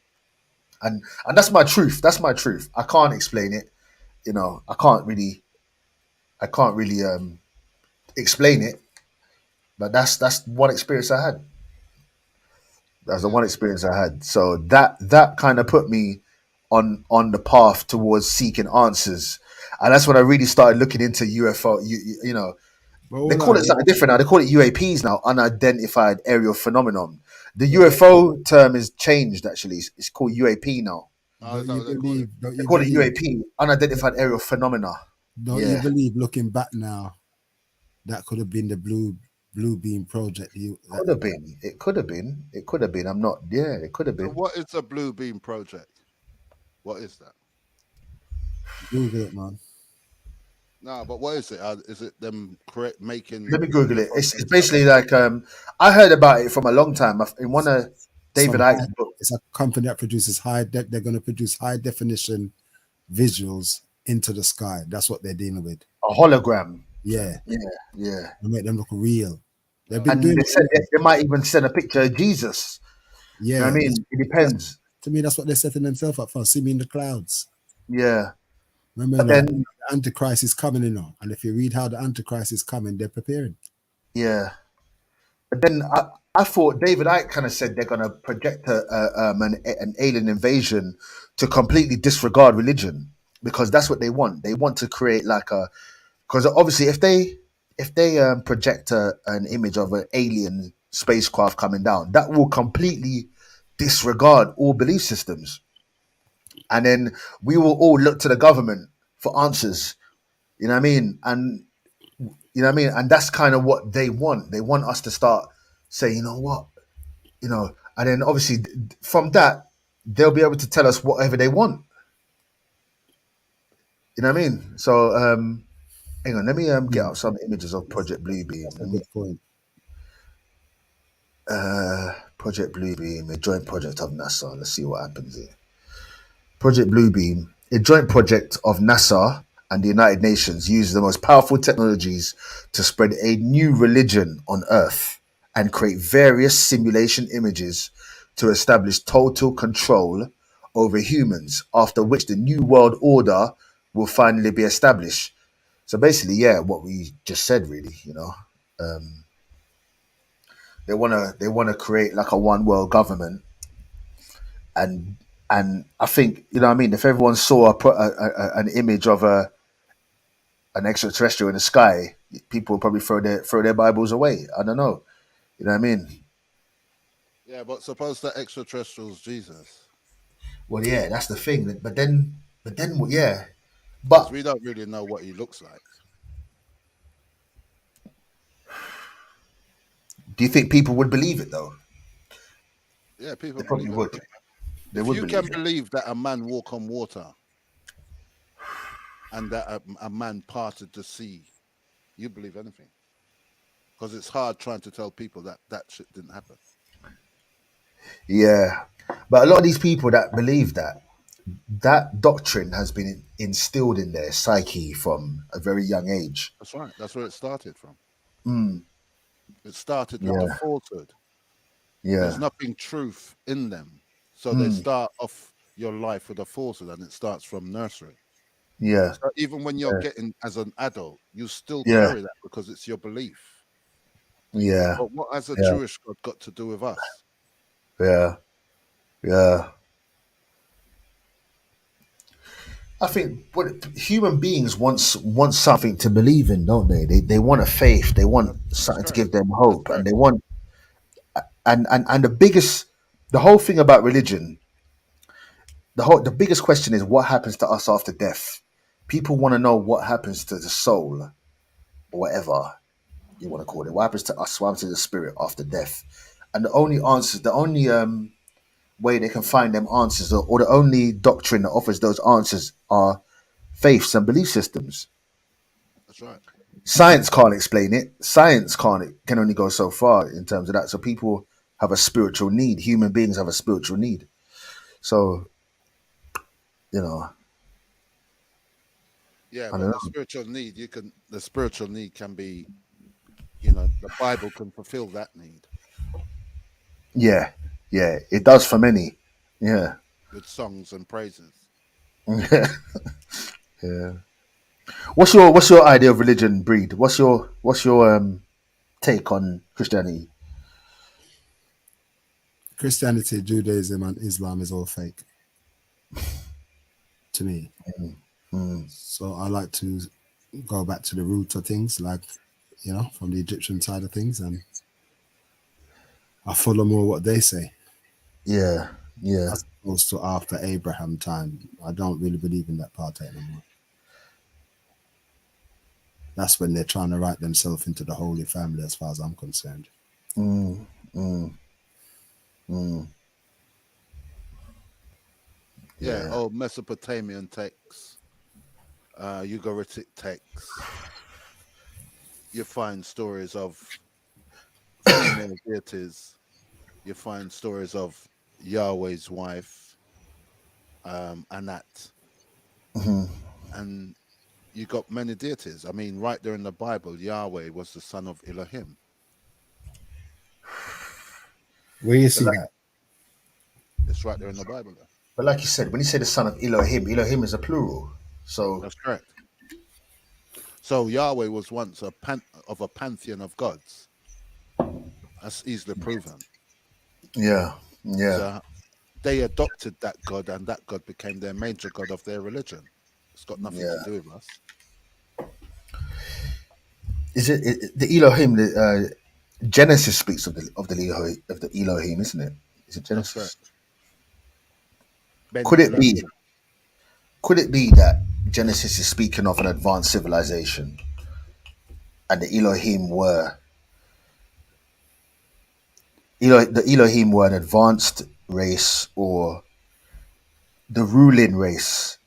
and that's my truth. That's my truth. I can't explain it. I can't really explain it. But that's one experience I had. That's the one experience I had. So that kind of put me on the path towards seeking answers, and that's when I really started looking into UFO. They call it something different now. They call it UAPs now, unidentified aerial phenomenon. The UFO term is changed actually. It's called UAP now. They call it UAP, unidentified aerial phenomena. Don't you believe, looking back now, that could have been the blue beam project. Could have been. It could have been. It could have been. I'm not. Yeah, it could have So been. what is a blue beam project? What is that? Google it, man. No, but what is it? Is it them making? Let me Google it. UFOs It's and stuff? basically like I heard about it from a long time in one of David Icke's books. It's a company that produces they're going to produce high definition visuals into the sky. That's what they're dealing with. A hologram. Yeah, Yeah. to make them look real. They've been And doing they said it. they might even send a picture of Jesus. Yeah, You know what I mean? It depends. To me, that's what they're setting themselves up for. See me in the clouds. Yeah. Remember, But then, the Antichrist is coming, and if you read how the Antichrist is coming, they're preparing. yeah. But then I thought David Icke kind of said they're going to project an alien invasion to completely disregard religion because that's what they want. They want to create like because obviously if they project an image of an alien spacecraft coming down, that will completely disregard all belief systems, and then we will all look to the government for answers. You know what I mean? And you know what I mean? And that's kind of what they want. They want us to start saying, you know what, and then obviously from that they'll be able to tell us whatever they want. You know what I mean? So hang on, let me get out some images of Project Bluebeam. That's a good point. Project Bluebeam, a joint project of NASA. Let's see what happens here. Project Bluebeam, a joint project of NASA and the United Nations, uses the most powerful technologies to spread a new religion on Earth and create various simulation images to establish total control over humans, after which the New World Order will finally be established. So basically, yeah, what we just said, really, they wanna create like a one world government, and I think you know what I mean. If everyone saw an image of an extraterrestrial in the sky, people would probably throw their Bibles away. I don't know, you know what I mean? Yeah, but suppose that extraterrestrial's Jesus. Well, yeah, that's the thing. But then, yeah, Because but we don't really know what he looks like. do you think people would believe it though? Yeah, people They probably believe would. it. They If would you believe can it. believe that a man walk on water and that a man parted the sea, you believe anything. Because it's hard trying to tell people that that shit didn't happen. Yeah, but a lot of these people that believe that doctrine has been instilled in their psyche from a very young age. That's right. That's where it started from. Mm, It started with the yeah, falsehood. yeah, There's nothing truth in them. So they mm, start off your life with a falsehood and it starts from nursery. yeah, So even when you're yeah, getting as an adult, you still yeah, carry that because it's your belief. yeah, But what has a yeah, Jewish God got to do with us? yeah, yeah. I think what human beings want something to believe in, don't they? They want a faith. They want something to Correct. give them That's hope, and correct. they want and the whole thing about religion, the biggest question is what happens to us after death. People want to know what happens to the soul, or whatever you want to call it. What happens to us? What happens to the spirit after death? And the only way they can find them answers, or the only doctrine that offers those answers, are faiths and belief systems. That's right. Science can't explain it. Science can only go so far in terms of that. So people have a spiritual need. Human beings have a spiritual need. So, Yeah, I don't but know. the spiritual need can be, the Bible can fulfill that need Yeah, yeah, it does for many. Yeah, with songs and praises. yeah. What's your idea of religion, Breed? What's your take on Christianity? Christianity, Judaism, and Islam is all fake to me. Mm, So I like to go back to the root of things, like from the Egyptian side of things, and I follow more what they say yeah, yeah, as opposed to after Abraham time. I don't really believe in that part anymore. that's when they're trying to write themselves into the Holy Family, as far as I'm concerned. Mm, mm, mm. Yeah, Yeah. old Mesopotamian texts, Ugaritic texts. You find stories of female deities. You find stories of Yahweh's wife, Anat, Mhm. and you got many deities. I mean, right there in the Bible, Yahweh was the son of Elohim. Where you But see that? it's right there in the Bible. There. But like you said, when you say the son of Elohim, Elohim is a plural. So That's correct. So Yahweh was once of a pantheon of gods. That's easily proven. yeah, yeah. So they adopted that god, and that god became their major god of their religion. It's got nothing to Yeah. do with us. Is it the Elohim? The Genesis speaks of the Elohim, isn't it? Is it That's correct. Genesis? Ben Could it be? Elohim. Could it be that Genesis is speaking of an advanced civilization, and the Elohim were the Elohim were an advanced race or the ruling race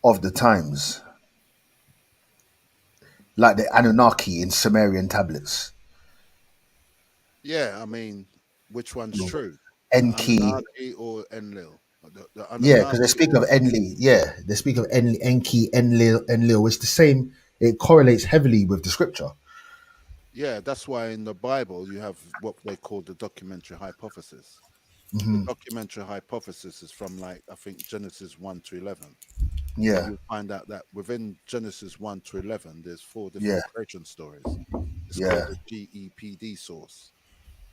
of the times, like the Anunnaki in Sumerian tablets? Yeah, I mean, which one's true? The Enki. Anunnaki or Enlil? The Yeah, because they Anunnaki speak or of Enli. Yeah, they speak of Enki, Enlil. It's the same. It correlates heavily with the scripture. yeah, that's why in the Bible you have what they call the documentary hypothesis. The Hmm. documentary hypothesis is from, like, I think Genesis 1 to 11. And Yeah, you'll find out that within Genesis 1 to 11, there's four yeah, different creation stories. It's called yeah. the GEPD source.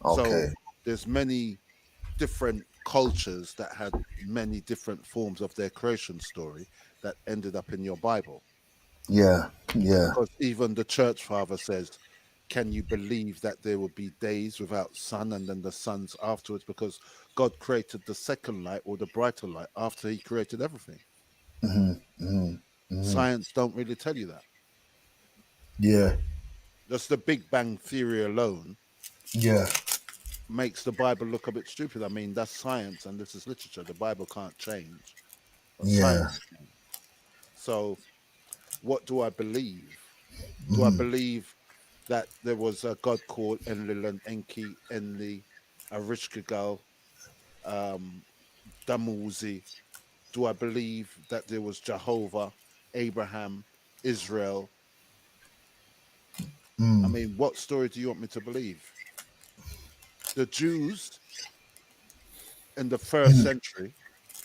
So Okay. there's many different cultures that had many different forms of their creation story that ended up in your Bible. Yeah, yeah, Because even the church father says, can you believe that there will be days without sun and then the suns afterwards? Because God created the second light or the brighter light after he created everything. hmm hmm hmm Science don't really tell you that. yeah, Just the Big Bang theory alone yeah, makes the Bible look a bit stupid. I mean, that's science and this is literature. The Bible can't change, but yeah. science can. So, what do I believe? Do I Hmm. believe that there was a god called Enlil and Enki, Enli, Arishkigal, um, Damuzi? Do I believe that there was Jehovah, Abraham, Israel? I Mm. mean, what story do you want me to believe? The Jews in the first century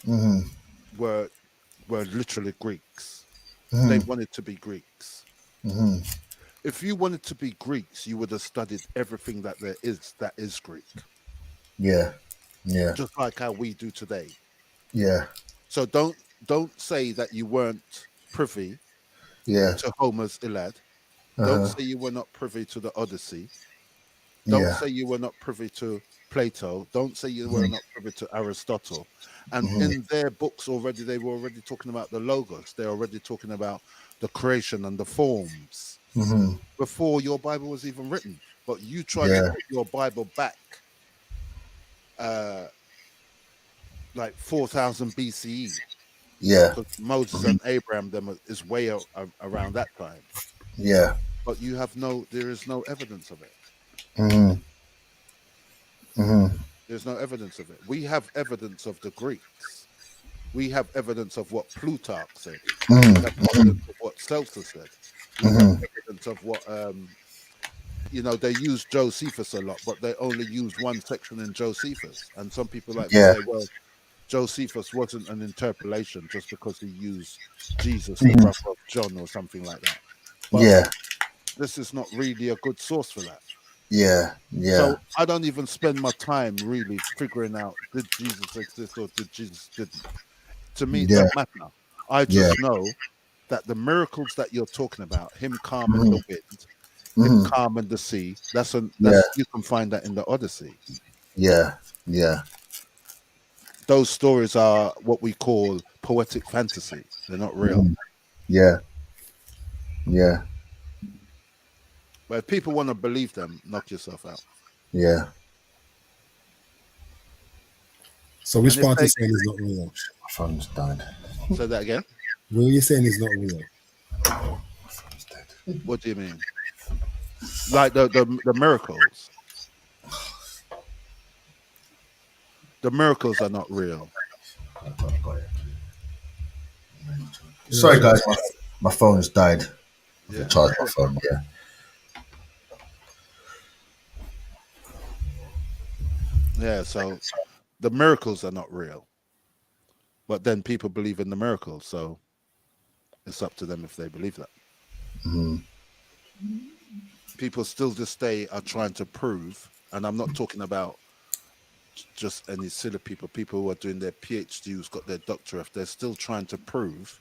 Hmm. were literally Greeks. They Hmm. wanted to be Greeks. Hmm. If you wanted to be Greeks, you would have studied everything that is Greek, Yeah, yeah, just like how we do today. yeah, So don't say that you weren't privy yeah. to Homer's Iliad. Don't Uh-huh. say you were not privy to the Odyssey. Don't Yeah. say you were not privy to Plato. Don't say you were Hmm. not privy to Aristotle. And Hmm. in their books already, they were already talking about the logos. They're already talking about the creation and the forms Hmm. before your Bible was even written. But you tried to Yeah, put your Bible back uh, like 4,000 BCE, yeah, because Moses and Abraham them is way around that time. yeah. But there is no evidence of it. Hmm. Hmm. There's no evidence of it. We have evidence of the Greeks. We have evidence of what Plutarch said. We have Hmm. evidence of what Celsus said. We have Hmm. evidence of what they use Josephus a lot, but they only use one section in Josephus. And some people like to Yeah. say, well, Josephus wasn't an interpolation just because he used Jesus, the Hmm. brother of John, or something like that. But Yeah, this is not really a good source for that. yeah, yeah, So I don't even spend my time really figuring out, did Jesus exist or did Jesus didn't. To me, it yeah, doesn't matter. I yeah. just know that the miracles that you're talking about, him calming Hmm. the wind, him Hmm. calming the sea, Yeah, you can find that in the Odyssey. yeah, yeah. Those stories are what we call poetic fantasy. They're not real. Hmm. Yeah, yeah. But if people want to believe them, knock yourself out. Yeah. So which And if part they is saying is not real? My phone's died. say that again, What are you saying is not real? My phone's dead. what do you mean? Like the miracles. The miracles are not real. Sorry, guys. My phone's died. Yeah. Charge my phone. Yeah. Yeah. So the miracles are not real. But then people believe in the miracles, so it's up to them if they believe that. Mhm. People still this day are trying to prove, and I'm not talking about just any silly people who are doing their PhD, who's got their doctorate, they're still trying to prove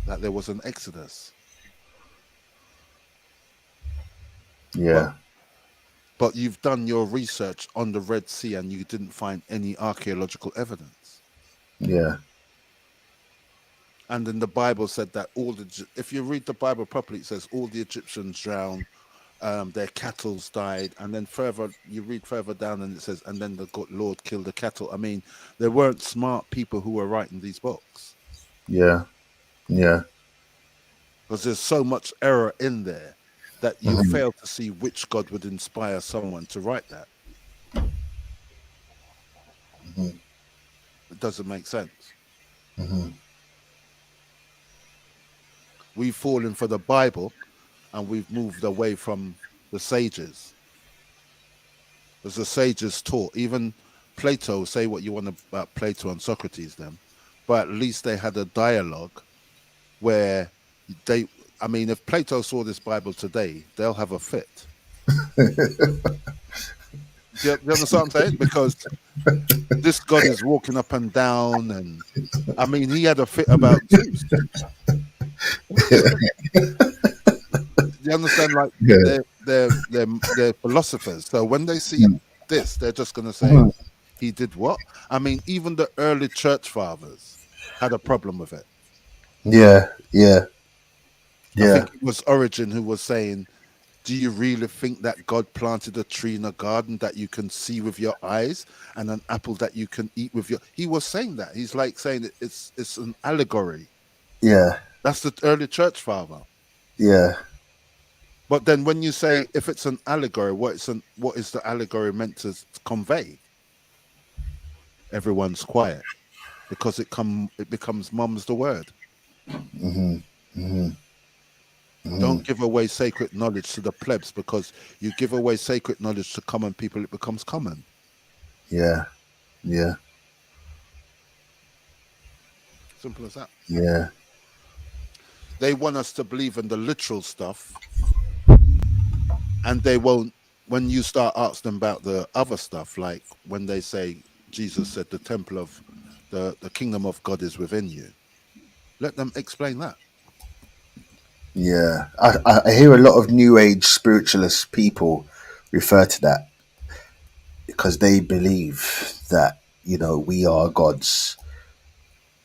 that there was an Exodus. Yeah. But you've done your research on the Red Sea and you didn't find any archaeological evidence. Yeah. And then the Bible said that if you read the Bible properly, it says all the Egyptians drowned, their cattle died, and then you read further down and it says, and then the Lord killed the cattle. I mean, there weren't smart people who were writing these books. Yeah. Yeah. Because there's so much error in there that you Mhm. fail to see which God would inspire someone to write that. Mhm. It doesn't make sense. Mhm. We've fallen for the Bible and we've moved away from the sages. As the sages taught, even Plato, say what you want about Plato and Socrates, them, but at least they had a dialogue where I mean, if Plato saw this Bible today, they'll have a fit. Do you understand what I'm saying? Because this God is walking up and down, and I mean, he had a fit about Zeus. You understand? Like Yeah. they're philosophers. So when they see Mm. this, they're just going to say, Mhm. "He did what?" I mean, even the early church fathers had a problem with it. Yeah. Yeah. I Yeah. think it was Origen who was saying, "Do you really think that God planted a tree in a garden that you can see with your eyes, and an apple that you can eat with your?" He was saying that. He's like saying it's an allegory. Yeah. That's the early church father. Yeah. But then when you say if it's an allegory, what is the allegory meant to convey? Everyone's quiet because it becomes mum's the word. Mhm. Mhm. Mhm. Don't give away sacred knowledge to the plebs, because you give away sacred knowledge to common people, it becomes common. Yeah. Yeah. Simple as that. Yeah. They want us to believe in the literal stuff, and they won't. When you start asking them about the other stuff, like when they say Jesus said the temple of the kingdom of God is within you, let them explain that. Yeah. I hear a lot of New Age spiritualist people refer to that because they believe that, we are gods.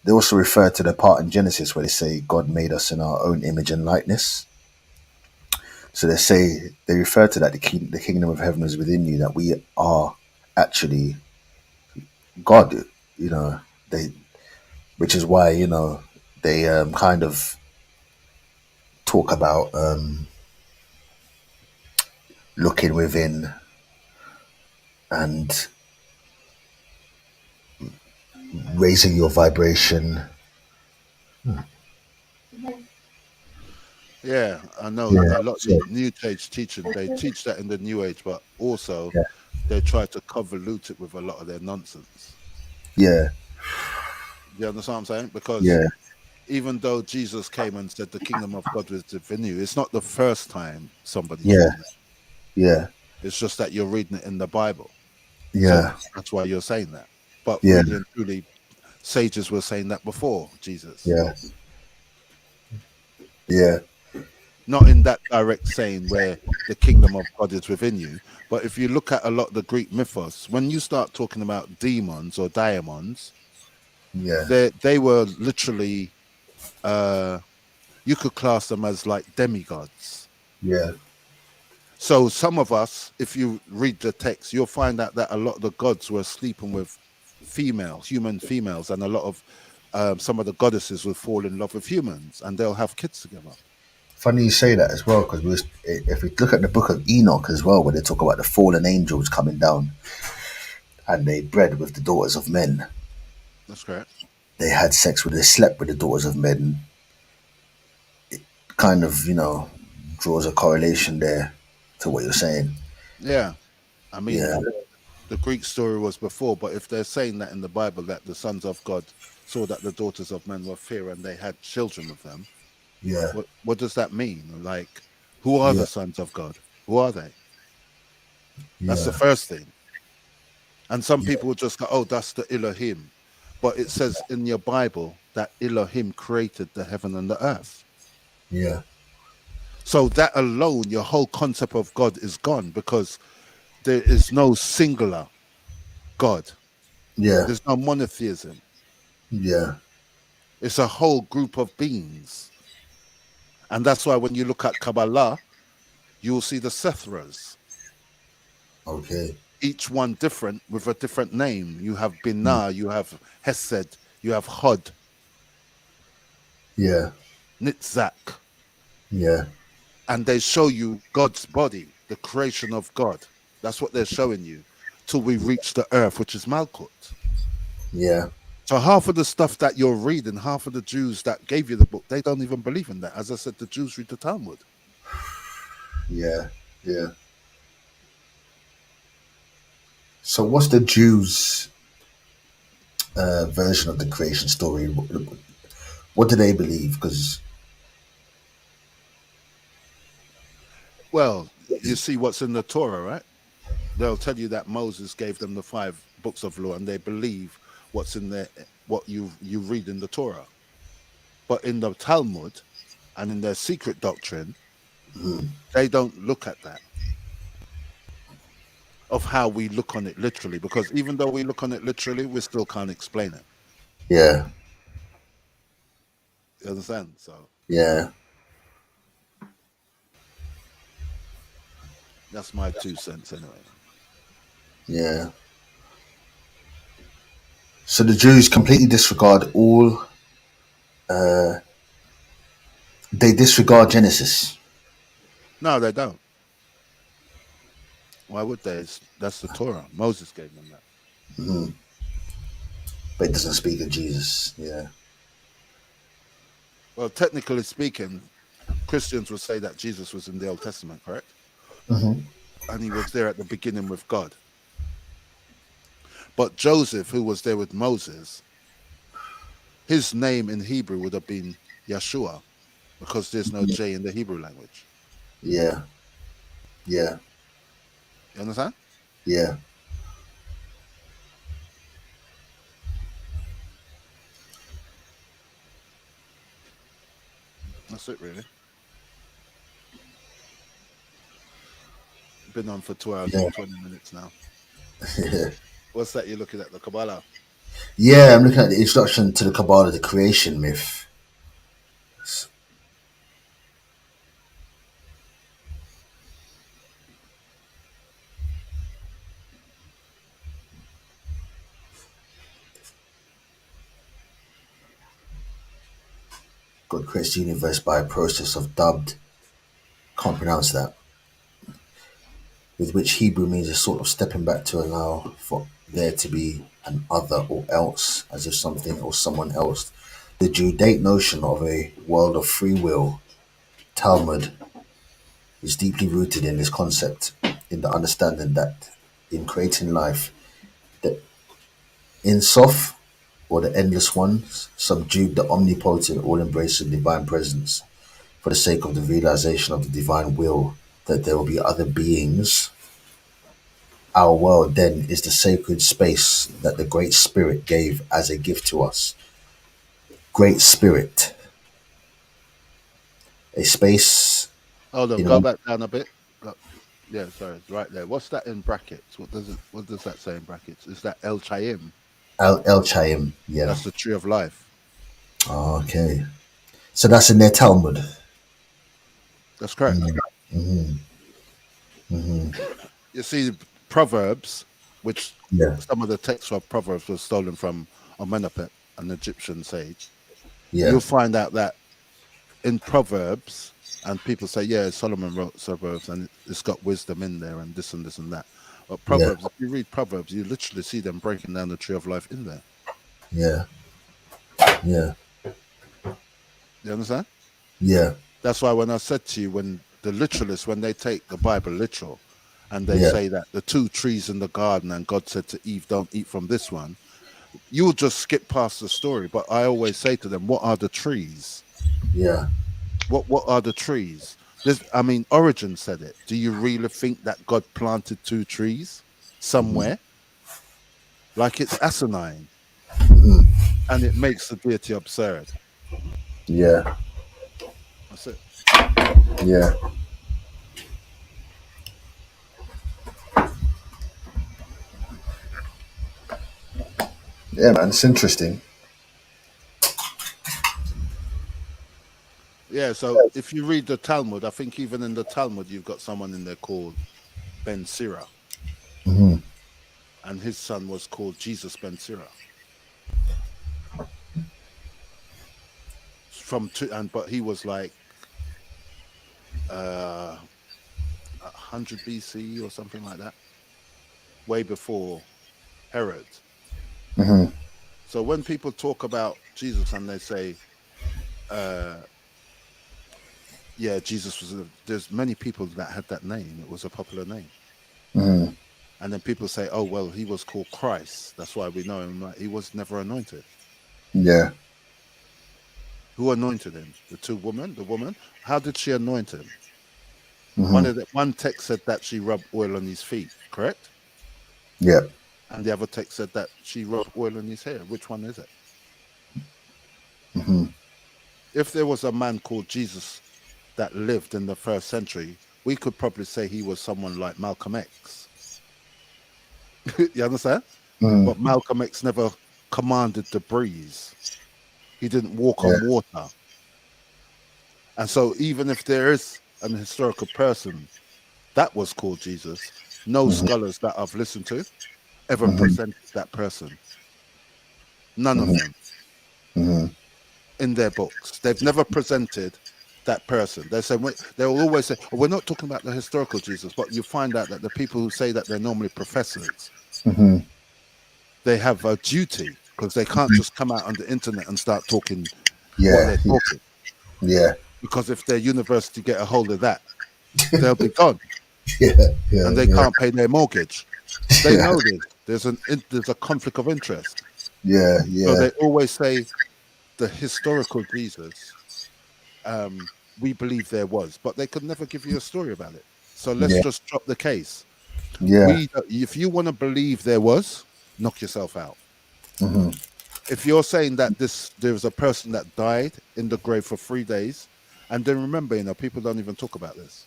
They also refer to the part in Genesis where they say God made us in our own image and likeness. So they refer to that the kingdom of heaven is within you, that we are actually God. You know, they, which is why they kind of talk about looking within and raising your vibration. Yeah, I know Yeah. a lot of So the New Age teaching, they teach that in the New Age, but also yeah. they try to convolute it with a lot of their nonsense. Yeah. You understand what I'm saying? Because Yeah. even though Jesus came and said the kingdom of God was within you, it's not the first time somebody's Yeah. saying that. Yeah. It's just that you're reading it in the Bible. So Yeah. that's why you're saying that. But Yeah. really and truly, sages were saying that before Jesus. Yeah. Yeah. Not in that direct saying where the kingdom of God is within you. But if you look at a lot of the Greek mythos, when you start talking about demons or diamonds, Yeah. they were literally you could class them as like demigods. Yeah. So some of us, if you read the text, you'll find out that a lot of the gods were sleeping with females, human females, and a lot of some of the goddesses will fall in love with humans, and they'll have kids together. Funny you say that as well, because if we look at the book of Enoch as well, where they talk about the fallen angels coming down and they bred with the daughters of men, That's correct. they had sex with, they slept with the daughters of men. It kind of, draws a correlation there to what you're saying. Yeah, I Yeah, mean, the Greek story was before, but if they're saying that in the Bible that the sons of God saw that the daughters of men were fair and they had children with them, yeah, what does that mean? Like, who are yeah, the sons of God? Who are they? That's the yeah, first thing. And some yeah, people would just go, oh, that's the Elohim. But it says in your Bible that Elohim created the heaven and the earth. yeah, So that alone, your whole concept of God is gone because there is no singular God. yeah, There's no monotheism. yeah. It's a whole group of beings. And that's why when you look at Kabbalah, you'll see the Sethras, Okay. each one different with a different name. You have Binah, you have Hesed, you have Hod, Yeah, Nitzak. yeah, And they show you God's body, the creation of God. That's what they're showing you till we reach the earth, which is Malkut. yeah, So half of the stuff that you're reading, half of the Jews that gave you the book, they don't even believe in that. As I said, the Jews read the Talmud. yeah, yeah. So, what's the Jews' version of the creation story? What do they believe? Because Well, you see what's in the Torah, right? They'll tell you that Moses gave them the 5 books of law, and they believe what's in there, what you read in the Torah. But in the Talmud and in their secret doctrine, they don't look at that of how we look on it literally, because even though we look on it literally, we still can't explain it. yeah, You understand? So yeah, that's my 2 cents anyway. yeah. So the Jews completely disregard all. They disregard Genesis. No, they don't. Why would they? That's the Torah. Moses gave them that. Hmm. But it doesn't speak of Jesus. Yeah, Well, technically speaking, Christians would say that Jesus was in the Old Testament, correct? hmm, And he was there at the beginning with God. But Joseph, who was there with Moses, his name in Hebrew would have been Yeshua, because there's no J in the Hebrew language. yeah, yeah, You understand? yeah. That's it, really. Been on for 2 hours Yeah. and 20 minutes now. What's that you're looking at? The Kabbalah? Yeah, I'm looking at the introduction to the Kabbalah, the creation myth. God creates the universe by a process of dubbed, can't pronounce that, with which Hebrew means a sort of stepping back to allow for there to be an other or else, as if something or someone else. The Judaic notion of a world of free will, Talmud, is deeply rooted in this concept, in the understanding that in creating life, the Ein Sof, or the Endless One, subdued the omnipotent, all-embracing divine presence for the sake of the realization of the divine will that there will be other beings. Our world then is the sacred space that the Great Spirit gave as a gift to us. Great Spirit, a space Hold on, in go back down a bit. Yeah, sorry, it's right there. What's that in brackets? What does that say in brackets? Is that El Chaim? El Chaim. Yeah. That's the tree of life. Okay. So that's in their Talmud. That's correct. Mm-hmm. hmm You see, Proverbs, which Yeah. some of the text of Proverbs was stolen from Amenhotep, an Egyptian sage. Yeah. You'll find out that in Proverbs, and people say, yeah, Solomon wrote Proverbs and it's got wisdom in there and this and this and that. But Yeah. Proverbs, if you read Proverbs, you literally see them breaking down the tree of life in there. Yeah. Yeah. You understand? Yeah. That's why when I said to you, when the literalists, when they take the Bible literal and they Yeah. say that the two trees in the garden and God said to Eve, don't eat from this one, you'll just skip past the story. But I always say to them, what are the trees? Yeah. What are the trees? I mean, Origin said it. Do you really think that God planted two trees somewhere? Like it's asinine. And it makes the deity absurd. Yeah. That's it. Yeah. Yeah, man. It's interesting. Yeah, so if you read the Talmud, I think even in the Talmud, you've got someone in there called Ben Sira, hmm and his son was called Jesus Ben Sira. But he was like 100 BC or something like that, way before Herod. hmm So when people talk about Jesus and they say, yeah, Jesus there's many people that had that name. It was a popular name. hmm And then people say, oh, well, he was called Christ. That's why we know him. Like, he was never anointed. Yeah. Who anointed him? The woman. How did she anoint him? hmm One text said that she rubbed oil on his feet, correct? Yeah. And the other text said that she rubbed oil on his hair. Which one is it? hmm If there was a man called Jesus that lived in the first century, we could probably say he was someone like Malcolm X. You understand? hmm But Malcolm X never commanded the breeze. He didn't walk Yeah. on water. And so even if there is an historical person that was called Jesus, no hmm scholars that I've listened to ever hmm presented that person. None of hmm them hmm in their books. They've never presented that person. They'll always say, oh, we're not talking about the historical Jesus, but you find out that the people who say that they're normally professors, hmm they have a duty because they can't just come out on the internet and start talking what Yeah. they're talking. Yeah. Because if their university get a hold of that, they'll be gone Yeah. Yeah. and they Yeah. can't pay their mortgage. They Yeah. know this. There's a conflict of interest. Yeah. So Yeah. they always say the historical Jesus, we believe there was, but they could never give you a story about it. So let's Yeah. just drop the case. Yeah. If you want to believe there was, knock yourself out. hmm If you're saying that there was a person that died in the grave for 3 days, and then remember, people don't even talk about this.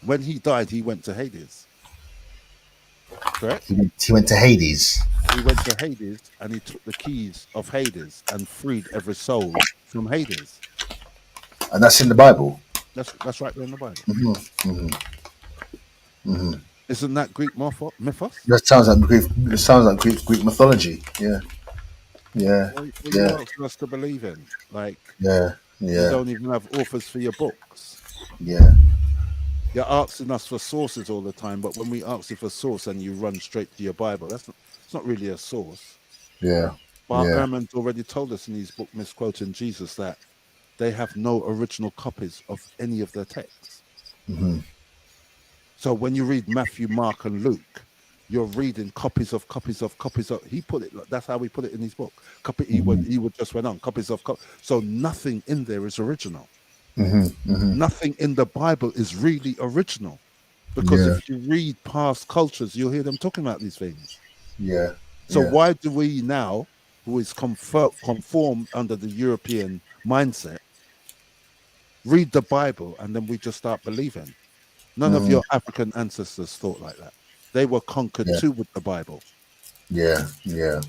When he died, he went to Hades. Correct? He went to Hades, He went to Hades and he took the keys of Hades and freed every soul from Hades. and that's in the Bible. That's right there in the Bible. hmm hmm hmm Isn't that Greek mythos? That sounds like Greek. It sounds like Greek mythology. Yeah. Yeah. What are you Yeah. asking us to believe in? Like, Yeah. you Yeah. don't even have authors for your books. Yeah. You're asking us for sources all the time, but when we ask you for source and you run straight to your Bible, it's not really a source. Yeah. Bart Yeah. Ehrman's already told us in his book, Misquoting Jesus, that they have no original copies of any of their texts. hmm So when you read Matthew, Mark, and Luke, you're reading copies of. He put it. That's how he put it in his book. He would just went on copies of. So nothing in there is original. hmm hmm Nothing in the Bible is really original, because Yeah. if you read past cultures, you'll hear them talking about these things. Yeah. So Yeah. why do we now, who is conformed under the European mindset, read the Bible and then we just start believing? None of hmm your African ancestors thought like that. They were conquered Yeah. too with the Bible. Yeah. Yeah.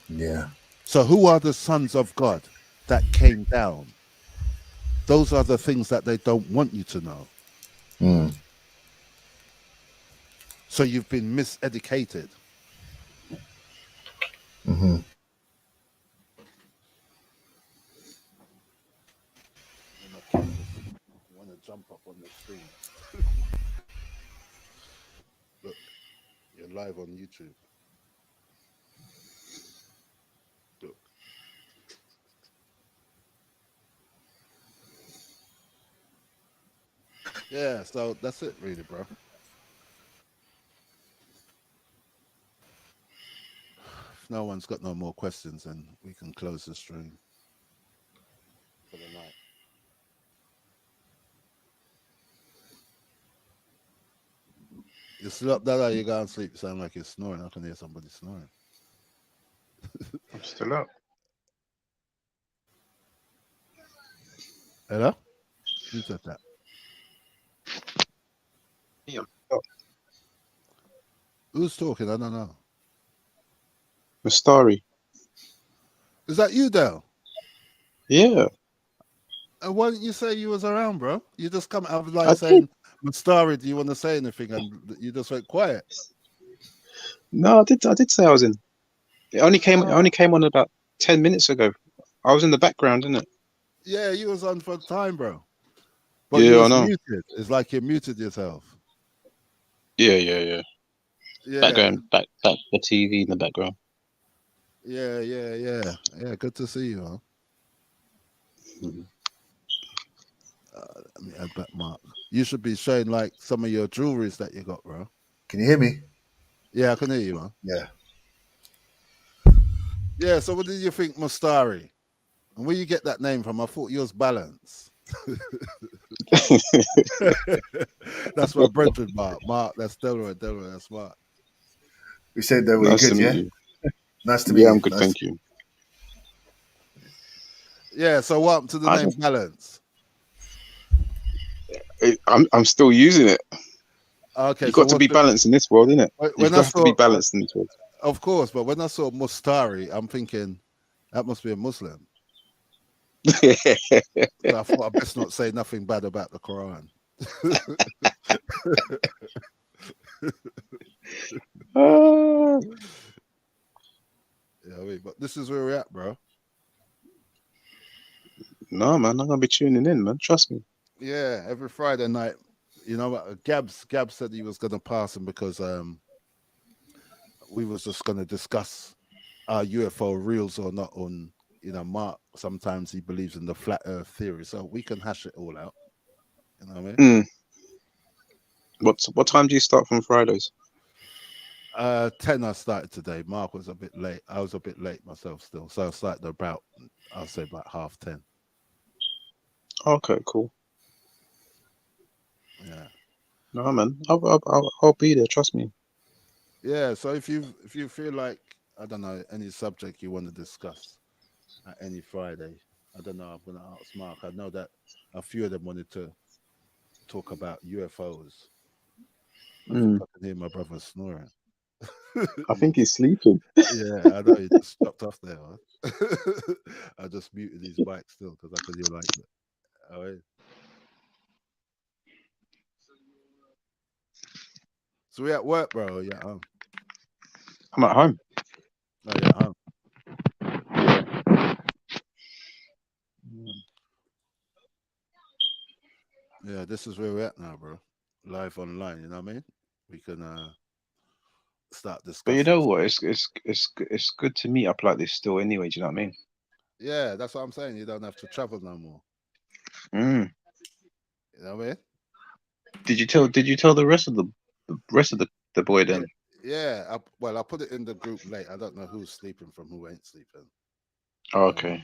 Yeah. So who are the sons of God that came down? Those are the things that they don't want you to know. Mm. So you've been miseducated. Mm-hmm. And my cat just want to jump up on the screen. Look, you're live on YouTube. Look. Yeah, so that's it, really, bro. If no one's got no more questions, then we can close the stream for the night. You still up there? You go and sleep. You sound like you're snoring. I can hear somebody snoring. I'm still up. Hello? Who said that? Yeah, I'm still up. Who's talking? I don't know. Mustari. Is that you, Dale? Yeah, And why didn't you say you was around, bro? You just come out like I saying, did. Mustari, do you want to say anything? And you just went quiet. No, I did. I did say I was in. It only came. It Ah, only came on about 10 minutes ago. I was in the background, innit? yeah, you was on for time, bro. But you Yeah, I was know. muted. It's like you muted yourself. Yeah. Yeah, Background, back, the TV in the background. yeah. Good to see you, huh? Mhm. Let me add back Mark. You should be showing like some of your jewelries that you got, bro. Can you hear me? Yeah, I can hear you, man. Yeah. Yeah, so what did you think, Mustari? And where you get that name from? I thought yours Balance. That's my brethren, Mark. Mark, that's Delroy, that's Mark. We said that we're Nice to good, meet yeah? you. Nice to meet Yeah, you. I'm good, Nice. thank you. Yeah, so what happened to the I name don't, Balance? I'm still using it. Okay, You so got to what's be the balanced in this world, innit? You when I have to be saw balanced in this world. of course, but when I saw Mustari, I'm thinking that must be a Muslim. So I thought I best not say nothing bad about the Quran. Ah, Yeah, but this is where we're at, bro. no, man, I'm gonna be tuning in, man. Trust me. Yeah, every Friday night. You know what? Gabs said he was gonna pass him because we was just gonna discuss UFO reals or not on Mark. Sometimes he believes in the flat earth theory, so we can hash it all out. You know what I mean? What time do you start from Fridays? 10 I started today. Mark was a bit late. I was a bit late myself still. So I started about I'll say about 10:30. Okay, cool. Yeah. No, man, I'll be there. Trust me. Yeah. So if you feel like I don't know any subject you want to discuss at any Friday, I don't know. I'm gonna ask Mark. I know that a few of them wanted to talk about UFOs. I think I can hear my brother snoring. I think he's sleeping. Yeah, I know he just stopped off there. Huh? I just muted his mic still because I could hear like that. Oh, yeah. So we at work, bro. Yeah, I'm at home. oh yeah, yeah. This is where we're at now, bro. Live online. You know what I mean? We can start But you discussing. know what? It's good to meet up like this still. Anyway, do you know what I mean? Yeah, that's what I'm saying. You don't have to travel no more. Mm. You know what I mean? Did you tell the rest of the boy then? Yeah. I put it in the group late. I don't know who's sleeping from who ain't sleeping. Oh, okay.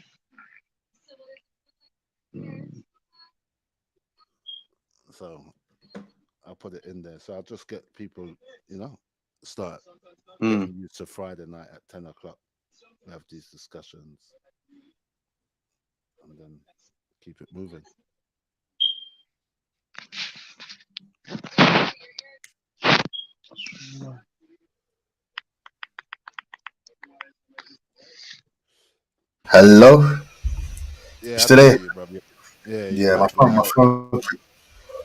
Mm. So I'll put it in there. So I'll just get people, start Mm. getting used to Friday night at 10 o'clock. We have these discussions and then keep it moving. Hello? Yeah, I Still can hear there? you, brother. Yeah, you're Yeah, my live on phone, YouTube.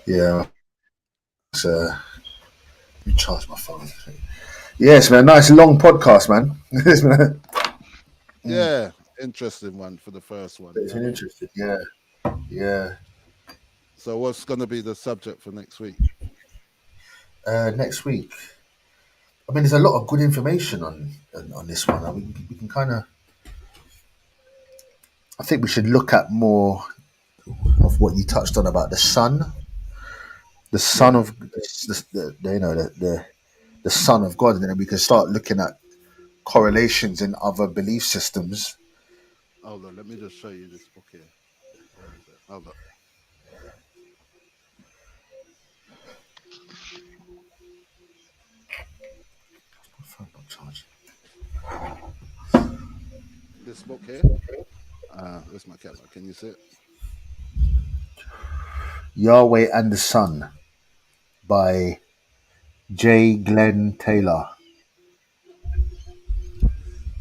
yeah. Recharge my phone. Yes, man. Nice long podcast, man. Yeah, interesting one for the first one. It's interesting. Yeah, yeah. So what's going to be the subject for next week? Next week. I mean, there's a lot of good information on this one. I mean, we can kind of. I think we should look at more of what you touched on about the sun, the son of the son of God, and then we can start looking at correlations in other belief systems. Hold on, let me just show you this book here. Where is it? Hold on. This book here. Where's my camera? Can you see it? Yahweh and the Sun by J. Glenn Taylor.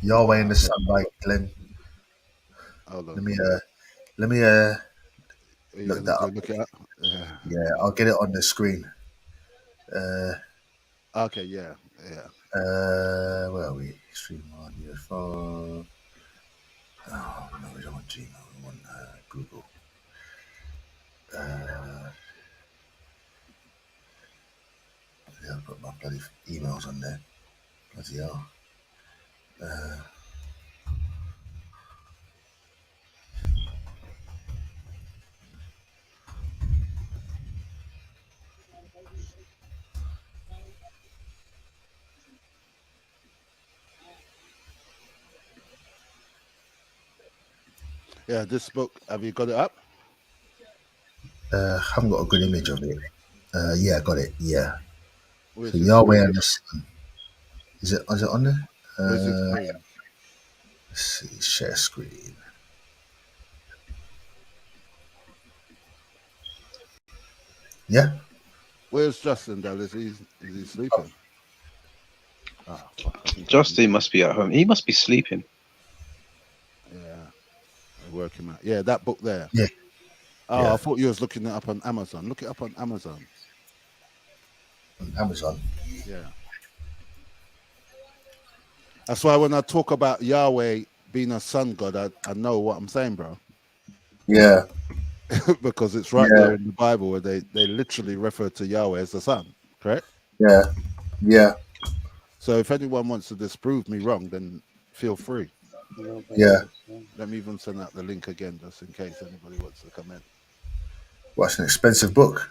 Yahweh and the Sun by Glenn. Hold on. Let me Are you look going that to up. look it up? Yeah. Yeah, I'll get it on the screen. Okay, yeah, yeah. Where are we? Stream on UFO. Oh no, we don't want Gmail. We want Google. Yeah, I've got my bloody emails on there. Bloody hell. Yeah, this book, have you got it up? Haven't got a good image of it. Yeah, got it. Yeah. Where's So your Yahweh screen? and the Sun. Is it on there? Where's your screen? Let's see. Share screen. Yeah. Where's Justin, though? Is he sleeping? Oh, fuck. I think Justin must be at home. He must be sleeping. Yeah. I work him out. Yeah, that book there. Yeah. Oh, Yeah. I thought you was looking it up on Amazon. Look it up on Amazon. On Amazon. Yeah. That's why when I talk about Yahweh being a sun god, I know what I'm saying, bro. Yeah. Because it's right there in the Bible where they literally refer to Yahweh as the sun, correct? Yeah. Yeah. So if anyone wants to disprove me wrong, then feel free. Yeah. Let me even send out the link again just in case anybody wants to come in. Well, it's an expensive book.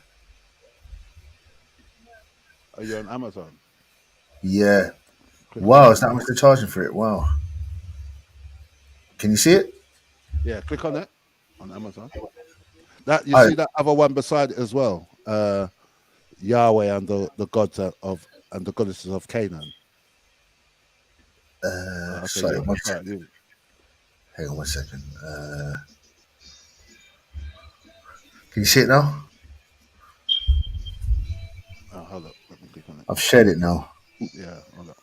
Are you on Amazon? Yeah. Click Wow, on is that how much they're charging for it? Wow. Can you see it? Yeah, click on it on Amazon. That you see that other one beside it as well. Yahweh and the gods of and the goddesses of Canaan. Okay, Sorry, yeah, one try it, second. you- Hang on 1 second. Can you see it now? Oh, hold up. Let me click on it. I've shared it now. Yeah, hold up.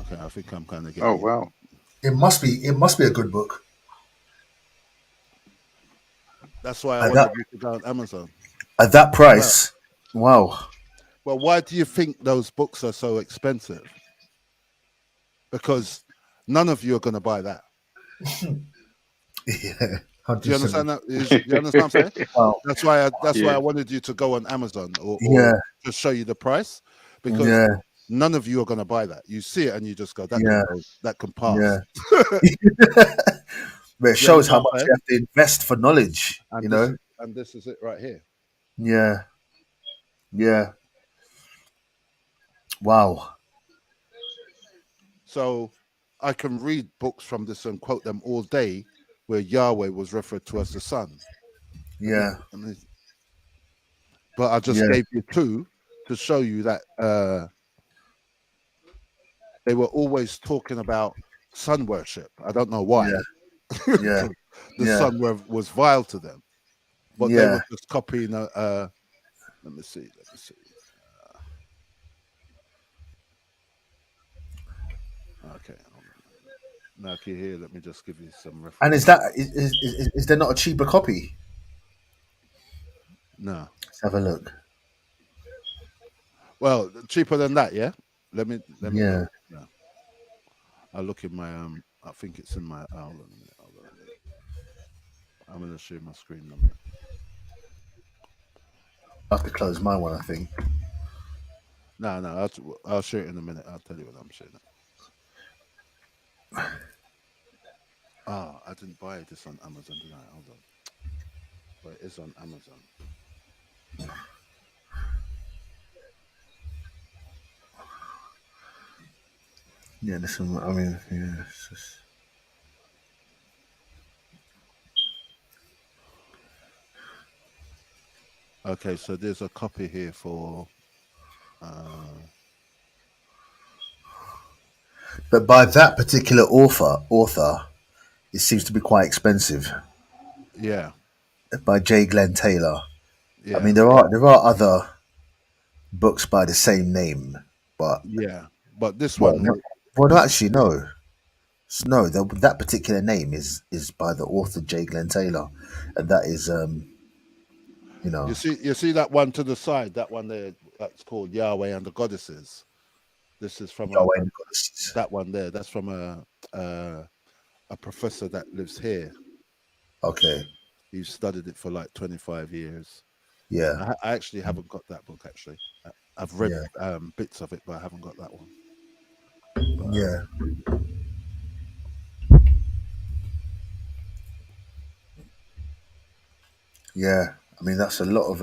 Okay, I think I'm kind of getting. Oh wow. It must be a good book. That's why I At wanted that, you to go on Amazon. at that price. Wow. Well, why do you think those books are so expensive? Because none of you are going to buy that. Yeah. Do you understand that? Do you understand what I'm saying? Wow. That's why Yeah. I wanted you to go on Amazon or Yeah. just show you the price, because Yeah. none of you are going to buy that. You see it and you just go, that can pass. Yeah. But it Do you shows how understand what much I'm you have to invest for knowledge, And you this know? and this is it right here. Yeah. Yeah. Wow. So I can read books from this and quote them all day where Yahweh was referred to as the sun. Yeah. But I just Yeah. gave you two to show you that they were always talking about sun worship. I don't know why. Yeah. Yeah. The Yeah. sun was vile to them. But they Yeah. were just copying let me see. Okay. Now, okay, here, let me just give you some reference. And is there not a cheaper copy? No. Let's have a look. Well, cheaper than that, yeah? Let me Yeah. look. No. I'll look in my I think it's in my hold on a minute. I'm gonna share my screen in a minute. I have to close my one, I think. No, I'll share it in a minute. I'll tell you when I'm sharing it. I didn't buy this on Amazon, did I? Hold on. But it is on Amazon. Yeah, this one. I mean, yeah. It's just... Okay, so there's a copy here for But by that particular author, it seems to be quite expensive. yeah. By J. Glenn Taylor. I Yeah. mean, there are other books by the same name, but Yeah. But this well, one no, well, no, this actually, no. No, that particular name is by the author J. Glenn Taylor, and that is you know, you see that one to the side, that one there that's called Yahweh and the Goddesses. This is from Yahweh and the Goddesses. that one there. That's from a professor that lives here. Okay. He's studied it for like 25 years. Yeah. I actually haven't got that book. Actually, I've read Yeah. bits of it, but I haven't got that one. Yeah. Yeah. I mean, that's a lot of.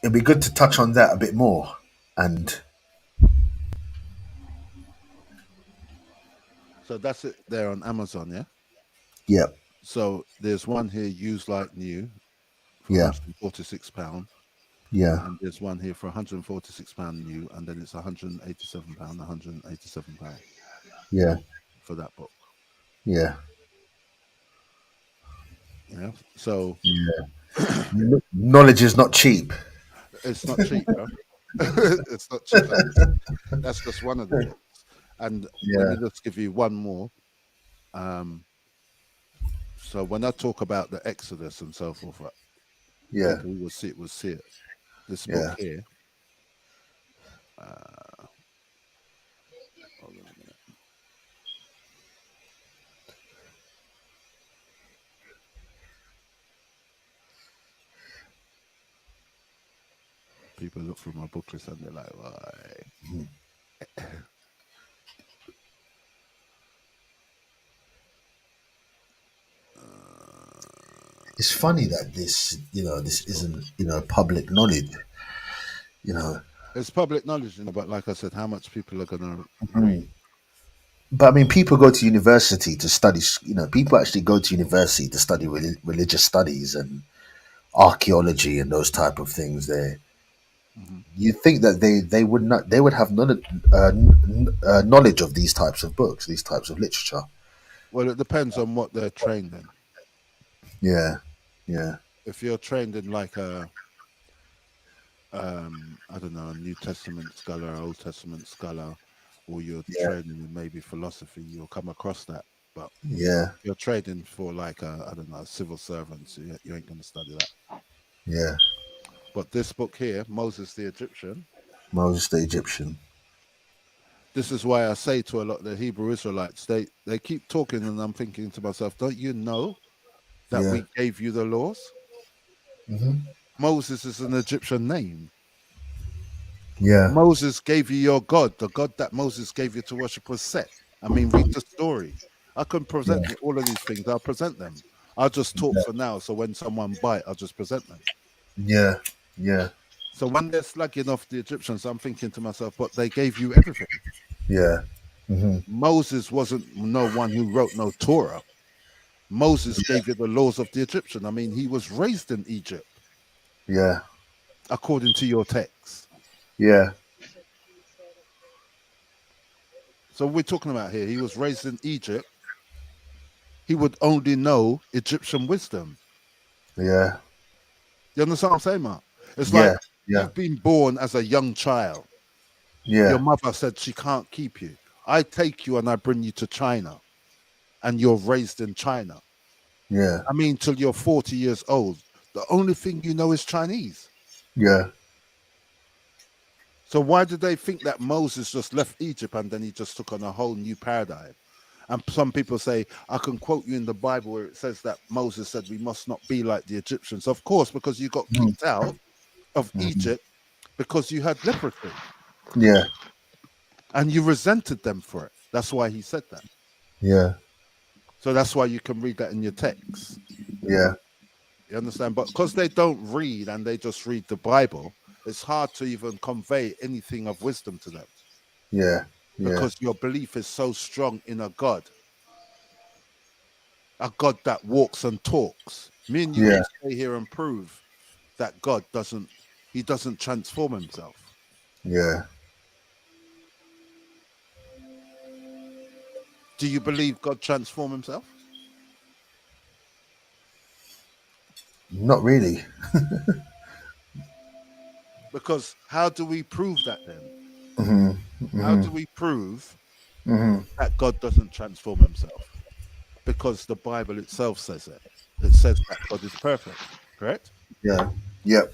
It'd be good to touch on that a bit more, and So that's it there on Amazon, yeah. yeah, So there's one here, used like new, for yeah, £146, yeah, and there's one here for £146 new, and then it's £187 yeah, for that book. yeah, Yeah. So yeah. Knowledge is not cheap. it's not cheap, bro. It's not cheap. That's just one of the books. And let Yeah, me just give you one more. So when I talk about the Exodus and so forth, yeah, people who will see it. This book yeah. here. Hold on a minute. People look through my book list and they're like, why? It's funny that this isn't, public knowledge. It's public knowledge, but like I said, how much people are gonna read? But I mean, people go to university to study. People actually go to university to study religious studies and archaeology and those type of things. Mm-hmm. You think that they would have knowledge of these types of books, these types of literature. Well, it depends on what they're trained in. Yeah, yeah, If you're trained in like I don't know, a New Testament scholar, Old Testament scholar, or you're yeah, training in maybe philosophy, you'll come across that. But yeah, if you're trading for like I don't know, civil servants, you ain't going to study that. yeah. But this book here, Moses the Egyptian, Moses the Egyptian. this is why I say to a lot of the Hebrew Israelites, they keep talking, and I'm thinking to myself, don't you know that Yeah. we gave you the laws? Hmm. Moses is an Egyptian name. Yeah, Moses gave you your God. The God that Moses gave you to worship was Set. I mean, read the story. I can present yeah, all of these things. I'll present them. I'll just talk yeah, for now. So when someone bite, I'll just present them. yeah, yeah, So when they're slugging off the Egyptians, I'm thinking to myself, but they gave you everything. yeah. Hmm. Moses wasn't no one who wrote no Torah. Moses gave you the laws of the Egyptian. I mean, he was raised in Egypt, Yeah, according to your text. yeah, So we're talking about here, he was raised in Egypt. He would only know Egyptian wisdom. yeah, You understand what I'm saying, Mark? It's like yeah, yeah, you've been born as a young child. Your yeah, mother said she can't keep you. I take you and I bring you to China. and you're raised in China. Yeah. I mean, till you're 40 years old, the only thing you know is Chinese. Yeah. So why did they think that Moses just left Egypt and then he just took on a whole new paradigm? And some people say, I can quote you in the Bible where it says that Moses said we must not be like the Egyptians. Of course, because you got kicked out of Egypt because you had leprosy Yeah. and you resented them for it. That's why he said that. Yeah. So that's why you can read that in your text. Yeah. You understand? But because they don't read and they just read the Bible, it's hard to even convey anything of wisdom to them Yeah. Yeah. because your belief is so strong in a God that walks and talks. Me and you Yeah. can stay here and prove that God doesn't transform himself. Yeah. Do you believe God transform himself? Not really. Because how do we prove that then? Mm-hmm. How Mm-hmm. do we prove Mm-hmm. that God doesn't transform himself? Because the Bible itself says it. It says that God is perfect, correct? Yeah. Yep.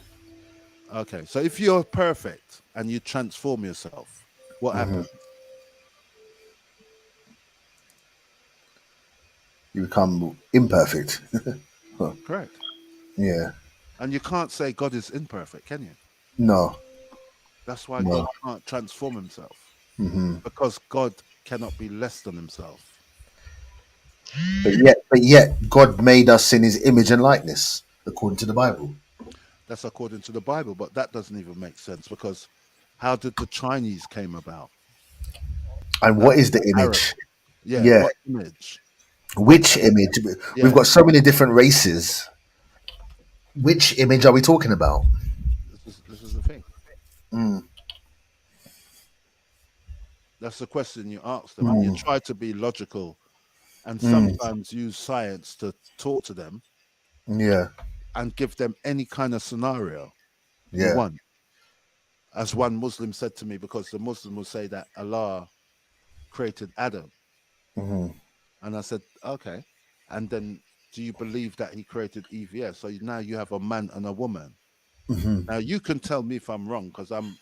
Okay, so if you're perfect and you transform yourself, what Mm-hmm. happens? You become imperfect. Huh. Correct. Yeah. And you can't say God is imperfect, can you? No. That's why God No. can't transform himself Mm-hmm. because God cannot be less than himself. But yet, God made us in His image and likeness, according to the Bible. That's according to the Bible, but that doesn't even make sense because how did the Chinese came about? And How what did is the the Arab? image? Yeah, Yeah. what image? What? Which image? We've Yeah, got so many different races. Which image are we talking about? this is the thing. Mm, That's the question you ask them, and you mm, try to be logical and mm. sometimes use science to talk to them Yeah. and give them any kind of scenario you Yeah. want. As one Muslim said to me, because the Muslim will say that Allah created Adam. Mm-hmm. And I said, okay. And then do you believe that he created Eve? Yeah. So now you have a man and a woman. Mm-hmm. Now you can tell me if I'm wrong because I'm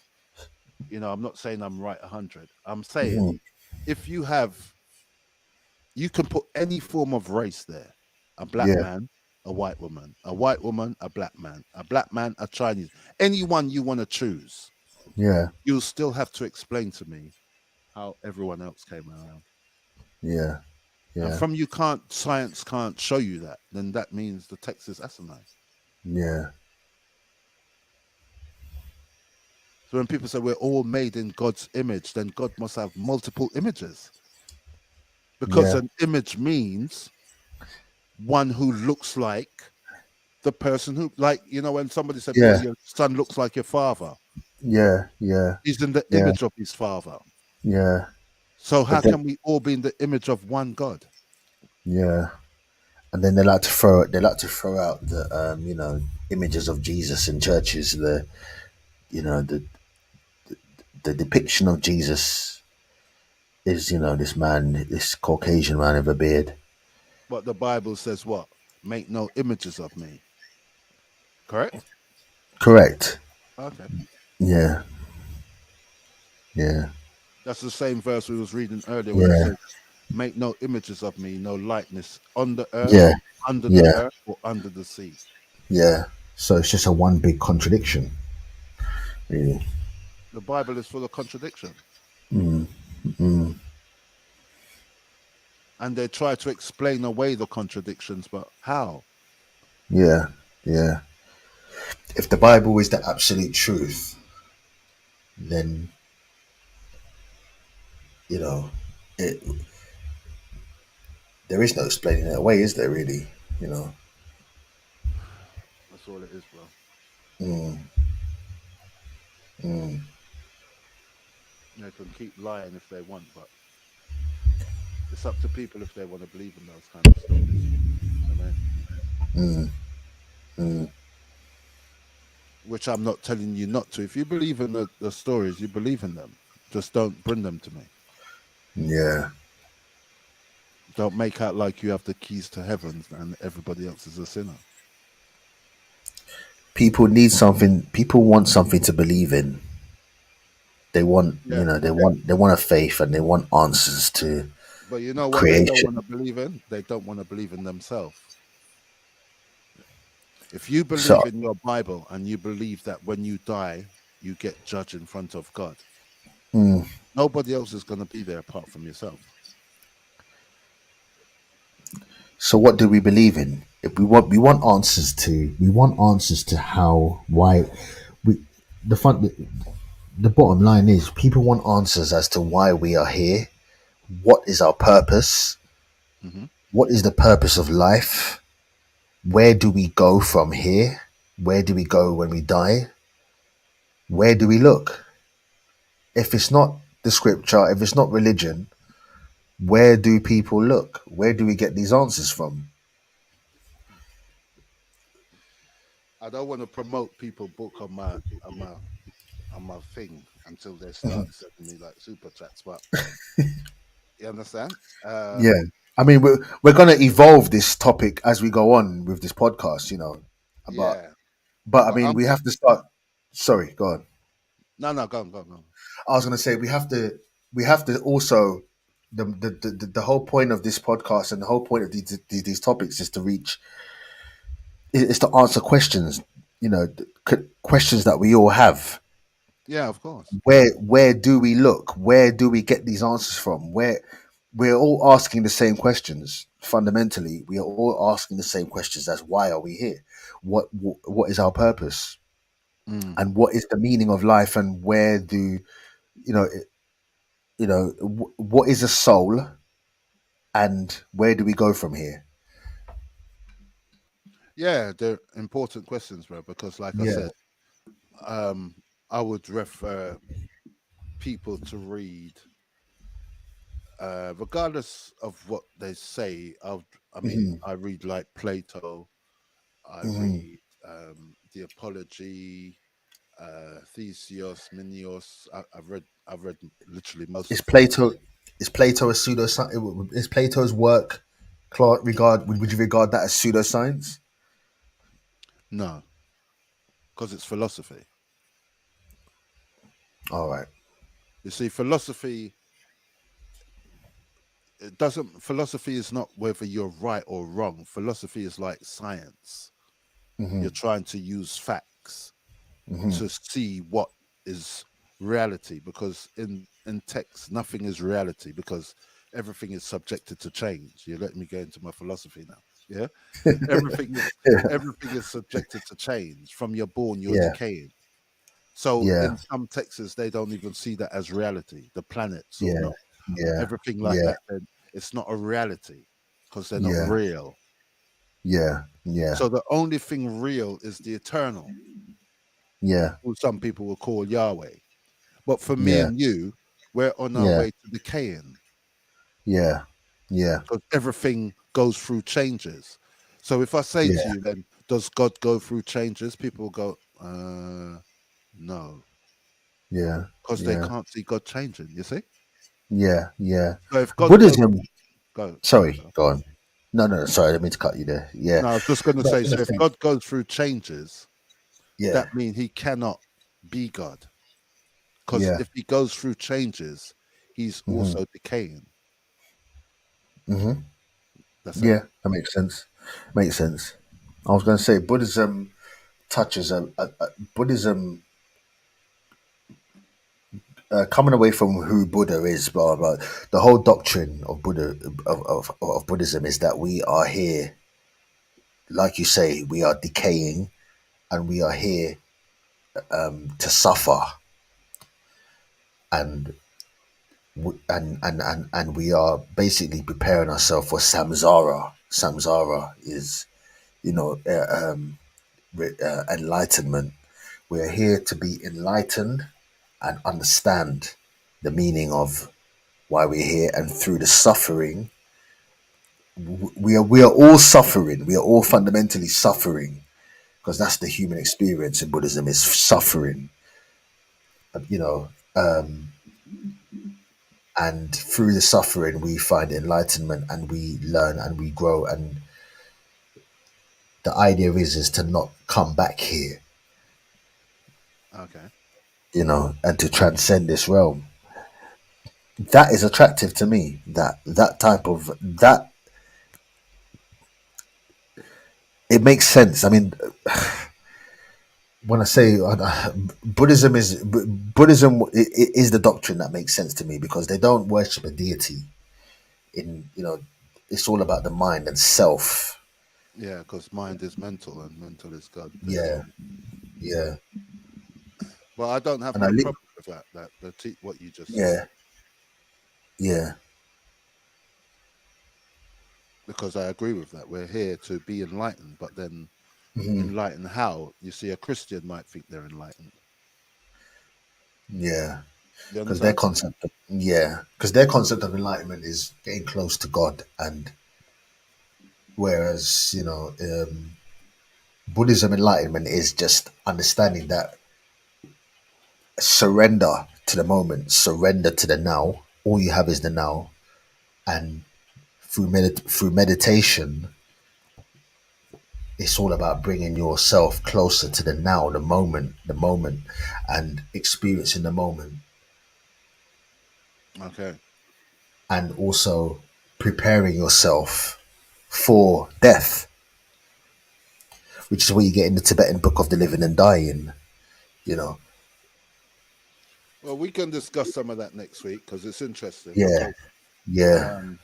not saying I'm right 100. I'm saying Mm-hmm. if you can put any form of race there, a black Yeah. man, a white woman, a white woman, a black man, a Chinese, anyone you want to choose, Yeah. you'll still have to explain to me how everyone else came around. Yeah. And Yeah. from science can't show you that, then that means the text is asinine. Yeah. So when people say we're all made in God's image, then God must have multiple images. Because Yeah. an image means one who looks like the person who, like, when somebody said, well, Yeah. your son looks like your father, Yeah. Yeah. he's in the Yeah. image of his father. Yeah. So But how then, can we all be in the image of one God? yeah. And then they like to throw out the images of Jesus in churches. The depiction of Jesus is this man, this Caucasian man with a beard. But the Bible says what? Make no images of me. Correct? Correct. Okay. Yeah. Yeah. That's the same verse we was reading earlier where it Yeah. says, make no images of me, no likeness on the earth, Yeah. under the Yeah. earth, or under the sea. Yeah. So it's just a one big contradiction, really. The Bible is full of contradiction. Mm. Mm. And they try to explain away the contradictions, but how? Yeah. Yeah. If the Bible is the absolute truth, then you know it. There is no explaining it away, is there? Really, you know. That's all it is, bro. Mm. Mm. They can keep lying if they want, but it's up to people if they want to believe in those kind of stories. I mean, Mm. Mm. which I'm not telling you not to. If you believe in the stories, you believe in them. Just don't bring them to me. Yeah. Don't make out like you have the keys to heaven and everybody else is a sinner. People need something. People want something to believe in. They want, Yeah. they want a faith, and they want answers to But you know what they don't want creation. to believe in? They don't want to believe in themselves. If you So, believe in your Bible and you believe that when you die, you get judged in front of God, mm, nobody else is going to be there apart from yourself. so what do we believe in? If we want answers to, how, why, we, the fun, the bottom line is people want answers as to why we are here. What is our purpose? Hmm. What is the purpose of life? Where do we go from here? Where do we go when we die? Where do we look? If it's not the scripture, if it's not religion, where do people look? Where do we get these answers from? I don't want to promote people book on my thing until they start sending me like super chats, but you understand? Yeah. I mean, we're going to evolve this topic as we go on with this podcast, but, Yeah. I But mean, we have to start. Sorry, go on. no, go on, go on, go on. I was going to say we have to also the whole point of this podcast and the whole point of these topics is to reach is to answer questions, questions that we all have. Yeah, of course. Where do we look? Where do we get these answers from? Where we're all asking the same questions. Fundamentally, we are all asking the same questions as why are we here? What is our purpose? Mm. And what is the meaning of life? And where do you know? What is a soul? And where do we go from here? Yeah, they're important questions, bro, because like I Yeah. said, um, I would refer people to read, regardless of what they say. I mean, Hmm. I read like Plato, I Hmm. read the Apology, Theseus, Minios. I've read literally most Is of them. Plato is Plato a pseudo? Is Plato's work would you regard that as pseudoscience? No, because it's philosophy. All right. You see, philosophy, it doesn't. Philosophy is not whether you're right or wrong. Philosophy is like science. Mm-hmm. You're trying to use facts Mm-hmm. to see what is reality, because in text nothing is reality, because everything is subjected to change. You let me go into my philosophy now. Yeah, everything is everything is subjected to change. From you're born, you're Yeah. decaying. So Yeah. in some texts, they don't even see that as reality. The planets or Yeah. not Yeah. everything like Yeah. that. Then it's not a reality because they're not Yeah. real. Yeah. Yeah. So the only thing real is the eternal, Yeah. who some people will call Yahweh. But for me Yeah. and you, we're on our Yeah. way to decaying Yeah. Yeah. because everything goes through changes. So if I say to Yeah. you, then does God go through changes? People will go, no, Yeah. because they Yeah. can't see God changing. You see? Yeah. Yeah. So if God goes, Buddhism. go. Sorry. Go on. No. No. Sorry. I didn't mean to cut you there. Yeah. No, I was just going to No, I say. was So gonna if say, God goes through changes, yeah. that means he cannot be God. Because Yeah. if he goes through changes, he's Mm-hmm. also decaying. Mm-hmm. That's it. Yeah. That makes sense. Makes sense. I was going to say Buddhism touches Buddhism coming away from who Buddha is, blah blah. The whole doctrine of of Buddhism is that we are here, like you say, we are decaying, and we are here to suffer, and and we are basically preparing ourselves for samsara. Samsara is, enlightenment. We are here to be enlightened and understand the meaning of why we're here, and through the suffering we are all suffering. We are all fundamentally suffering, because that's the human experience in Buddhism, is suffering. You know, and through the suffering we find enlightenment and we learn and we grow. And the idea is to not come back here, Okay. and to transcend this realm. That is attractive to me. That type of that, it makes sense. I mean, when I say Buddhism is the doctrine that makes sense to me, because they don't worship a deity. It's all about the mind and self. Yeah, because mind is mental and mental is God. They Yeah, say. yeah, But I don't have and I no li- problem with that. What you just said, yeah, yeah, because I agree with that. We're here to be enlightened, but then hmm enlightened how? You see, a Christian might think they're enlightened. yeah. You Because their understand? concept, because their concept of enlightenment is getting close to God, and whereas Buddhism enlightenment is just understanding that surrender to the moment, surrender to the now. All you have is the now, and through meditation, it's all about bringing yourself closer to the now, the moment, and experiencing the moment, Okay. and also preparing yourself for death, which is where you get in the Tibetan book of the living and dying. You know, Well, we can discuss some of that next week because it's interesting. yeah, Because yeah, um,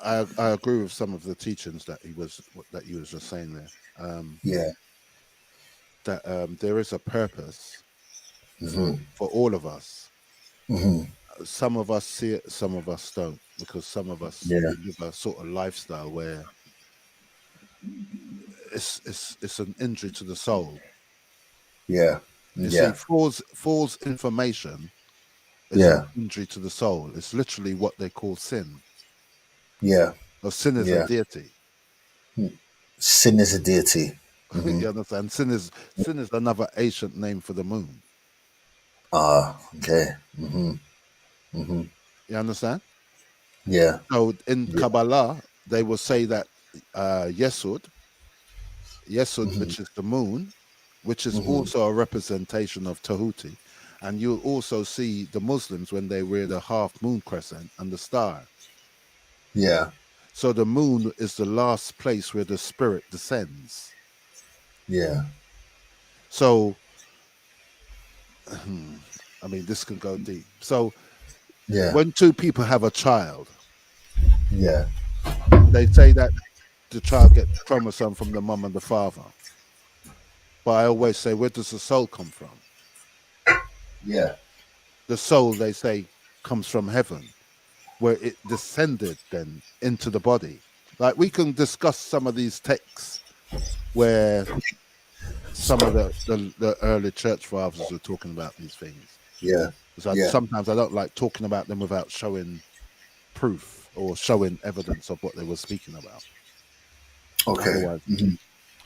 I agree with some of the teachings that you was just saying there. yeah, That there is a purpose hmm for all of us. hmm Some of us see it, some of us don't, because some of us yeah, we live a sort of lifestyle where it's an injury to the soul. yeah, You see, yeah, false information is an yeah, injury to the soul. It's literally what they call sin. yeah, Or sin is a yeah. deity. Sin is a deity. You understand? Sin is another ancient name for the moon. Ah, okay. Hmm. You understand? Yeah, So in yeah, Kabbalah, they will say that Yesod, hmm which is the moon, which is hmm also a representation of Tahuti. And you'll also see the Muslims when they wear the half moon crescent and the star. yeah, So the moon is the last place where the spirit descends. yeah, So, I mean, this can go deep. So yeah, when two people have a child, yeah, they say that the child gets chromosome from the mum and the father. But I always say, where does the soul come from? yeah, The soul, they say, comes from heaven, where it descended then into the body. Like we can discuss some of these texts where some of the early church fathers were talking about these things. yeah, So yeah. sometimes I don't like talking about them without showing proof or showing evidence of what they were speaking about. Okay. Otherwise, Hmm.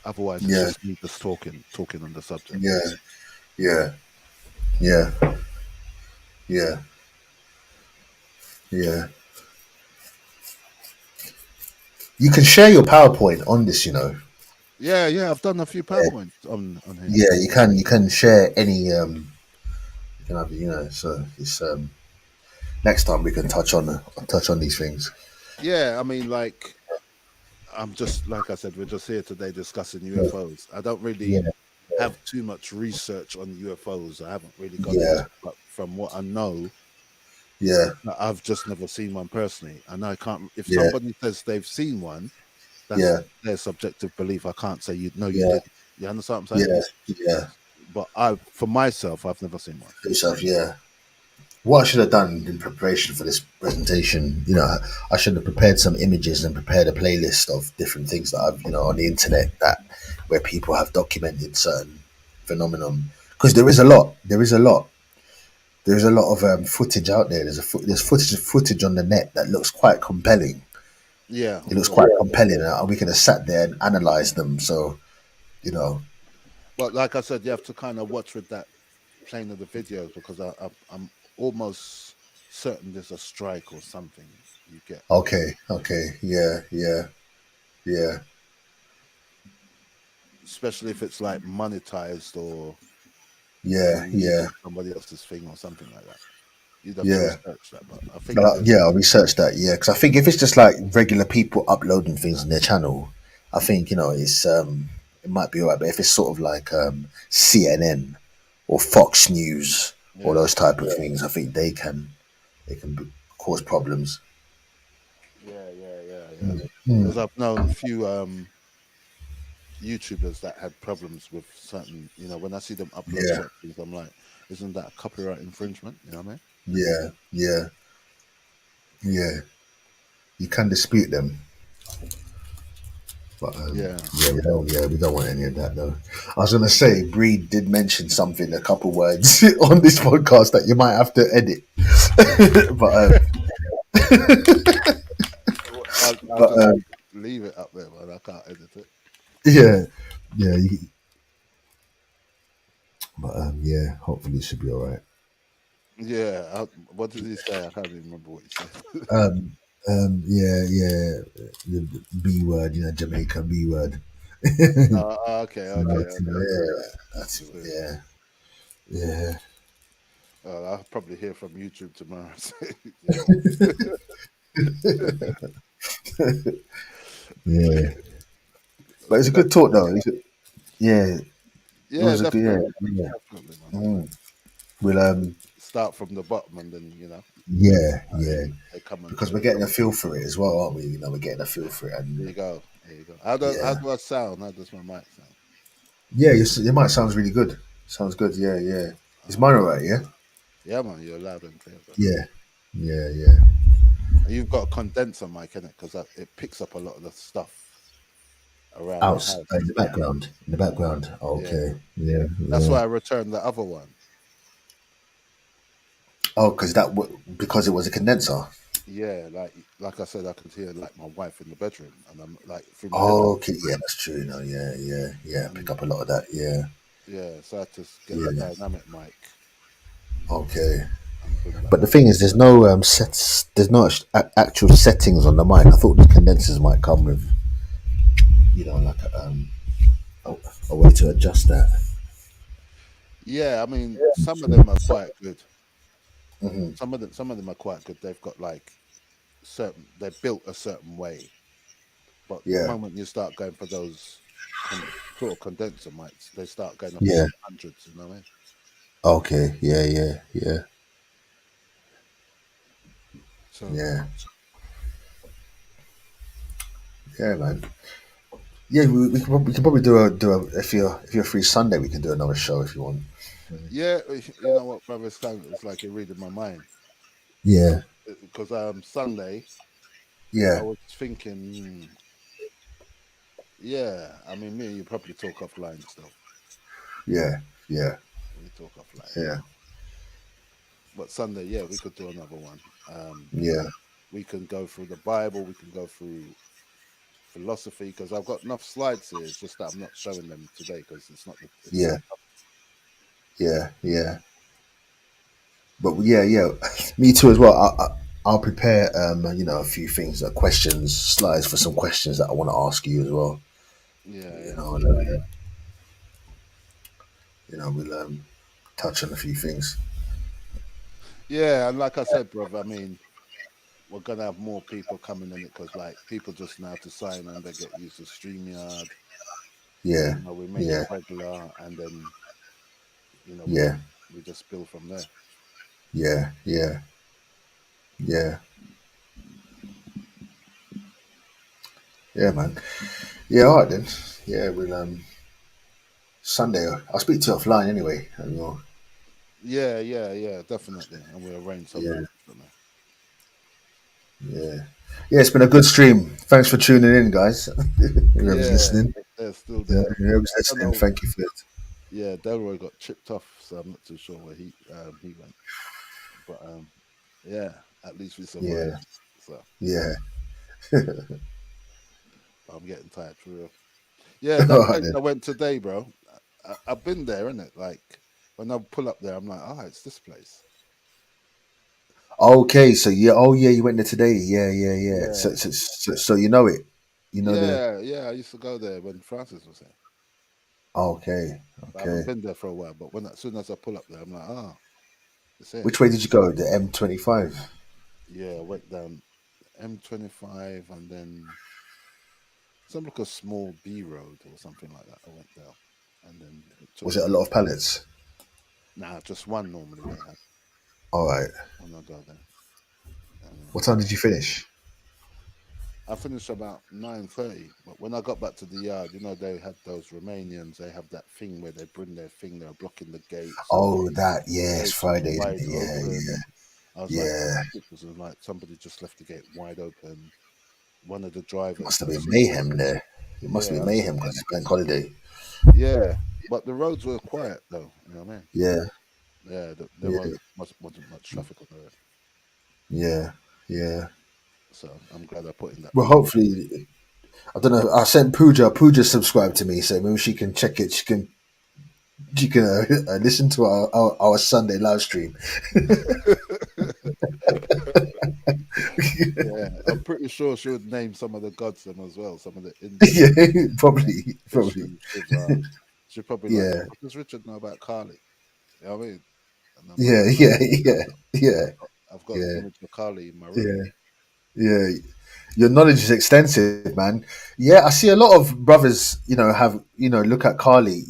otherwise it's Yeah, just me just talking on the subject. yeah, yeah, yeah, yeah, yeah. You can share your PowerPoint on this, Yeah, yeah, I've done a few Yeah, PowerPoints on here. yeah. You can share any you can have, so it's next time we can touch on these things. Yeah, I mean, like I'm just like I said, we're just here today discussing Yeah, UFOs. I don't really yeah, have too much research on UFOs. I haven't really gone into yeah, it, but from what I know, yeah, I've just never seen one personally. And I can't if yeah, somebody says they've seen one, that's yeah, their subjective belief. I can't say you know you yeah, didn't. You understand what I'm saying? yeah, yeah. But I for myself, I've never seen one. Yourself, yeah. What I should have done in preparation for this presentation, I should have prepared some images and prepared a playlist of different things that I've, on the internet that where people have documented certain phenomenon. Because there is a lot. There is a lot of footage out there. There's footage on the net that looks quite compelling. Yeah, It of looks course. quite compelling, and we can have sat there and analyze them. So, you know, But like I said, you have to kind of watch with that playing of the videos because almost certain there's a strike or something. You get Okay. Yeah. especially if it's like monetized or Yeah. being used Yeah. on somebody else's thing or something like that. You'd have to Yeah. research that, but I think there's Yeah, I'll research that. Yeah, because I think if it's just like regular people uploading things on their channel, I think it's it might be alright. But if it's sort of like CNN or Fox News or yeah, those type of things, I think cause problems. yeah. Mm. Mm. Because I've known a few YouTubers that had problems with certain, when I see them upload Yeah, certain things, I'm like, isn't that a copyright infringement? You know what I mean? yeah, yeah, yeah. You can dispute them, but Yeah. yeah, we don't want any of that though. I was gonna say, Breed did mention something, a couple words on this podcast that you might have to edit, but I'll but just leave it up there, but I can't edit it. yeah, yeah, but yeah, hopefully it should be all right. Yeah. What did he say? I can't even remember what he said. Yeah, the B word, Jamaican B word. Okay. Yeah, that's it. Sweet. Yeah, yeah, I'll probably hear from YouTube tomorrow. yeah. But it's a good talk though. Yeah, it Yeah, was a good. definitely. Yeah. Definitely, man. Mm. We'll Start from the bottom and then, yeah, they come and because we're getting a feel for it as well, aren't we? We're getting a feel for it, there and you go. There you go. How yeah, do I sound? How does my mic sound? yeah. Your mic sounds really good. Sounds good. Yeah, yeah. Is mine alright? Yeah, Yeah, man, you're loud and clear, bro. yeah, yeah. And you've got a condenser mic in it because it picks up a lot of the stuff around the Out house. in the background. In the background. Yeah, Okay. Yeah, that's yeah. why I returned the other one. Oh, because it was a condenser. Yeah, like I said, I could hear like my wife in the bedroom, and I'm like through my Oh, headphones. okay, yeah, that's true. No, yeah. Pick And up a lot of that. Yeah, yeah, so I had to get the yeah. dynamic mic Okay. and bring that But the one. thing is, there's no sets. There's no actual settings on the mic. I thought the condensers might come with, like a way to adjust that. Yeah, I mean, some of them are quite good. Hmm. Some of them are quite good. They've got like they're built a certain way. But the Yeah, moment you start going for those sort of condenser mics, they start going up yeah. into hundreds. You know what I mean? Okay. Yeah. So Yeah. Yeah, man. Yeah, we can probably do a if you're free Sunday, we can do another show if you want. yeah, you know what, brother? It's like you're reading my mind Yeah, because Sunday I yeah, was thinking, yeah. I mean, me and you probably talk offline still. yeah, yeah, We talk offline, yeah, but Sunday, yeah, we could do another one. yeah, We can go through the Bible. We can go through philosophy because I've got enough slides here. It's just that I'm not showing them today because it's yeah, not. yeah. But yeah. Me too as well. I'll prepare a few things, questions, slides for some questions that I want to ask you as well. Yeah. And, we'll touch on a few things. Yeah, and like I said, brother, I mean, we're gonna have more people coming in it because like people just now to sign on, they get used to StreamYard. Yeah, We make it yeah, regular, and then we yeah, we just build from there. yeah. Yeah, man. Yeah, all right then. Yeah, we'll Sunday. I'll speak to you offline anyway. And Yeah, definitely, and we'll arrange something. yeah, Definitely. yeah, yeah. It's been a good stream. Thanks for tuning in, guys. Whoever's Yeah, listening, they're still there. whoever's I don't listening, know. thank you for it. Yeah, Delroy got chipped off, so I'm not too sure where he went. But yeah, at least we survived. Yeah, So yeah. I'm getting tired for real. Yeah, All that right place then. I went today, bro. I've been there, innit? Like when I pull up there, I'm like, oh, it's this place. Okay, so yeah, oh yeah, you went there today. Yeah, yeah, yeah. So, Yeah, so you know it. You know the. yeah. I used to go there when Francis was here. Okay, I haven't okay. been there for a while, but as soon as I pull up there, I'm like, ah, it's here. Which way did you go? The M25. Yeah, I went down M25 and then some like a small B road or something like that. I went down and then it took Was me it a down. lot of pallets? Nah, just one normally they have All right. when I go there. And then What time did you finish? I finished about 9:30, but when I got back to the yard, they had those Romanians. They have that thing where they bring their thing. They're blocking the gates, and Oh, that the yes, gates was Friday, isn't wide it? Yeah, open. yeah, And I was like yeah. taking pictures, and like somebody just left the gate wide open. One of the drivers, Must have I been seen him. mayhem there. It must be Yeah, mayhem because it's bank holiday. yeah. But the roads were quiet though. You know what I mean? Yeah, Yeah, there yeah, wasn't much traffic on the road. yeah, yeah. So I'm glad I put in that Well, video. hopefully, I don't know. I sent Pooja. Pooja subscribed to me, so maybe she can check it. She can listen to our Sunday live stream. Yeah, I'm pretty sure she would name some of the gods them as well, some of the Indian Yeah, gods. Yeah, probably, probably. Vishnu, Shiva. She'd probably like, Yeah, what does Richard know about Kali? You know what I mean? And I'm like, yeah, nah, yeah, yeah, yeah, I've got the yeah, image of Kali in my room. yeah, yeah. Your knowledge is extensive, man. Yeah, I see a lot of brothers, have look at Carly,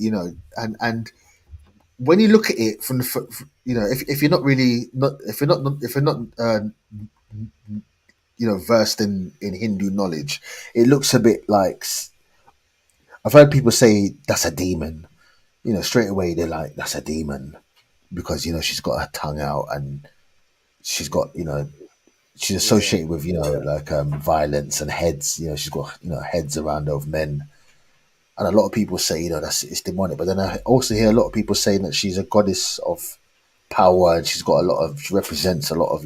and when you look at it from the, if you're not really not if you're not versed in Hindu knowledge, it looks a bit like I've heard people say that's a demon. Straight away they're like that's a demon because she's got her tongue out and she's got she's Yeah, associated with like violence and heads. She's got heads around of men, and a lot of people say that's it's demonic. But then I also hear a lot of people saying that she's a goddess of power and she represents a lot of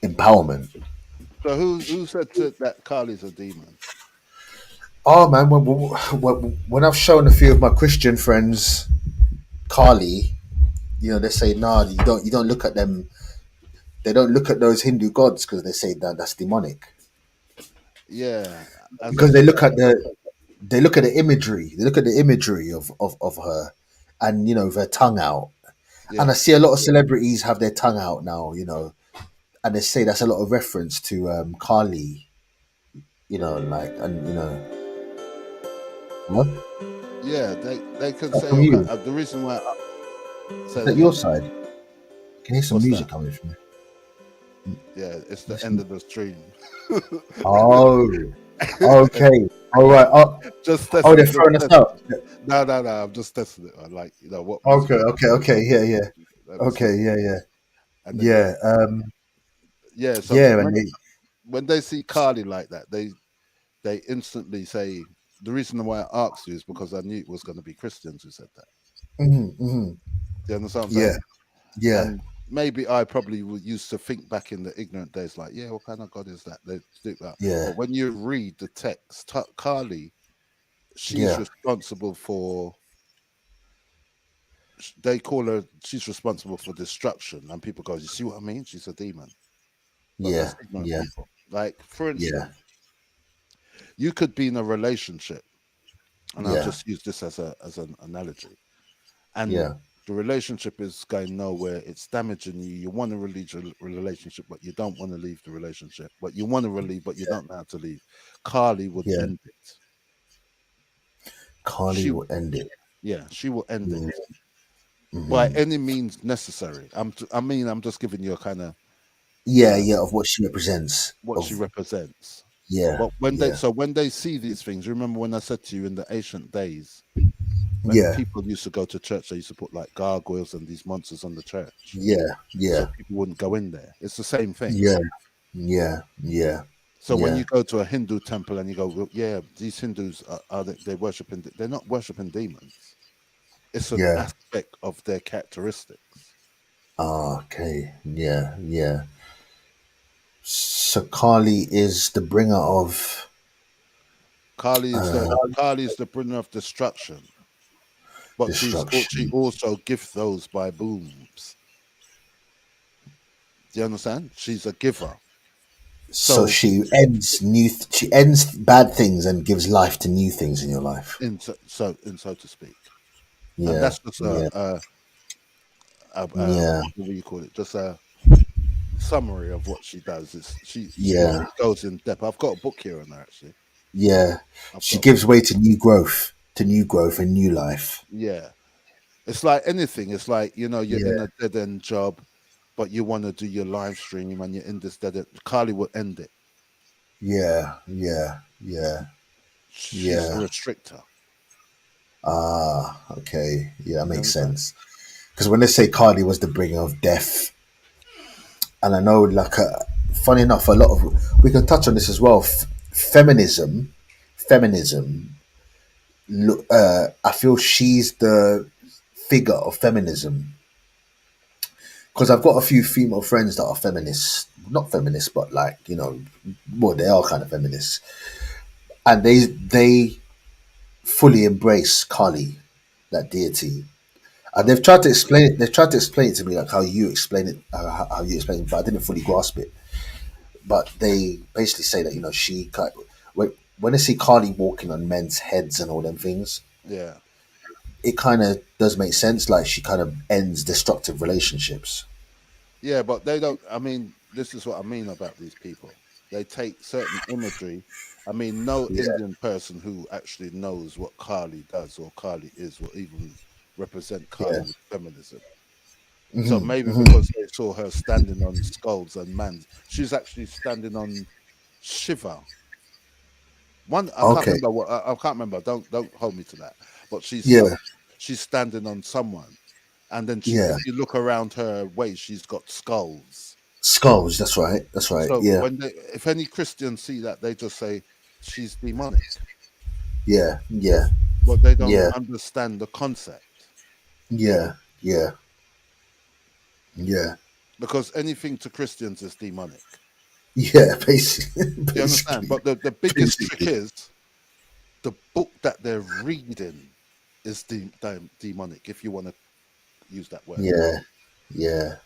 empowerment. so who said that Kali's a demon? Oh man, when I've shown a few of my Christian friends Kali, they say nah, you don't look at them. They don't look at those Hindu gods because they say that that's demonic. Yeah, as I Because they said, look at the imagery. They look at the imagery of her, and with her tongue out. And I yeah, see a lot of celebrities have their tongue out now. And they say that's a lot of reference to Kali. Like and what? yeah, they can Oh, say from all kind. you? The reason why say Is it that your again. side? Can you hear some What's that? music coming from there? Yeah, it's the Listen. end of the stream. Oh, okay. All right. Oh, Just they're testing. Just throwing us testing. out. No. I'm just testing it. I like what music. Okay, okay. Yeah, yeah. Let me see. Okay, yeah, yeah. And then Yeah. yeah. So Yeah, and they, when they see Carly like that, they instantly say the reason why I asked you is because I knew it was going to be Christians who said that. mm-hmm. Do you understand what I'm Yeah, saying? yeah, And maybe I probably used to think back in the ignorant days, like, yeah, what kind of God is that? They think that. yeah, But when you read the text, Carly, she's yeah, responsible for. They call her. She's responsible for destruction, and people go, "You see what I mean? She's a demon." But yeah, that's ignorant yeah, people. Like, for yeah, instance, you could be in a relationship, and I'll yeah, just use this as an analogy, and yeah, the relationship is going nowhere. It's damaging you. You want to leave your relationship, but you don't want to leave the relationship. But you want to leave, but you don't know how to leave. Carly would yeah. end it. Carly She, will end it. yeah, she will end it by Mm-hmm. any means necessary. I'm just giving you a kind of Yeah, uh, yeah, of what she represents. what she Of represents. yeah, But yeah, when they see these things, remember when I said to you in the ancient days, when yeah, people used to go to church, they used to put like gargoyles and these monsters on the church, yeah, so yeah, people wouldn't go in there. It's the same thing. yeah, yeah, yeah, So when yeah, you go to a Hindu temple and you go, well, yeah, these Hindus they worshiping? They're not worshiping demons. It's an yeah. aspect of their characteristics. Ah, okay, yeah, yeah. So Carly is the bringer of uh, Kali is the bringer of destruction, but she destruction. also gives those by booms. Do you understand? She's a giver. So So she ends she ends bad things and gives life to new things in your life. so to speak, and Yeah, that's just yeah, yeah, what do you call it? Just a summary of what she does. yeah, It goes in depth. I've got a book here on her actually. yeah. I've She got a book. gives way to new growth and new life. Yeah, it's like anything. It's like you're in Yeah, a dead end job, but you want to do your live stream, and you're in this dead end. Carly will end it. yeah, yeah, yeah, She's a yeah. restrictor. Ah, okay. Yeah, that You makes understand? sense. Because when they say Cardi was the bringer of death, and I know, like, funny enough, a lot of we can touch on this as well. Feminism. Look, I feel she's the figure of feminism because I've got a few female friends that are feminists, not feminists, but like well, they are kind of feminists, and they fully embrace Kali, that deity. And they've tried to explain it. They've tried to explain it to me like how you explain it, how you explain it, but I didn't fully grasp it. But they basically say that when they see Carly walking on men's heads and all them things, Yeah. it kind of does make sense. Like she kind of ends destructive relationships. Yeah, but they don't. I mean, this is what I mean about these people. They take certain imagery. I mean, no Yeah, Indian person who actually knows what Kali does or Kali is will even represent yeah, Kali with feminism. So hmm maybe hmm because they saw her standing on skulls and mans, she's actually standing on Shiva. One, I can't okay, remember what I can't remember. Don't hold me to that. But yeah, she's standing on someone, and then yeah. if you look around her waist, she's got skulls. Skulls. That's right. That's right. So Yeah, if any Christians see that, they just say she's demonic, yeah, yeah, but they don't yeah, understand the concept yeah, yeah, yeah, because anything to Christians is demonic. yeah. Basically, Do you understand? basically, But the biggest trick basically. is the book that they're reading is demonic. If you want to use that word, Yeah, yeah.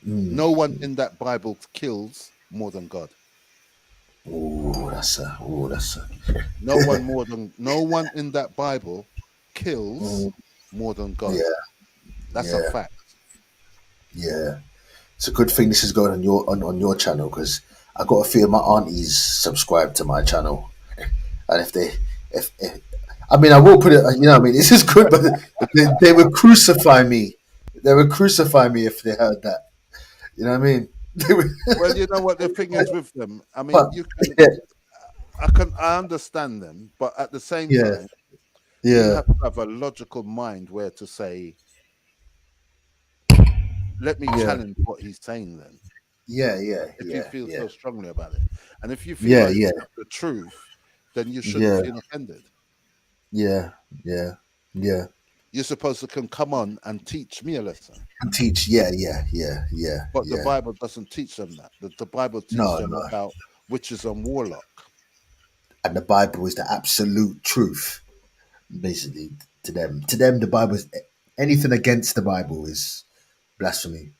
Mm. no one in that Bible kills more than God. That's a. No one in that Bible kills Mm, more than God. yeah, That's a yeah, fact. yeah. It's a good thing this is going on your channel because I got a few of my aunties subscribed to my channel, and if I mean I will put it, you know what I mean, this is good, but they would crucify me. They would crucify me if they heard that. You know what I mean? They would, Well, you know what the thing is with them. I mean, but you can, yeah, I understand them, but at the same yeah, time, you yeah, have to have a logical mind where to say, let me yeah, challenge what he's saying then. yeah, yeah, If you yeah, feel yeah, so strongly about it, and if you feel yeah, like yeah, it's the truth, then you shouldn't yeah, feel offended. yeah, yeah, yeah. You're supposed to come on and teach me a lesson. And teach, yeah, yeah, yeah, yeah, But the yeah. Bible doesn't teach them that. The Bible teaches No, them no. about witches and warlock. And the Bible is the absolute truth, basically, to them. To them, the Bible is anything against the Bible is blasphemy.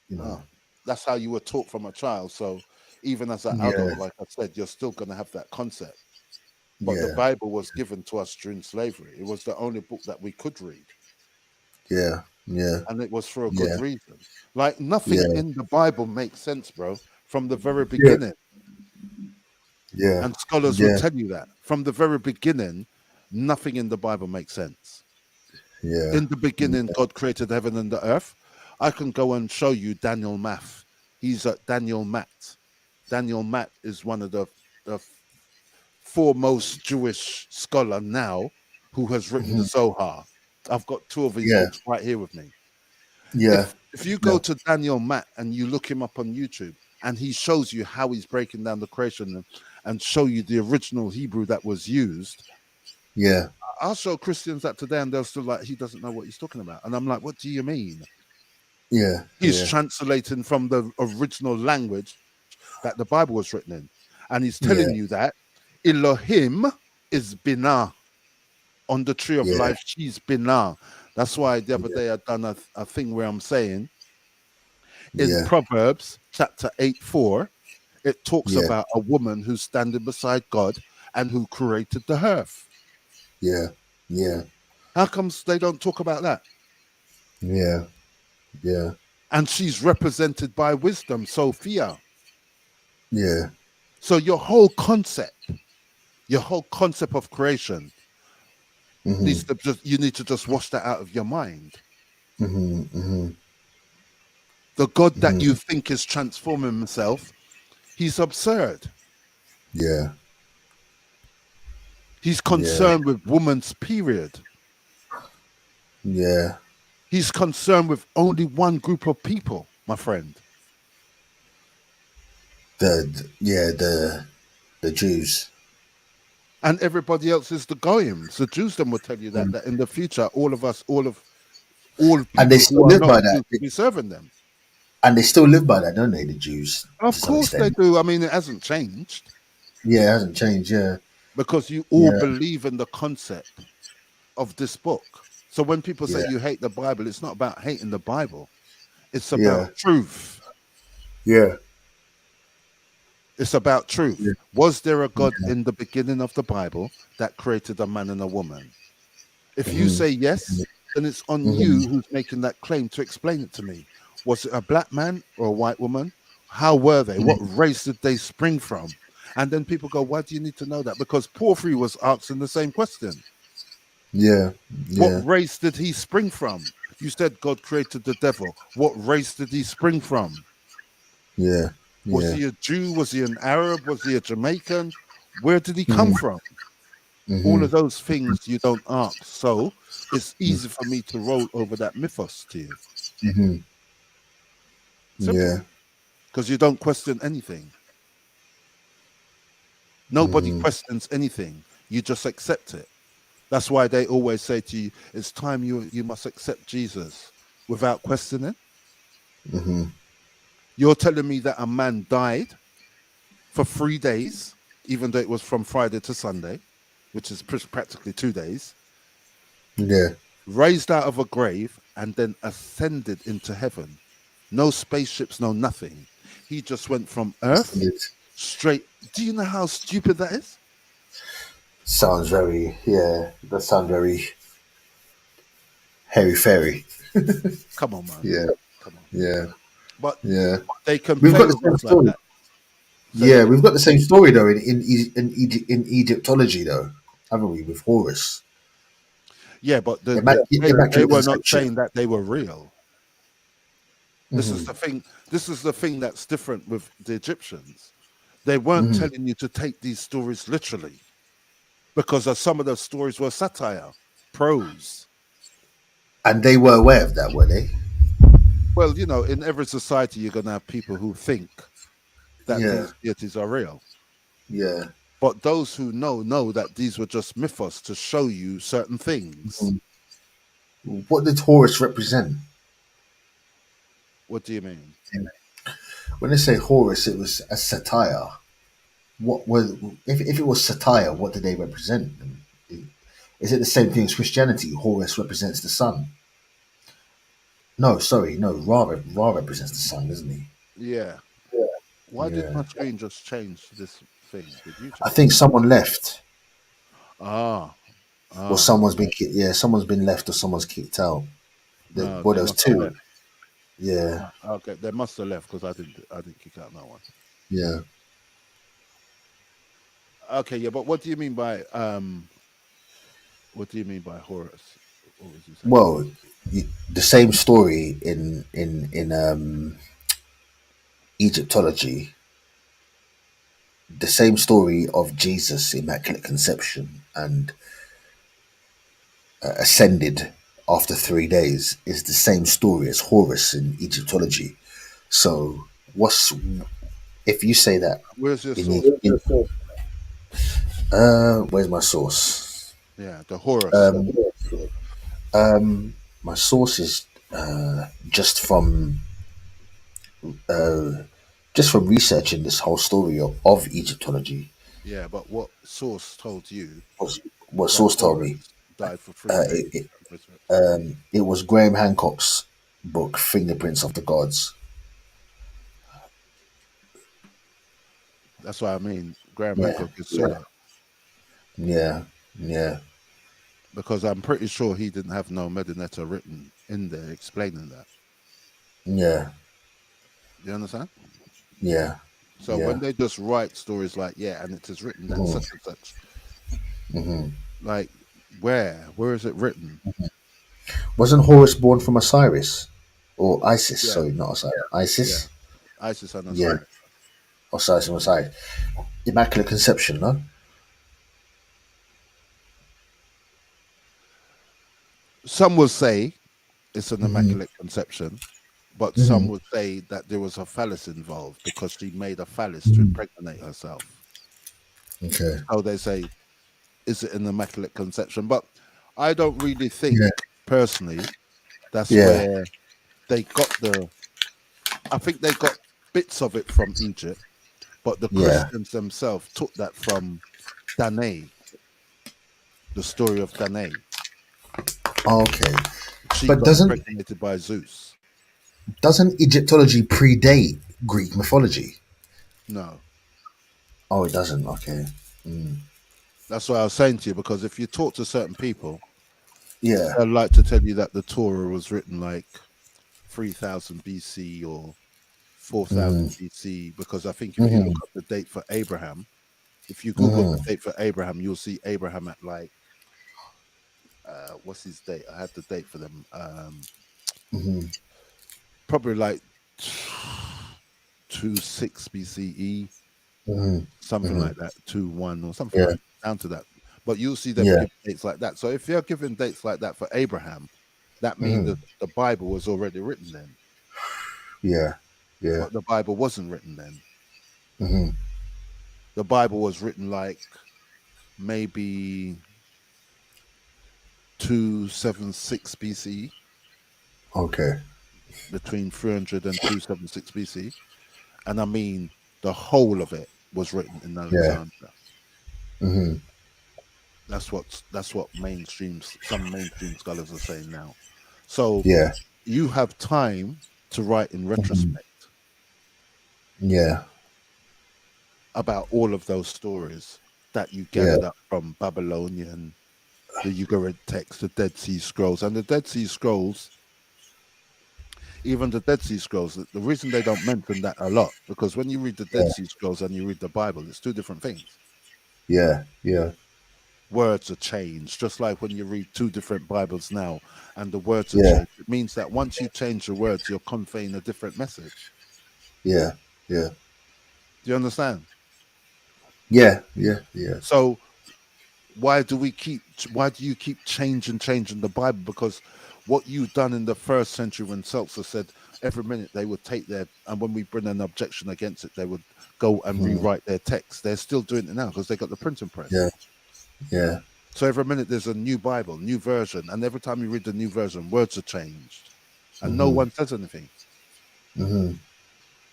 You know. Oh, that's how you were taught from a child. So even as an Yeah, adult, like I said, you're still going to have that concept. But the yeah, Bible was given to us during slavery. It was the only book that we could read, yeah, yeah, and it was for a good yeah, reason. Like nothing yeah, in the Bible makes sense, bro, from the very yeah, beginning. yeah, And scholars will yeah, tell you that from the very beginning, nothing in the Bible makes sense. yeah, In the beginning, God created heaven and the earth. I can go and show you Daniel Math. He's at Daniel Matt. Daniel Matt is one of the foremost Jewish scholar now who has written the mhm, Zohar. I've got two of his yeah, books right here with me. yeah, If you go yeah, to Daniel Matt and you look him up on YouTube and he shows you how he's breaking down the creation and show you the original Hebrew that was used, yeah, I'll show Christians that today and they'll still like, he doesn't know what he's talking about. And I'm like, what do you mean? yeah, He's translating from the original language that the Bible was written in. And he's yeah, telling you that Elohim is Binah. On the tree of yeah, life, she's Binah. That's why the other yeah, day I done a thing where I'm saying In Yeah. Proverbs chapter 8:4, it talks Yeah. about a woman who's standing beside God and who created the earth. Yeah. Yeah. How comes they don't talk about that? Yeah. Yeah. And she's represented by wisdom, Sophia. Yeah. So your whole concept of creation Mhm. needs to just, you need to just wash that out of your mind. Mhm. Mhm. The God that Mhm. you think is transforming himself, he's absurd. Yeah. He's Yeah. concerned with woman's period. Yeah. He's concerned with only one group of people, my friend. The Jews. And everybody else is the goyim. The Jews then will tell you that Mm. that in the future, all And they people still who are live not by that. Jews will be serving them. And they still live by that, don't they? The Jews, to Of some course they extent. do. I mean, it hasn't changed Yeah, it hasn't changed. Yeah. because you all Yeah. believe in the concept of this book. So when people say Yeah. you hate the Bible, it's not about hating the Bible. It's Yeah. about truth. Yeah. It's about Yeah. truth. Was there a God in the beginning of the Bible that created a man and a woman? If you Mhm. say yes, then it's on Mhm. you who's making that claim to explain it to me. Was it a black man or a white woman? How were they? What race did they spring from? And then people go, why do you need to know that? Because Porphyry was asking the same question. Yeah. What Yeah. race did he spring from? You said God created the devil. What race did he spring from? Yeah. Was Yeah. he a Jew? Was he an Arab? Was he a Jamaican? Where did he come Mhm. from? All Mhm. of those things you don't ask. So it's easy for me to roll over that mythos to you. Mhm. Simple. Yeah. Because you don't question anything. Nobody Mhm. questions anything. You just accept it. That's why they always say to you, it's time you must accept Jesus without questioning. Mhm. You're telling me that a man died for 3 days, even though it was from Friday to Sunday, which is practically 2 days, Yeah. raised out of a grave and then ascended into heaven. No spaceships, no nothing. He just went from Earth straight. Do you know how stupid that is? Sounds very. Yeah. That sounds very hairy fairy. Come on, man. Yeah. Come on. Yeah. But Yeah. they can We've play got the with same us like story. that. Say that Yeah, again. we've got the same story though in Egyptology though, haven't we? With Horus, Yeah, but they immaculate were not conception. saying that they were real. This is Hmm. the thing. This is the thing that's different with the Egyptians. They weren't Hmm. telling you to take these stories literally because some of the stories were satire, prose. And they were aware of that, were they? Well, in every society, you're going to have people who think that Yeah, these deities are real. yeah. But those who know that these were just mythos to show you certain things. Mhm. What did Horus represent? What do you mean? When they say Horus, it was a satire. What was if it was satire? What did they represent? Is it the same thing as Christianity? Horus represents the sun. No, sorry, no. Ra represents the sun, doesn't he? Yeah. Why did Yeah. my screen just change this thing? Did you I change think someone left, Ah, or ah. someone's been yeah, someone's been left, or someone's kicked out. No, Well, they there was must have two. left. Yeah, Okay, they must have left because I didn't kick out no one. yeah. Okay, yeah, but what do you mean by what do you mean by Horus? What was you saying? Well, the same story in Egyptology, the same story of Jesus' immaculate conception and ascended after 3 days is the same story as Horus in Egyptology. So, what's if you say that Where's your in, source? where's my source? Yeah, the Horus. My source is just from uh, researching this whole story of Egyptology. Yeah, but what source told you What that source told Horus me? died for 3 days? It, and resurrected? it was Graham Hancock's book, Fingerprints of the Gods. That's what I mean. Graham Yeah, Hancock is yeah, Sula yeah, yeah, because I'm pretty sure he didn't have no Medinetta written in there explaining that. yeah, You understand? yeah, So yeah. when they just write stories like, yeah, and it is written that hmm such and such, hmm like where is it written? Wasn't Horus born from Osiris or Isis? Yeah, Sorry, not Osiris. yeah. Isis. Isis and Yeah, Osiris. Osiris and Osiris. Immaculate Conception, no? Some will say it's an hmm immaculate conception, but some hmm would say that there was a phallus involved because she made a phallus to hmm impregnate herself. Okay. So they say, is it an immaculate conception? But I don't really think Yeah, personally that's yeah, where they got the. I think they got bits of it from Egypt, but the yeah. Christians themselves took that from Danae, the story of Danae. Okay. She But got impregnated by Zeus. doesn't Egyptology predate Greek mythology? No, Oh, it doesn't. Okay. Mm. that's what I was saying to you because if you talk to certain people, Yeah. they'd like to tell you that the Torah was written like 3000 BC or 4000 Mm. BC because I think if you look hmm up the date for Abraham, if you Google hmm the date for Abraham, you'll see Abraham at like what's his date? I had the date for them. hmm Probably like 26 BCE, hmm something hmm like that, 21 or something Yeah. like down to that. But you'll see them Yeah. give dates like that. So if you're giving dates like that for Abraham, that means hmm that the Bible was already written then. Yeah. Yeah. But the Bible wasn't written then. hmm The Bible was written like maybe 276 BCE, Okay. between 300 and 276 BC. And I mean, the whole of it was written in Yeah. Alexandria. hmm That's what some mainstream scholars are saying now. So Yeah. you have time to write in hmm retrospect Yeah. about all of those stories that you Yeah. gathered up from Babylonian, the Ugarit text, the Dead Sea Scrolls, and the Dead Sea Scrolls. Even the Dead Sea Scrolls, the reason they don't mention that a lot because when you read the Dead Yeah. Sea Scrolls and you read the Bible, it's two different things. Yeah. Yeah. Words are changed, just like when you read two different Bibles now and the words are Yeah. changed. It means that once you change the words, you're conveying a different message. Yeah. Yeah. Do you understand? Yeah. Yeah. Yeah. So why do you keep changing the Bible? Because what you've done in the first century when Seltzer said every minute they would take their, and when we bring an objection against it, they would go and hmm rewrite their text. They're still doing it now because they got the printing press. Yeah. Yeah. So every minute there's a new Bible, new version, and every time you read the new version, words are changed, and no hmm one says anything. hmm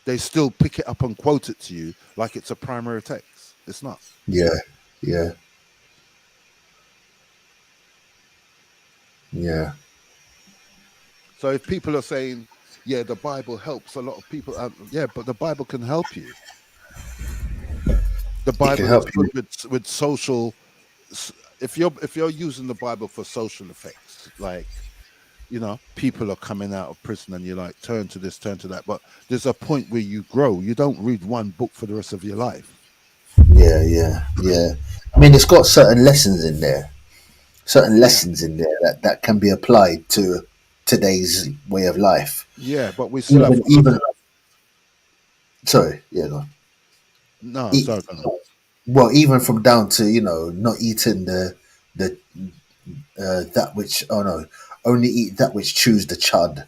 They still pick it up and quote it to you like it's a primary text. It's not. Yeah. Yeah. Yeah. So if people are saying, "Yeah, the Bible helps a lot of people," yeah, but the Bible can help you. The It can Bible is help good you. with social. If you're using the Bible for social effects, like people are coming out of prison and you're like, turn to this, turn to that. But there's a point where you grow. You don't read one book for the rest of your life. Yeah. Yeah. Yeah. I mean, it's got certain lessons in there. Certain Yeah. lessons in there that can be applied to today's way of life. Yeah, but we still have. Even sorry, yeah, go on. No, E- sorry, go on. well, even from down to not eating the that which only eat that which chews the chud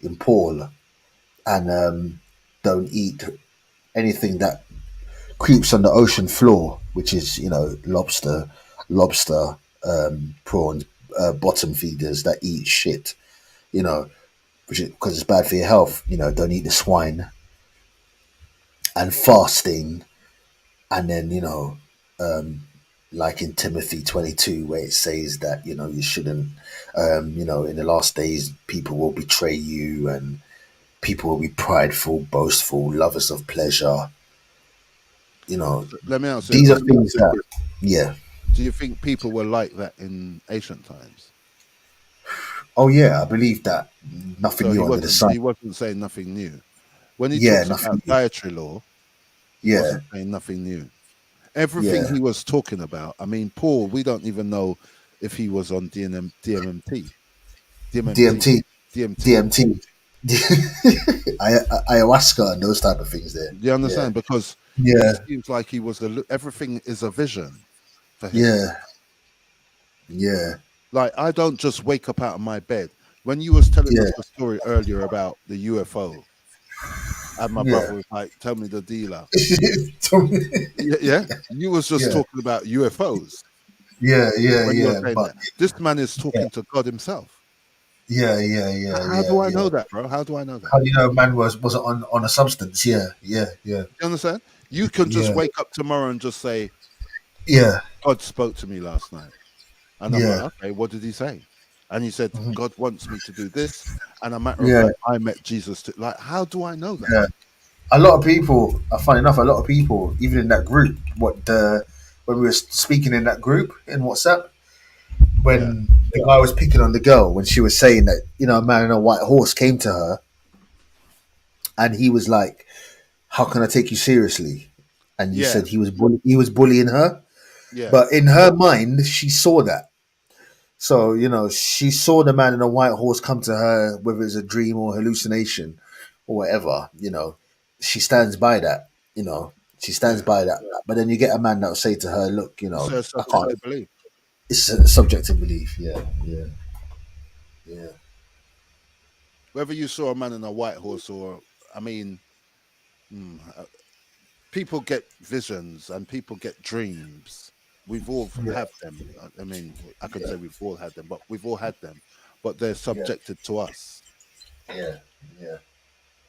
in Paul, and don't eat anything that creeps on the ocean floor, which is lobster, prawns, bottom feeders that eat shit, you know, which is because it's bad for your health. Don't eat the swine, and fasting, and then like in Timothy 22, where it says that you shouldn't, in the last days people will betray you, and people will be prideful, boastful, lovers of pleasure. You know, Let me answer your these are question. things that, yeah. Do you think people were like that in ancient times? Oh yeah, I believe that nothing So he new under the wasn't. sun. He wasn't saying nothing new. When he Yeah, talks nothing about new. dietary law, he Yeah, wasn't saying nothing new. Everything yeah. he was talking about. I mean, Paul. We don't even know if he was on DMMT, DMMT, DMT, DMT. DMT, ayahuasca, and those type of things. There. Do you Yeah, understand? Because he yeah, seems like he was everything is a vision for him. yeah, yeah, Like I don't just wake up out of my bed. When you was telling yeah, us the story earlier about the UFO, and my yeah. brother was like, "Tell me the dealer." Yeah, yeah. You was just Yeah, talking about UFOs yeah, yeah, when you were yeah. saying But that. This man is yeah, talking to God himself. yeah, yeah, yeah, How yeah, do I yeah. know that, bro? How do I know that? How do you know man was on a substance? Yeah, yeah, yeah, You understand? You can just yeah, wake up tomorrow and just say, yeah, God spoke to me last night. And I'm yeah, like, okay, what did he say? And he said, mhm, God wants me to do this. And a matter of yeah, fact, I met Jesus. Like, how do I know that? yeah. A lot of people, funny enough, a lot of people, even in that group, when we were speaking in that group in WhatsApp, Yeah, when the guy was picking on the girl, when she was saying that, a man on a white horse came to her, and he was like, "How can I take you seriously?" And you yeah, said he was bullying her, yeah, but in her mind, she saw that. So, she saw the man in a white horse come to her, whether it's a dream or hallucination or whatever, she stands by that, she stands yeah. by that. But then you get a man that will say to her, look, It's a I can't, subjective belief. it's a subjective belief. Yeah, yeah, yeah, Whether you saw a man in a white horse or, I mean, mm, people get visions and people get dreams. We've all yeah, have them. I mean, I can say we've all had them, but we've all had them. But they're yeah, subjected to us. yeah, yeah,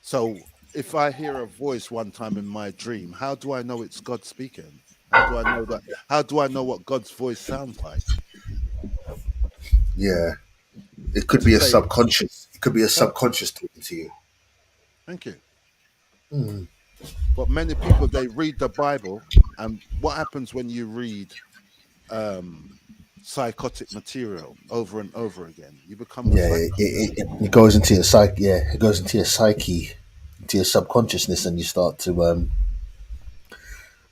So if I hear a voice one time in my dream, how do I know it's God speaking? How do I know that? How do I know what God's voice sounds like? yeah. It could To be a say, subconscious. It could be a huh? subconscious talking to you. Thank you. Mm. But many people they read the Bible, and what happens when you read um, psychotic material over and over again? You become a Yeah, psycho. it goes into your psyche. Yeah, it goes into your psyche, into your subconsciousness, and you start to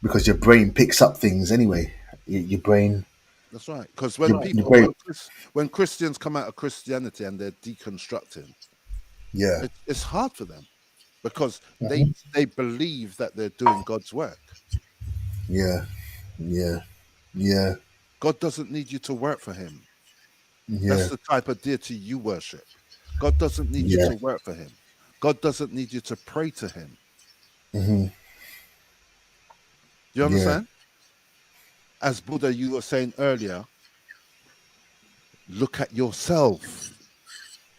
because your brain picks up things anyway. Your brain, That's right. Because your brain. when Christians come out of Christianity and they're deconstructing, Yeah, it's hard for them because mhm, they believe that they're doing God's work. yeah, yeah, yeah, God doesn't need you to work for Him. That's yeah, the type of deity you worship. God doesn't need you yeah, to work for Him. God doesn't need you to pray to Him. hmm, Do you yeah, understand? As Buddha, you were saying earlier, look at yourself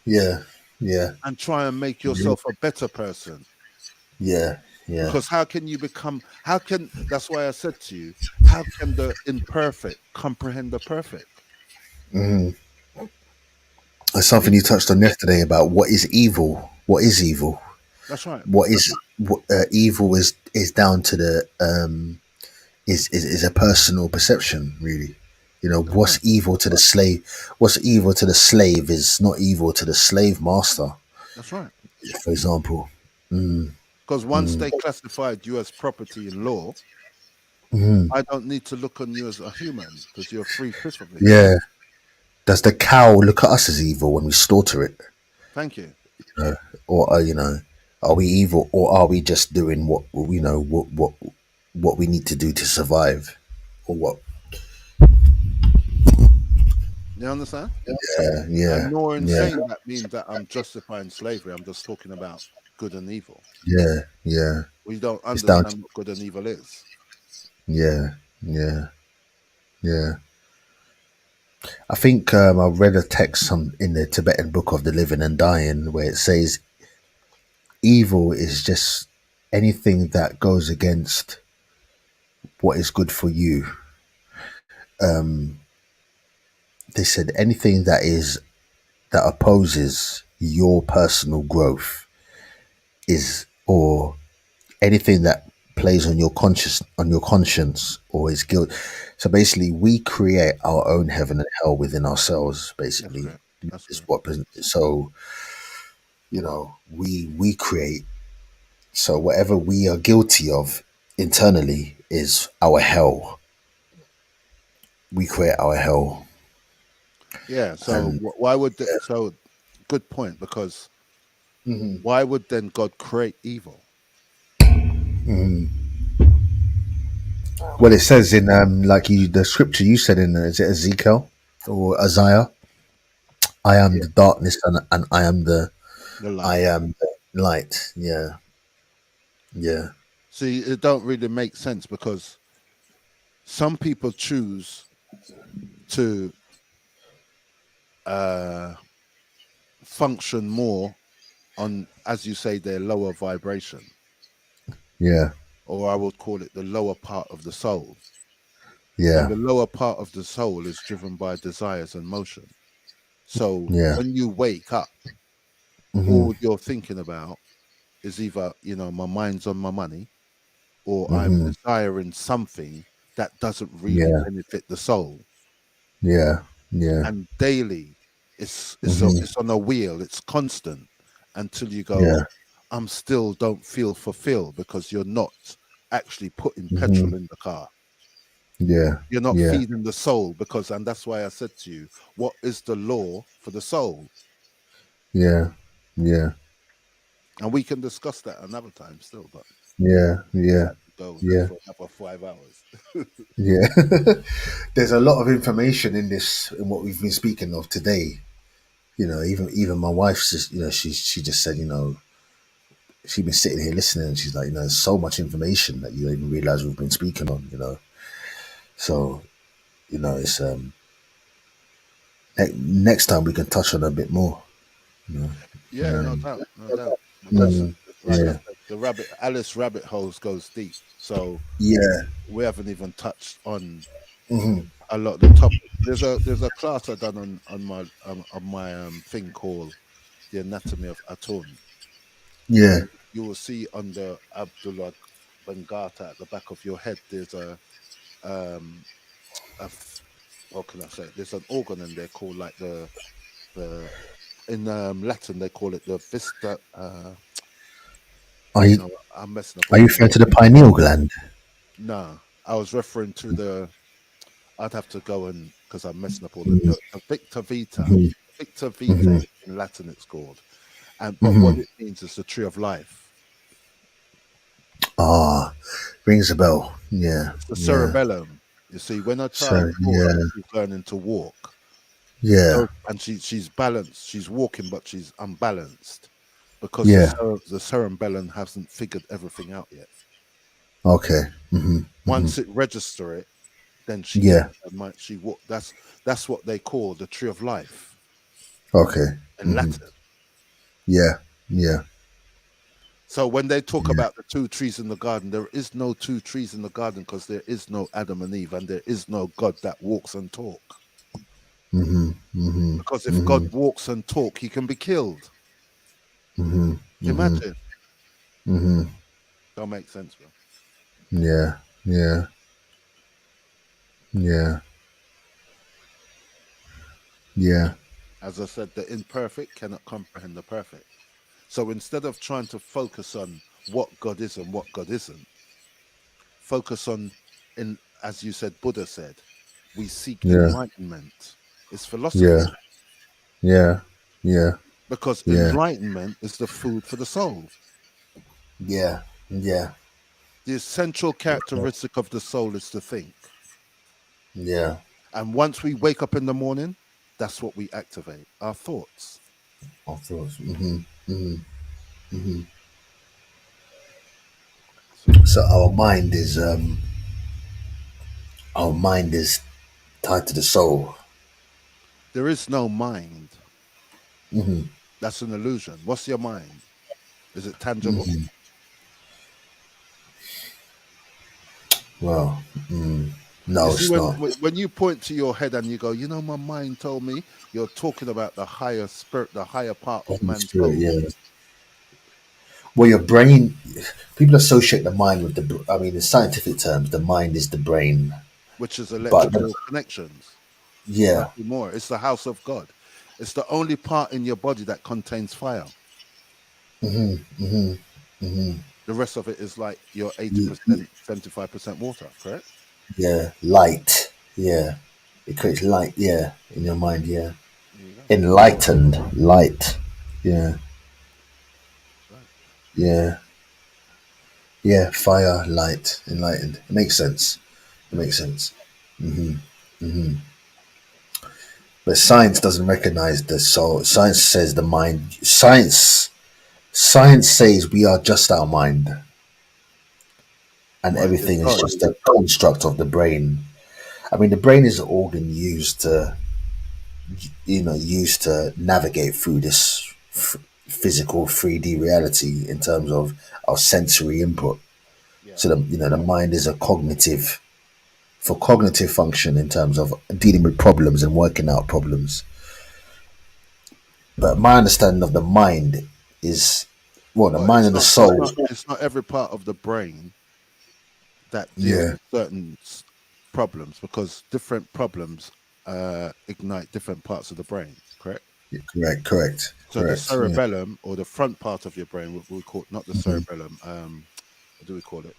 yeah, yeah, and try and make yeah, yourself a better person. yeah, yeah. Because how can you become, that's why I said to you, how can the imperfect comprehend the perfect? Hmm. That's something Pe- you touched on yesterday about what is evil. What is evil? That's right. Evil is down to the is a personal perception, really. That's right. What's evil to the slave? What's evil to the slave is not evil to the slave master, That's right. for example. Mm, Because once mm, they classified you as property in law, mm. I don't need to look on you as a human because you're 3/5 of a human. Yeah. Does the cow look at us as evil when we slaughter it? Thank you. Uh, or are we evil, or are we just doing what we need to do to survive, or what? You understand? Yeah, And yeah, nor in yeah, saying that means that I'm justifying slavery. I'm just talking about good and evil. yeah, yeah. We don't It's down to understand what good and evil is. yeah, yeah, yeah. I think I read a text in the Tibetan book of the living and dying where it says evil is just anything that goes against what is good for you. Um, they said anything that opposes your personal growth is, or anything that plays on your conscience, or is guilt. So basically, we create our own heaven and hell within ourselves. That's Basically, correct. That's is correct. what. So we create. So whatever we are guilty of internally is our hell. We create our hell, Yeah. So and why would so good point, because why would then God create evil? well, it says in like the scripture you said in is it Ezekiel or Isaiah? I am Yeah. the darkness and The I light. am the light. Yeah, yeah, See, it don't really make sense, because some people choose to uh function more on, as you say, their lower vibration, yeah, or I would call it the lower part of the soul. And yeah, the lower part of the soul is driven by desires and motion. So yeah. when you wake up, Hmm. all you're thinking about is either, my mind's on my money, or I'm Hmm. desiring something that doesn't really Yeah, benefit the soul. yeah, yeah. And daily, it's Hmm. on a wheel, it's constant, until you go, Yeah. I'm still don't feel fulfilled, because you're not actually putting Hmm. petrol in the car. Yeah, You're not yeah, feeding the soul, because, and that's why I said to you, what is the law for the soul? yeah, yeah, And we can discuss that another time still, but yeah, we yeah, had to go there yeah, for another 5 hours. yeah. There's a lot of information in this in what we've been speaking of today. Even my wife's just she just said she's been sitting here listening, and she's like, there's so much information that you don't even realize we've been speaking on. So it's next time we can touch on a bit more. You know, Yeah, no um, doubt, no doubt. Because, mm, like I yeah, said, the Alice rabbit holes goes deep. So yeah, we haven't even touched on hmm, a lot of the topics. There's a class I done on my thing called the anatomy of Atun, yeah, and you will see under Abdullah Bengata at the back of your head there's um what can I say? There's an organ in there called, like, the in Latin they call it the vista. Are you I'm messing up are all you the referring names. to the pineal gland? No, I was referring to the. I'd have to go, and because I'm messing up all Hmm. the Victor Vita. Hmm. Victor Vitae Hmm. in Latin it's called, and but Hmm. what it means is the tree of life. Ah, rings a bell. Yeah, It's the yeah. cerebellum. You see, when a child So is born yeah, and she's learning to walk, yeah, and she's balanced, she's walking, but she's unbalanced, because yeah. the cerebellum hasn't figured everything out yet. Okay. Hmm. Hmm. Once it register it, then she gets Yeah. her mind. She walk. That's what they call the tree of life Okay. in Hmm. Latin. Yeah. Yeah. So when they talk Yeah. about the two trees in the garden, there is no two trees in the garden, because there is no Adam and Eve, and there is no God that walks and talk. Hmm. Hmm. Because if God Hmm. walks and talk, he can be killed. Hmm. Hmm. Imagine. Hmm. Don't make sense, bro. Yeah. Yeah. Yeah. Yeah. As I said, the imperfect cannot comprehend the perfect. So instead of trying to focus on what God is and what God isn't, focus on, in as you said, Buddha said, we seek Yeah. enlightenment. It's Yeah. philosophy, Yeah. Yeah. because Yeah. enlightenment is the food for the soul. Yeah. Yeah. The essential characteristic of the soul is to think. Yeah. And once we wake up in the morning, that's what we activate, our thoughts. Of course. Hmm. Hmm. Hmm. So So our mind is tied to the soul. there is no mind. Hmm. That's an illusion. What's your mind? Is it tangible? Hmm. Well, You no, see, it's not. when you point to your head and you go, my mind told me, you're talking about the higher spirit, the higher part of Holy man's Spirit, soul. yeah. Well, your brain. People associate the mind with the. I mean, in scientific terms, the mind is the brain. which is But electrical connections. yeah, Nothing more. It's the house of God. It's the only part in your body that contains fire. hmm hmm hmm The rest of it is like your you, 80%, 75% water, correct? yeah, light. Yeah, it creates light. Yeah, in your mind. Yeah, There you go. enlightened light. Yeah, That's right. yeah, yeah. Fire, light, enlightened. It makes sense. It makes sense. hmm hmm But science doesn't recognize the soul. Science says the mind. Science says we are just our mind, and Right. It's everything is God. just a construct of the brain. I mean, the brain is an organ used to, used to navigate through this physical 3D reality in terms of our sensory input. Yeah. So the mind is a cognitive for cognitive function in terms of dealing with problems and working out problems. But my understanding of the mind is, well, the Well, mind and the soul. it's not every part of the brain that deals Yeah, with certain problems because different problems ignite different parts of the brain, correct? correct. So the Yeah. cerebellum or the front part of your brain, what we call not the Mhm. cerebellum, what do we call it?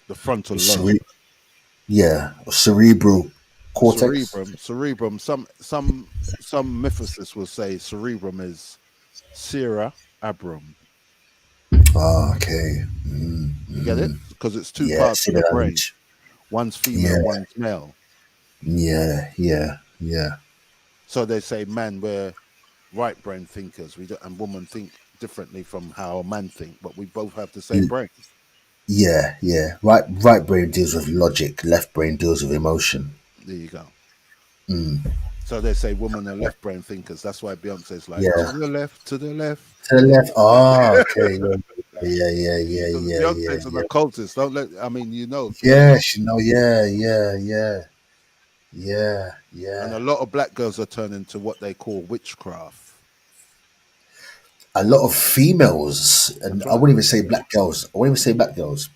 The frontal The lobe. yeah, cerebral The cortex. cerebrum. Some mythicists will say cerebrum is Sierra Abram. Ah, okay. You get it? Because it's two Yeah, parts see of the the brain. language. One's female, Yeah, one's male. yeah. So they say man, we're right brain thinkers. We don't, and women think differently from how a man think, but we both have the same brain. Yeah. Right brain deals with logic. Left brain deals with emotion. There you go. Mm. So they say women are left brain thinkers. That's why Beyonce's like Yeah. to the left, to the left. To the left. Ah, okay. Because Beyonce's an Yeah. occultist. Don't let. I mean, you know, Yes, and yeah. a lot of black girls are turning to what they call witchcraft. A lot of females, and That's I right. wouldn't even say black girls. I wouldn't even say black girls.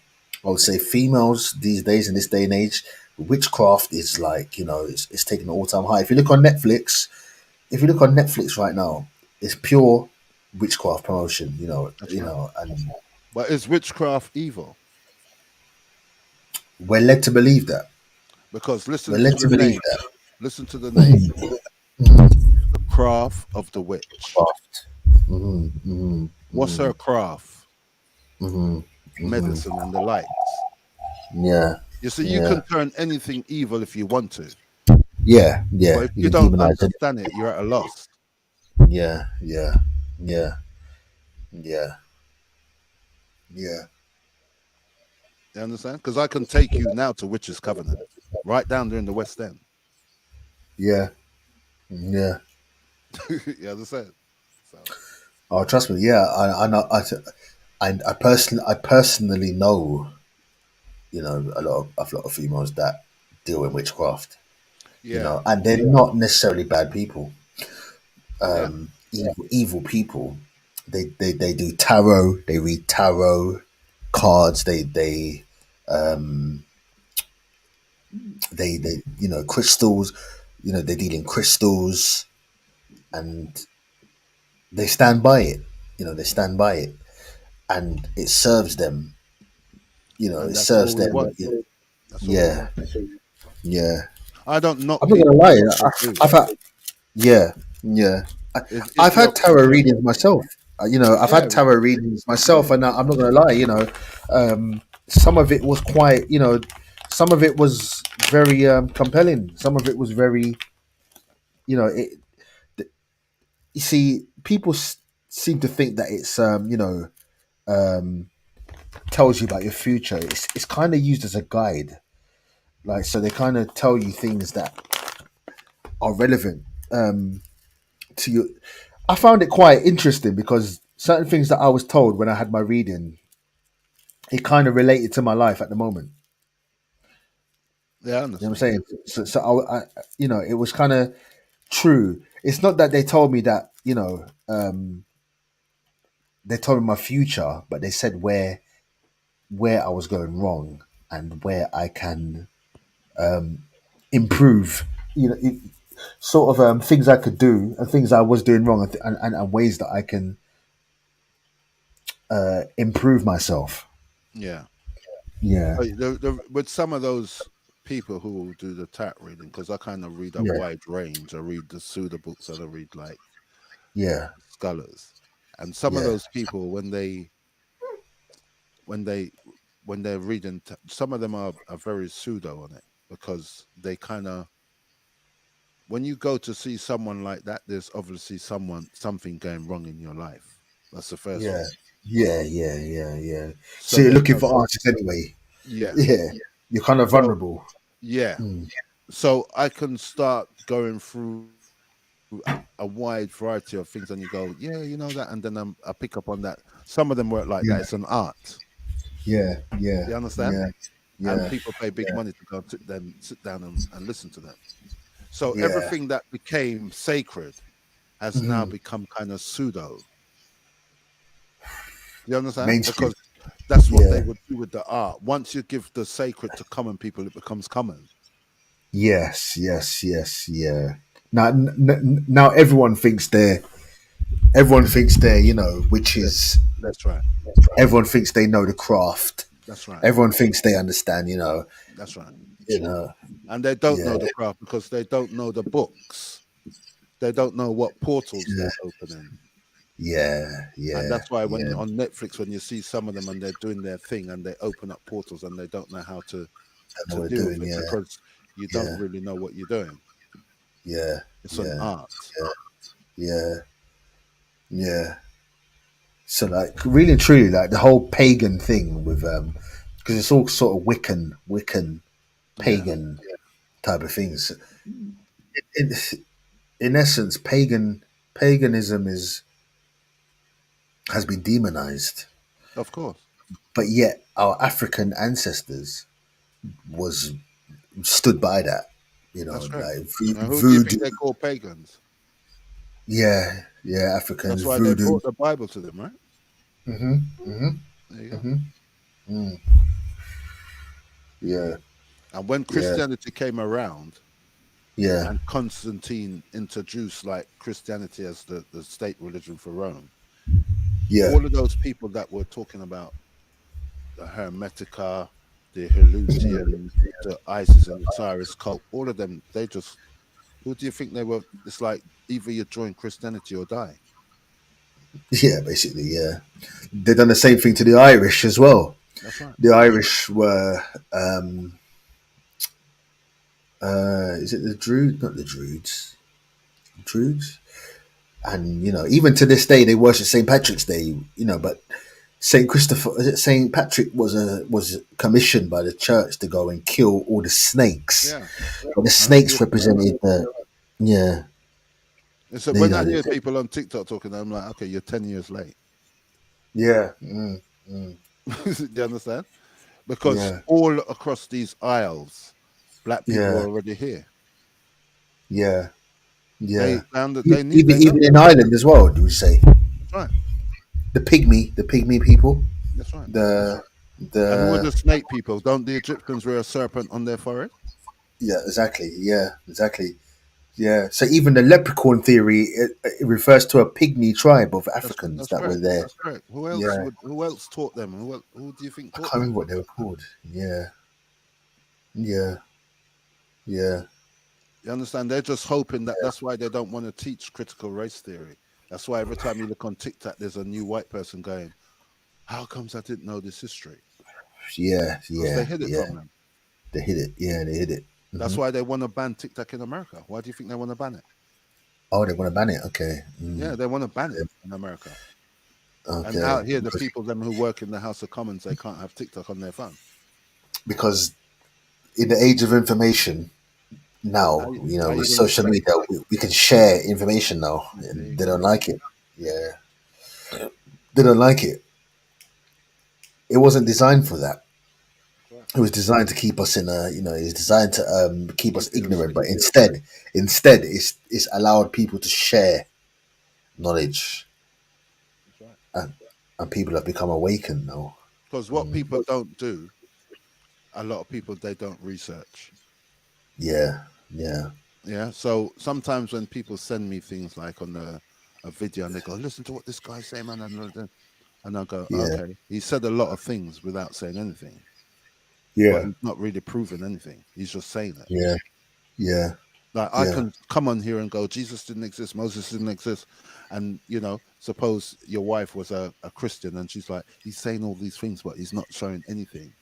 I would say females these days in this day and age. Witchcraft is like it's taking an all time high. If you look on Netflix, right now, it's pure witchcraft promotion. That's right. And But is witchcraft evil? we're led to believe that. Because We're listen led to to the believe name. that. Listen to the name. The craft of the witch. Craft. Mm-hmm, What's her craft? hmm Medicine and the likes. Yeah, You see, you yeah, can turn anything evil if you want to, but yeah. if you You can don't demonize it. understand it, you're at a loss. Yeah, yeah, yeah, yeah. You understand? Because I can take you now to Witches Covenant, right down there in the West End. Yeah, yeah. You understand? So Oh, trust me. Yeah, I know. I personally know. A lot of females that deal in witchcraft. yeah, And they're not necessarily bad people. yeah, Evil people. They do tarot. They read tarot cards. They crystals. They deal in crystals, and they stand by it. They stand by it, and it serves them. and It that's serves all we them. want. That's all we Yeah, want. yeah. I don't knock I'm not gonna people for lie. what they do. I've had, yeah. If I've you're had tarot readings myself. I've yeah, had tarot readings myself, and I'm not gonna lie. Some of it was quite. Some of it was very compelling. Some of it was very. It. You see, people seem to think that it's um, tells you about your future. It's kind of used as a guide, like so they kind of tell you things that are relevant to you. I found it quite interesting because certain things that I was told when I had my reading, it kind of related to my life at the moment. yeah, I You know what understand. I'm saying? So it was kind of true. It's not that they told me that they told me my future, but they said where I was going wrong and where I can improve. You know, sort of things I could do and things I was doing wrong, and ways that I can improve myself. Yeah. Yeah, With some of those people who will do the tarot reading, because I kind of read a yeah, wide range. I read the Suda books and I read like yeah, scholars, and some of yeah, those people when they when they're reading, some of them are very pseudo on it because they kind of, when you go to see someone like that, there's obviously something going wrong in your life. That's the first yeah, thing. yeah. So So you're they looking come, for answers anyway. yeah. Yeah, you're kind of So vulnerable. yeah. Mm. So I can start going through a wide variety of things, and you go, yeah, you know that, and then I pick up on that. Some of them work like that. Yeah, It's an art. yeah, yeah, You understand? yeah, And yeah, people pay big money to go and sit down and listen to them. So yeah. everything that became sacred has now Hmm. become kind of pseudo. You understand? Mainstream. Because that's what they Yeah. would do with the art. Once you give the sacred to common people, it becomes common. Yes, yeah. Now everyone thinks they're, That, witches. that's right. Everyone thinks they know the craft. That's right. Everyone thinks they understand. That's right. You know. And they don't Yeah, know the craft because they don't know the books. They don't know what portals yeah, they're opening. yeah, And yeah, that's why when yeah. on Netflix, when you see some of them and they're doing their thing and they open up portals and they don't know how I know to what deal they're with doing. it Yeah, because you don't yeah, really know what you're doing. yeah, It's an yeah, art. yeah, yeah, yeah. So like, really and truly, like the whole pagan thing with because it's all sort of Wiccan, Yeah, pagan type of things. In essence, paganism has been demonized, of course. but yet our African ancestors was stood by that. That's correct. Like Now, who do you voodoo. think they call pagans? Yeah, Africans, That's why they voodoo. brought the Bible to them, right? Hmm. Hmm. There you go. Hmm. Mm. Yeah, And when yeah, Christianity came around yeah, and Constantine introduced like Christianity as the state religion for Rome, yeah, all of those people that were talking about the Hermetica, the Halutian, the Isis and Osiris cult, all of them, they just, who do you think they were? It's like either you join Christianity or die. yeah. Basically, yeah. They done the same thing to the Irish as well. That's right. The Irish were, is it the Druids? Not the Druids. Druids. And even to this day, they worship Saint Patrick's Day. But Saint Christopher, is it Saint Patrick was commissioned by the church to go and kill all the snakes. Yeah. But the And snakes represented the yeah. so You when know, I hear the, people on TikTok talking, I'm like, okay, you're 10 years late. yeah, Do you understand? Because yeah, all across these isles, black people yeah, are already here. yeah, They yeah. found that they need, Even they know even that. in Ireland as well. Do you say That's right. the pygmy people, That's right. the And who are the the snake people? Don't the Egyptians wear a serpent on their forehead? yeah, exactly, yeah, exactly, yeah. So even the leprechaun theory, it refers to a pygmy tribe of Africans That's that were correct. there. That's correct. Yeah, Who else taught them? Who do you think I taught can't them? remember what they were called. Yeah, yeah, yeah, You understand? They're just hoping that that's why they don't want to teach critical race theory. That's why every time you look on TikTok, there's a new white person going, "How comes I didn't know this history?" yeah, Because they yeah, hid it yeah. from them. They hit it. Yeah, they hit it. That's Hmm. why they want to ban TikTok in America. Why do you think they want to ban it? Oh, they want to ban it. Okay. Yeah, they want to ban it in America. And Okay. out here, the people them who work in the House of Commons, they can't have TikTok on their phone. Because in the age of information How now, you, how you with gonna social media, we can share information now, there and you they go. don't like it. Yeah, they don't like it. It wasn't designed for that. Right. It was designed to keep us in a, it's designed to keep us Keep you ignorant. asleep. But instead, it's allowed people to share knowledge. That's right. and people have become awakened now. Because what people don't do, a lot of people, they don't research. Yeah, yeah, Yeah. So sometimes when people send me things like on a video and they go, listen to what this guy's saying, man. And I go, yeah, okay. He said a lot of things without saying anything, but yeah, he's not really proving anything. He's just saying it. yeah, yeah, Like I yeah, can come on here and go, Jesus didn't exist, Moses didn't exist. And, suppose your wife was a Christian and she's like, he's saying all these things, but he's not showing anything.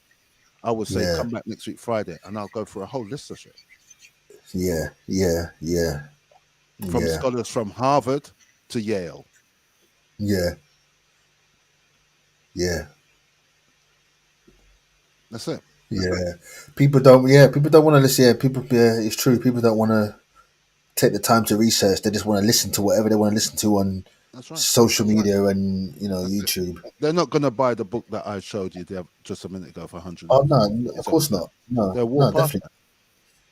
I would say, yeah, come back next week, Friday, and I'll go through a whole list of shit. yeah, yeah, yeah, From yeah, scholars from Harvard to Yale. yeah, yeah, That's it. yeah. People don't. Yeah, people don't want to listen. Yeah, people. Yeah, it's true. People don't want to take the time to research. They just want to listen to whatever they want to listen to on That's right. social media and That's it. YouTube. They're not going to buy the book that I showed you there just a minute ago for Oh no, 157 of course pounds. not. No, They'll no, walk past definitely, that.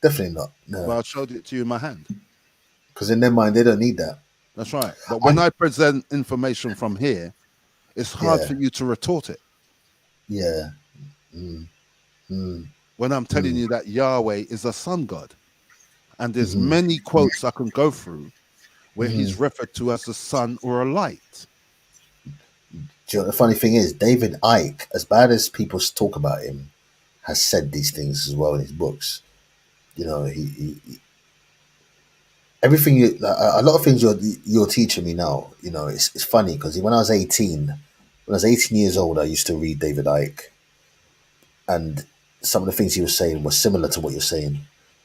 definitely not. But No, I showed it to you in my hand. because in their mind they don't need that. That's right. But I, when I present information from here, it's hard yeah, for you to retort it. yeah, mm, mm, When I'm telling mm, you that Yahweh is a sun god, and there's mhm, many quotes I can go through where mhm. he's referred to as a sun or a light. Do you know, the funny thing is, David Icke, as bad as people talk about him, has said these things as well in his books. You know, everything a lot of things you're teaching me now. You know, it's funny because when I was 18 years old, I used to read David Icke, and some of the things he was saying were similar to what you're saying.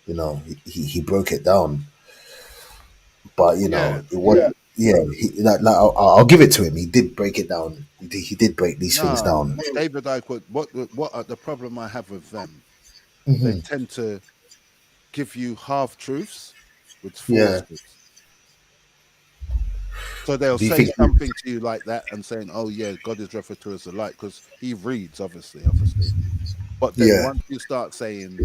You know, he broke it down, but you know, Yeah. it was I'll give it to him. He did break it down. He did break these things No, down. David Icke, what the problem I have with them, they Hmm. tend to give you half truths with Yeah. falsehoods. So they'll Do you say think? something to you like that and saying, "Oh yeah, God is referred to as a light," because he reads, obviously. But then Yeah. once you start saying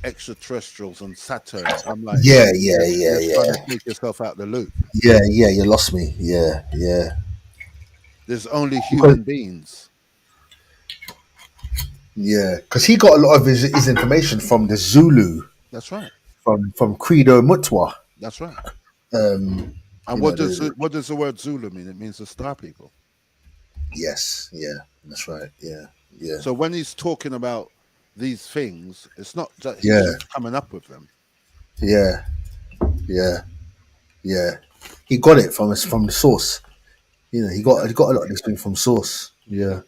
extraterrestrials and Saturn, I'm like, Yeah. Yeah. Yeah. you're trying to Yeah. take yourself out the loop. Yeah. Yeah. You lost me. Yeah. Yeah. There's only Because human beings. yeah, because he got a lot of his information from the Zulu, That's right. from Credo Mutwa. That's right. Um, And you know what does the word Zulu mean? It means the star people. yes, yeah, that's right. Yeah. Yeah. So when he's talking about these things, it's not that he's Yeah. just coming up with them. Yeah. Yeah. Yeah. He got it from the source. You know, Yeah. he got a lot of this thing from source. Yeah.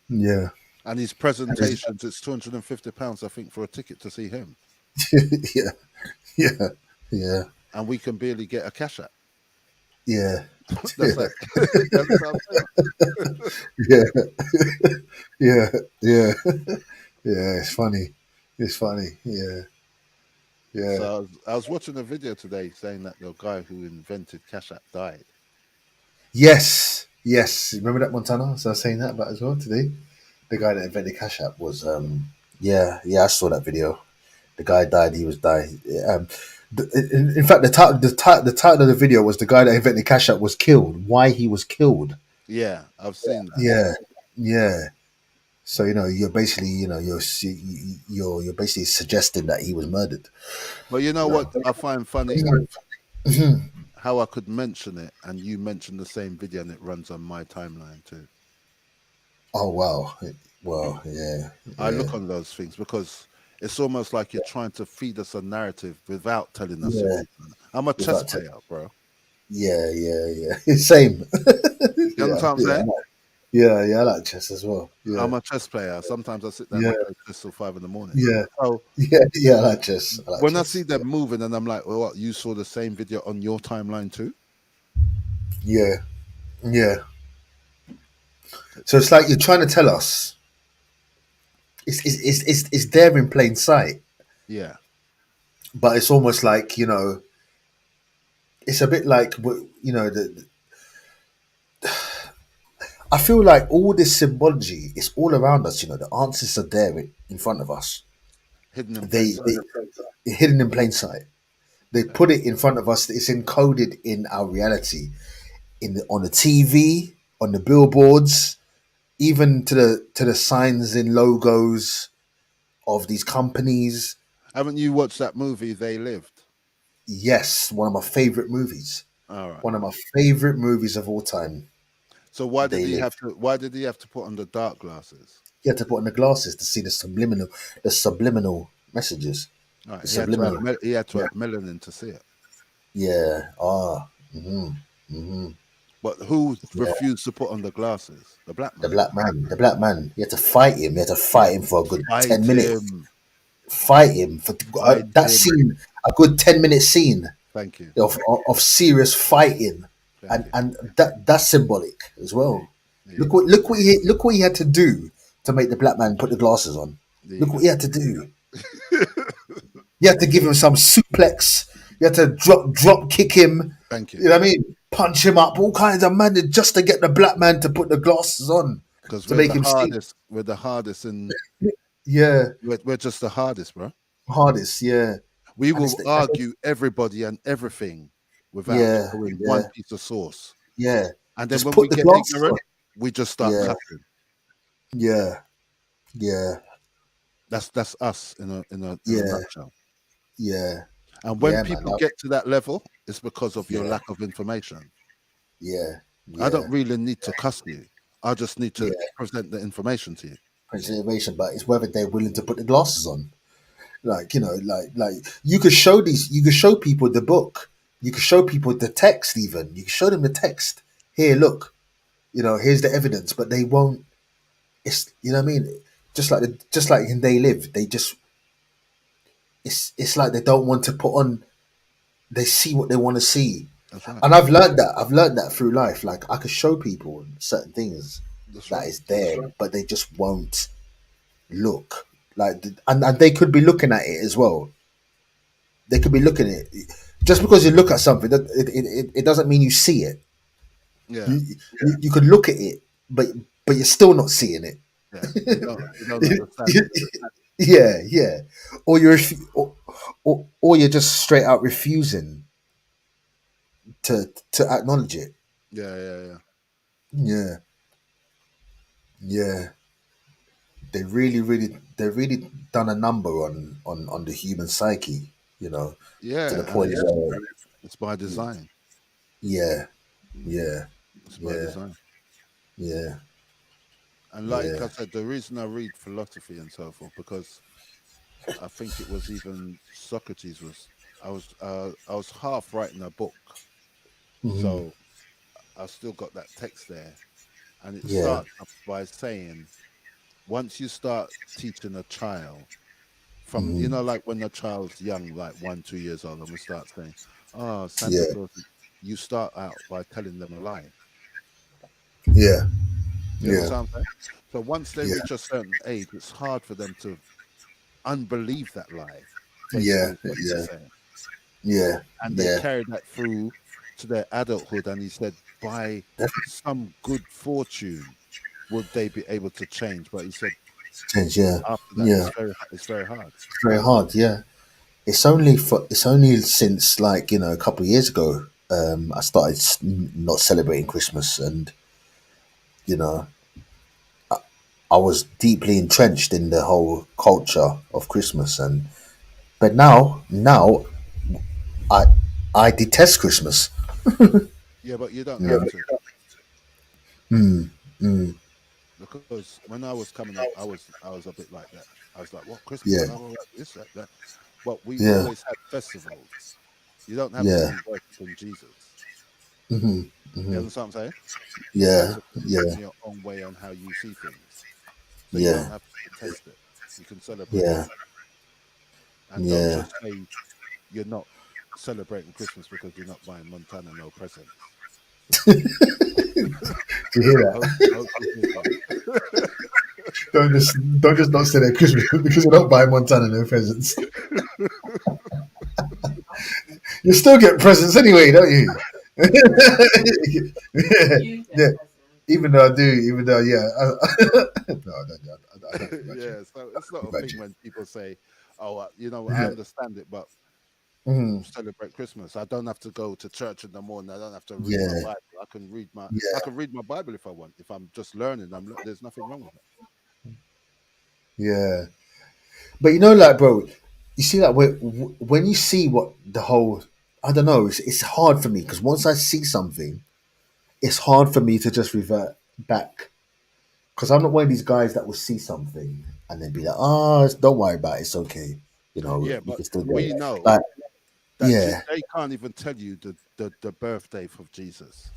Yeah. Yeah. And his presentations, it's £250, I think, for a ticket to see him. Yeah. Yeah. Yeah. And we can barely get a cash app. Yeah. That's like, that's what I'm saying. Yeah. Yeah. Yeah. Yeah. It's funny. It's funny. Yeah. Yeah. So I was watching a video today saying that the guy who invented Cash App died. Yes. Yes. Remember that Montana? So I was saying that about as well today. The guy that invented Cash App was yeah, I saw that video. The guy died. He was died. In fact, the title of the video was the guy that invented Cash App was killed. Why he was killed? Yeah, I've seen that. Yeah, yeah. So you know, you're basically you're basically suggesting that he was murdered. But you know what I find funny? Mhm. How I could mention it and you mention the same video and it runs on my timeline too. Oh wow! Well, yeah, I yeah, look on those things because it's almost like you're trying to feed us a narrative without telling us yeah. everything. I'm a chess Without player, bro. yeah, yeah, yeah. Same. You understand what I'm yeah, saying? yeah. I like chess as well. Yeah, I'm a chess player. Sometimes I sit down yeah, and play chess till 5 a.m. yeah, So yeah. I like chess. I like when I chess. see them moving and I'm like, well, what, you saw the same video on your timeline too? Yeah, yeah. So it's like you're trying to tell us it's there in plain sight, Yeah. but it's almost like, you know, it's a bit like, you know, I feel like all this symbology is all around us. You know, the answers are there in front of us. Hidden in plain sight. They hidden in plain sight. They Yeah. put it in front of us. It's encoded in our reality, on the TV, on the billboards, even to the signs and logos of these companies. Haven't you watched that movie They Lived? Yes, one of my favorite movies. All right. One of my favorite movies of all time. So why did They he Live. have to? Why did he have to put on the dark glasses? You had to put on the glasses to see the subliminal messages. All right. The He had to have. subliminal. He had to Yeah. have melanin to see it. Yeah. Ah. Mm-hmm. Mm-hmm. But who Yeah. refused to put on the glasses? The black The man. black man. The black man. You had to fight him. You had to fight him for a good Fight 10 minutes. him. Fight him for Fight that him. scene. A good 10-minute scene Thank you. of serious fighting, Thank you. and that's symbolic as well. Yeah. Look what he had to do to make the black man put the glasses on. There Look you what go. he had to do. You had to give him some suplex. You had to drop kick him. Thank You you. know what I mean? Punch him up, all kinds of man just to get the black man to put the glasses on Because to make him see. we're the hardest, and Yeah, we're just the hardest, bro. hardest. Yeah, We and will argue everybody and everything without yeah, showing yeah, one piece of source. yeah. And then Just when put we the get glasses ignorant, on. we just start Yeah. cussing. Yeah, yeah, That's us in a Yeah. nutshell. yeah, And when Yeah, man, people that- get to that level, it's because of your Yeah. lack of information. yeah. I don't really need to cuss you. I just need to Yeah. present the information to you. Preservation, but it's whether they're willing to put the glasses on. Like, you know, like you could show people the book, you could show people the text, even you could show them the text. Here, look, you know, here's the evidence, but they won't. It's, you know what I mean. Just like in They Live, they just it's like they don't want to put on. They see what they want to see, That's right. and I've learned that through life. Like, I could show people certain things That's that right. is there, but they just won't look. Like, and they could be looking at it as well. They could be looking at it. Just because you look at something, it doesn't mean you see it. Yeah. You could look at it, but you're still not seeing it. Yeah. You don't understand it. Yeah. Or or you're just straight out refusing to acknowledge it. Yeah. Yeah. Yeah. They really done a number on the human psyche, you know, Yeah. to the and point where it's by design. yeah, It's by design. yeah, And like Yeah. I said, the reason I read philosophy and so forth, because I think it was even Socrates was I was half writing a book, Mhm. so I still got that text there, and it Yeah. starts off by saying, once you start teaching a child from, Mhm. you know, like when the child's young, like 1, 2 years old, and we start saying, "Oh, Santa Yeah. Claus," you start out by telling them a lie. Yeah. You Yeah. understand what I'm saying? So once they Yeah. reach a certain age, it's hard for them to unbelieve that lie. Yeah. Basically, is what Yeah. he's saying. Yeah. And they Yeah. carry that through to their adulthood. And he said, by some good fortune, would they be able to change? But he said, Change. Yeah. after that, Yeah. it's very hard. Very hard. Yeah. It's only since, like, you know, a couple of years ago, I started not celebrating Christmas, and you know, I was deeply entrenched in the whole culture of Christmas, but now I I detest Christmas. Yeah, but you don't Yeah. have to. Mm, mm, Because when I was coming up, I was a bit like that. I was like, what, Christmas? yeah. Blah, blah, blah, this, that. But we Yeah. always had festivals. You don't have to Yeah. be worshiping Jesus. hmm You hmm understand what I'm saying? Yeah. That's Yeah. your own way on how you see things. So you Yeah. don't have to test it. You can celebrate Yeah. it. And don't Yeah. just say you're not celebrating Christmas because you're not buying Montana no presents. Do you hear that? Hope you hear that. Don't just not say that Christmas because you don't buy Montana no presents. You still get presents anyway, don't you? Yeah. Even though I do, even though no, I don't. Yeah, so it's not a Imagine. thing when people say, "Oh, you know, I understand it, but Mm, celebrate Christmas. I don't have to go to church in the morning. I don't have to read my yeah, Bible. I can read my yeah, I can read my Bible if I want. If I'm just learning, there's nothing wrong with it. yeah. But you know, like, bro, you see that when you see what the whole, I don't know, it's hard for me because once I see something, it's hard for me to just revert back because I'm not one of these guys that will see something and then be like, oh, don't worry about it, it's okay, Yeah, you but can still do we it. know Like, that yeah, they can't even tell you the birthday of Jesus.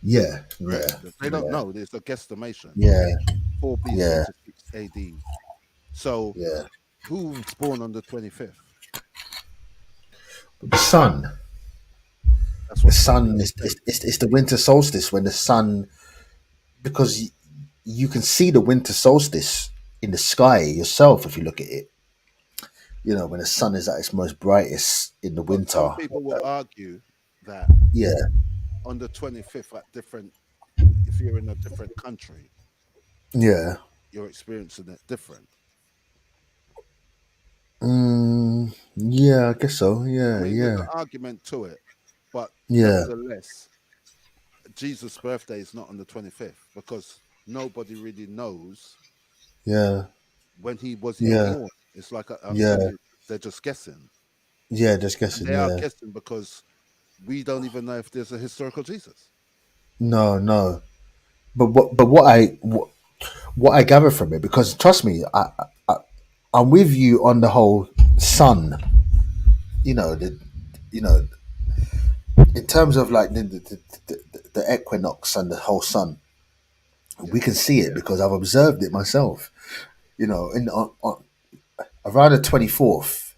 yeah, Right? yeah, They don't yeah, know. There's a guesstimation. yeah, 4 BC yeah, to 6 AD. So yeah. who was born on the 25th? But the sun, That's what scientists say. it's the winter solstice when the sun, because you can see the winter solstice in the sky yourself if you look at it. When the sun is at its most brightest in the But some winter. people will argue that Yeah, on the 25th, if you're in a different country, yeah, you're experiencing it different. yeah. I guess so. I Yeah, mean, there's yeah, an argument to it, but yeah, nevertheless, Jesus' birthday is not on the 25th because nobody really knows yeah, when he was even yeah, born. It's like I'm yeah, telling you, they're just guessing. yeah. Just And guessing. they are Yeah. guessing because we don't even know if there's a historical Jesus. No, no. But what I gather from it, because trust me, I'm with you on the whole sun. The you know in terms of like the equinox and the whole sun, we Yeah. can see it because I've observed it myself. Around the 24th,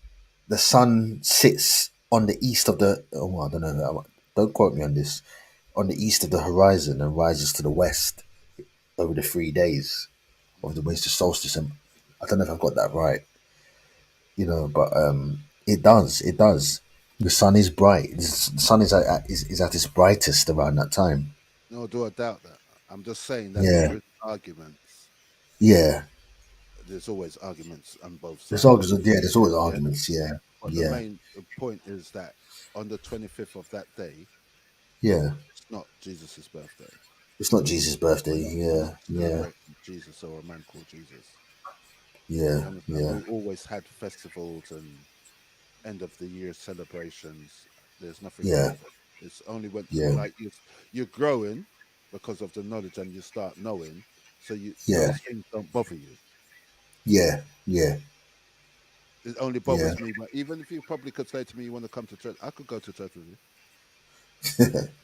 the sun sits on the east of the. Oh, I don't know. Don't quote me on this. On the east of the horizon and rises to the west over the 3 days of the winter solstice. And I don't know if I've got that right. But it does. It does. The sun is bright. The sun is at its brightest around that time. No, do I doubt that? I'm just saying that Yeah, there is arguments. yeah. There's always arguments on both There's always sides. there's always Yeah. arguments. Yeah, But the yeah, main point is that on the 25th of that day, yeah. it's not Jesus's birthday. It's not Jesus' birthday. We're not Yeah, yeah, celebrating Jesus or a man called Jesus. yeah, You understand? yeah, We always had festivals and end of the year celebrations. There's nothing wrong yeah, with it. It's only when yeah, like you're growing because of the knowledge and you start knowing, so yeah, those things don't bother you. yeah, yeah, It only yeah, bothers me. But even if you probably could say to me you want to come to church, I could go to church with you.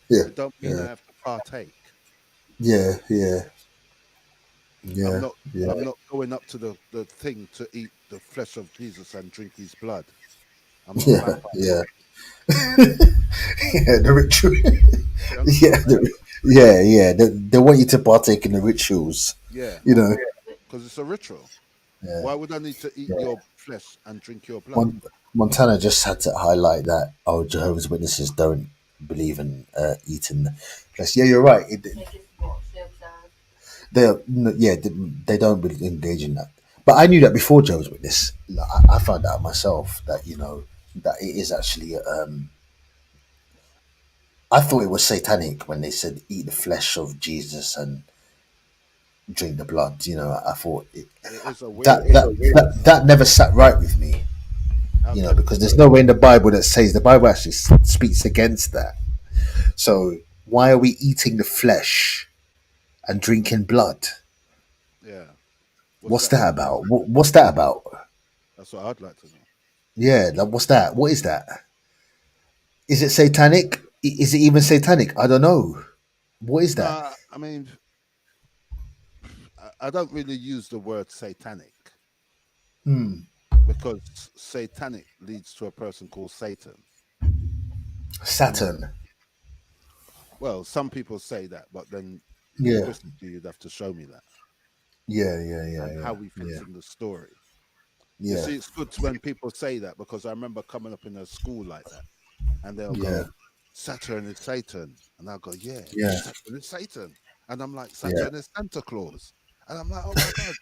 yeah, It don't mean yeah, I have to partake. yeah, yeah, I'm yeah, not yeah. I'm not going up to the thing to eat the flesh of Jesus and drink his blood. I'm not a Yeah, vampire. yeah, yeah. The ritual. You Yeah, understand? yeah, yeah. They want you to partake in the rituals. Yeah, You know. because it's a ritual. Yeah. Why would I need to eat Yeah. your flesh and drink your blood? Montana just had to highlight that. Oh, Jehovah's Witnesses don't believe in eating flesh. Yeah, you're right. They don't really engage in that. But I knew that before Jehovah's Witness. Like, I found out myself that that it is actually. I thought it was satanic when they said eat the flesh of Jesus and drink the blood. I thought It is a that weird thing. that never sat right with me. How come? Because there's nowhere in the Bible that says the Bible actually speaks against that. So why are we eating the flesh and drinking blood? Yeah. What's What's that that got? about? What's that about? That's what I'd like to know. Yeah, like, what's that? What is that? Is it satanic? Is it even satanic? I don't know. What is that? No, I mean, I don't really use the word satanic Hmm. because satanic leads to a person called Satan. And Saturn. well, some people say that, but then Yeah. linguistically, you'd have to show me that Yeah. Yeah. Yeah. and Yeah. how he fits Yeah. in the story. You Yeah. see, it's good when people say that because I remember coming up in a school like that, and they'll Yeah. go, "Saturn is Satan," and I'll go, "Yeah, Yeah. Saturn is Satan," and I'm like, Yeah. "Saturn is Santa Claus," and I'm like, "Oh my god!"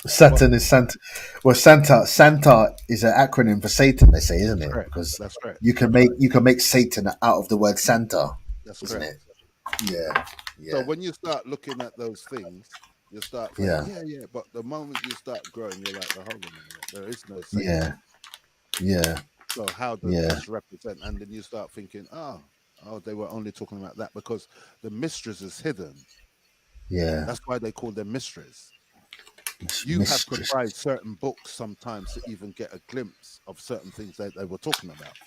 Saturn is Santa. Well, Santa is an acronym for Satan. They say, isn't it? Correct. Because That's correct. you can make Satan out of the word Santa, That's isn't correct. it? Yeah, So yeah, when you start looking at those things, you start yeah, thinking, yeah. But the moment you start growing, you're like, well, hold on a minute, there is no yeah, Satan. yeah, So how does yeah, this represent? And then you start thinking, oh, they were only talking about that because the mysteries is hidden. yeah. That's why they call them mysteries. You have to Mistress, buy certain books sometimes to even get a glimpse of certain things that they were talking about.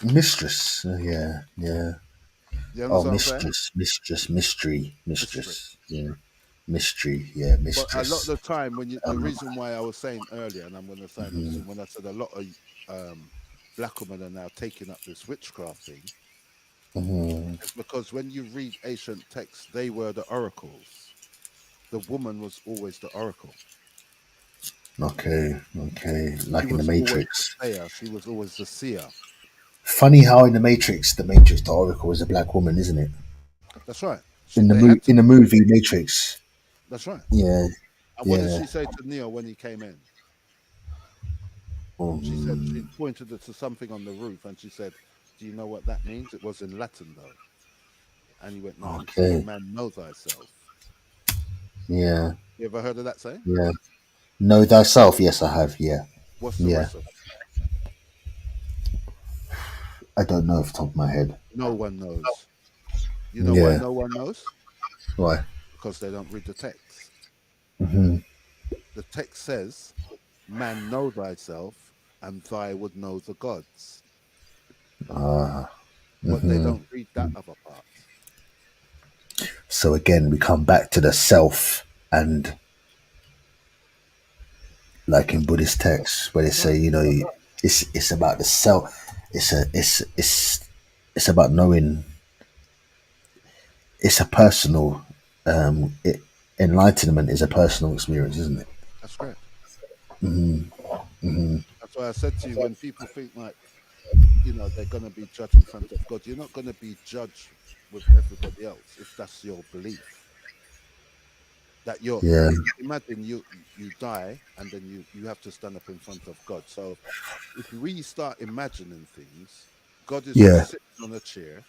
mistress. Yeah, yeah. You Oh, understand what I'm saying? mistress, mistress, mystery, Mystery. mistress. Yeah, mystery. Yeah, But a lot of mistress. the time, the Um, reason why I was saying earlier, and I'm going to say this mhm, soon, when I said a lot of black women are now taking up this witchcraft thing, mhm. is because when you read ancient texts, they were the oracles. The woman was always the oracle. Okay, okay. She Like in the was always the Matrix. sayer. She was always the seer. Funny how in the Matrix, the Oracle is a black woman, isn't it? That's right. In They had to the be. movie Matrix. That's right. Yeah, And what did yeah. she say to Neo when he came in? She said she Um, pointed it to something on the roof, and she said, "Do you know what that means?" It was in Latin, though. And he went, "No." He said, okay. "Man, know thyself." Yeah, You ever heard of that saying? yeah. Know thyself. Yes, I have. Yeah, What's the yeah. rest of it? I don't know off the top of my head. No one knows. You know why Yeah. no one knows? Why? Because they don't read the text. Hmm. The text says, "Man, know thyself, and thy would know the gods." Ah. But they Hmm. don't read that other part. So again, we come back to the self, and like in That's Buddhist texts, where they that's right. say, it's about the self. It's about knowing. It's a personal. Enlightenment is a personal experience, isn't it? That's correct. Hmm. Hmm. That's why I said to you, when people think like, they're going to be judged in front of God, you're not going to be judged with everybody else if that's your belief. That Yeah. imagine you die and then you have to stand up in front of God. So if we start imagining things, God is Yeah. just sitting on a chair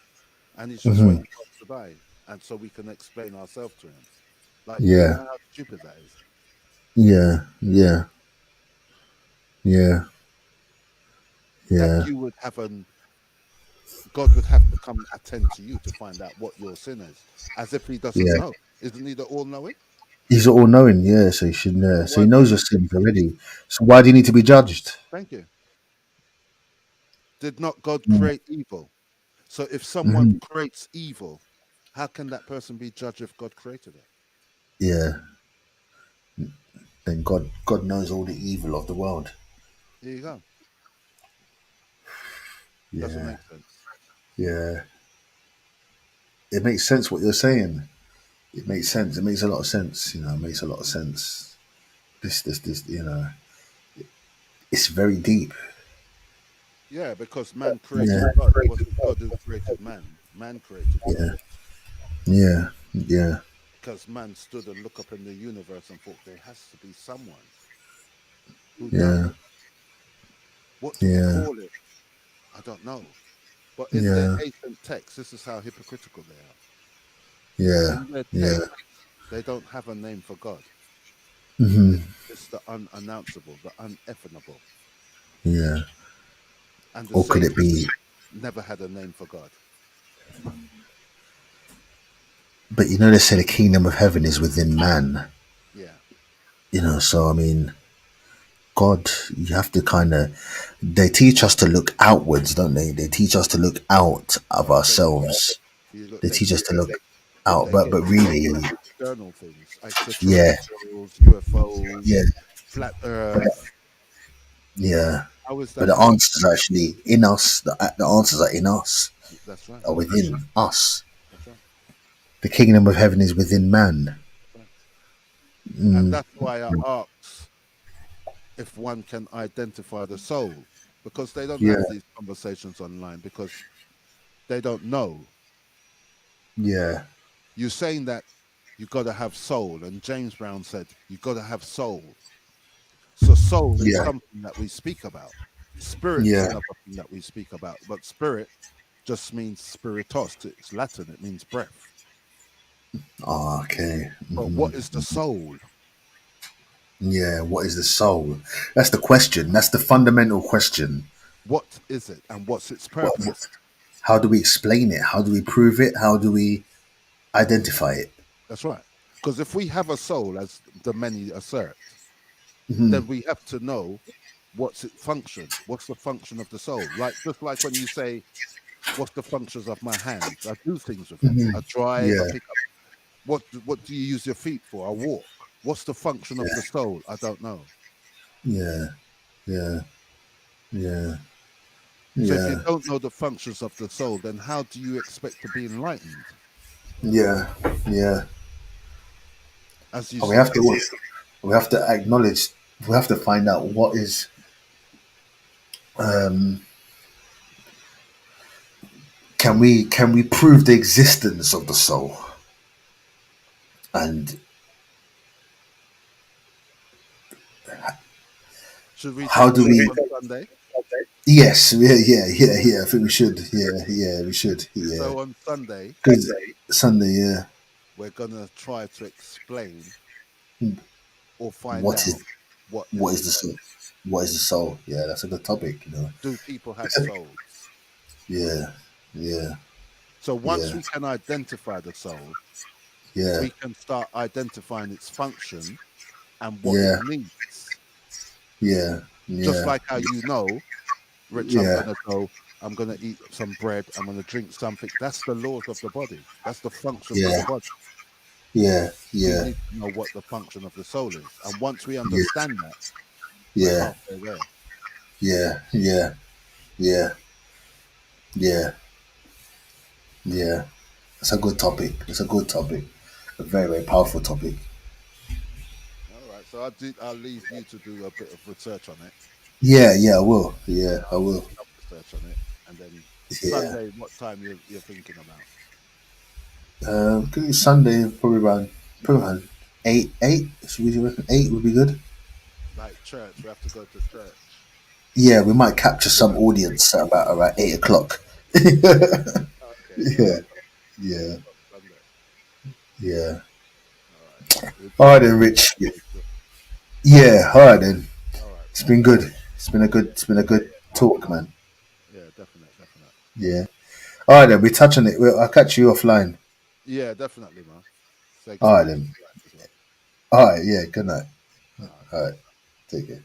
and he's just Hmm. waiting for us to die, and so we can explain ourselves to him. Like, do you Yeah. know how stupid that is? Yeah. Yeah. Yeah. That Yeah. you would have God would have to come attend to you to find out what your sin is, as if he doesn't Yeah. know. Isn't he the all knowing? He's all knowing. Yeah. So he should know. So So why he do you knows your need to be sins judged? already. So why do you need to be judged? Thank you. Did not God create evil? So if someone Hmm. creates evil, how can that person be judged if God created it? Yeah. Then God knows all the evil of the world. Here you go. Doesn't Yeah. make sense. Yeah. It makes sense what you're saying. It makes sense. It makes a lot of sense. It makes a lot of sense. This. It's very deep. Yeah, because man created Yeah. God. It wasn't God who created man. Man created God. Yeah. Yeah. Yeah. Because man stood and looked up in the universe and thought there has to be someone who done Yeah. this. What do we Yeah. call it? I don't know. But in their Yeah. ancient text, this is how hypocritical they are. Yeah. In their Yeah. text, they don't have a name for God. Hmm. It's the unannounceable, the uneffable. Yeah. And the Or could it Satan be? never had a name for God. But they say the kingdom of heaven is within man. Yeah, So I mean, God, you have to kind of. They teach us to look outwards, don't they? They teach us to look out of that's what ourselves. They they teach us get to look but out, they but get you to look really, at external things, yeah, extraterrestrials, UFOs, yeah, flat Earth. yeah. How is But that the God? answers are actually in us. The answers are in us, That's right. are within us. That's right. The kingdom of heaven is within man. That's right. And Mm, that's why I ask if one can identify the soul, because they don't yeah, have these conversations online because they don't know. yeah, You're saying that you got to have soul. And James Brown said, you got to have soul. So soul is Yeah. something that we speak about. Spirit's Yeah. another thing that we speak about. But spirit just means spiritus. It's Latin. It means breath. Oh, okay. But what is the soul? Yeah. What is the soul? That's the question. That's the fundamental question. What is it? And what's its What, purpose? how do we explain it? How do we prove it? How do we identify it? That's right. Because if we have a soul, as the many assert, Mhm. then we have to know what's its function. What's the function of the soul? Like just like when you say, what's the functions of my hands? I do things with them. I drive, I Yeah. pick up. What do you use your feet for? I walk. What's the function of the soul? I don't know. Yeah. Yeah. Yeah. So if you Yeah. don't know the functions of the soul, then how do you expect to be enlightened? Yeah. Yeah. As you And said, we have to acknowledge. We have to find out what is. Um, can we prove the existence of the soul? And should we how take do this we? on Sunday? Yes. Yeah. I think we should. Yeah. We should. Yeah. So on Sunday, Good. Sunday. Yeah. we're gonna try to explain or find What is out what what is is the the soul. soul? What is the soul? Yeah, that's a good topic. Do people have souls? Yeah. Yeah. So once Yeah. we can identify the soul, Yeah. we can start identifying its function and what it Yeah. needs. Yeah. Just Yeah. like how you know, Rich, Yeah. I'm gonna eat some bread, I'm gonna drink something. That's the laws of the body. That's the functions of Yeah. the body. Yeah. We Yeah. need to know what the function of the soul is. And once we Yeah. understand that, we're Yeah. halfway there. Yeah. Yeah. Yeah. Yeah. Yeah. That's a good topic. It's a good topic. A very, very powerful topic. All right. So I'll leave you to do a bit of research on it. Yeah. Yeah. I will. Yeah. I I'll do will. some research on it. And then Yeah. Sunday, what time you're thinking about? Could be Sunday, probably around eight. Eight. Should we reckon 8 would be good? Like church, we have to go to church. Yeah, we might capture some audience at about around 8 o'clock. Okay, Yeah. 8 Yeah. o'clock Sunday. Yeah. All right. We'll All do right that. then, Rich. Yeah. All right then. All right. It's been good. It's been a good. Yeah. It's been a good talk, man. Yeah, definitely, definitely. Yeah. All right then. We touch on it. I'll catch you offline. Yeah, definitely, man. Say All good right night to then. you guys as well. All right. Yeah. Good night. All right. All right. Take care.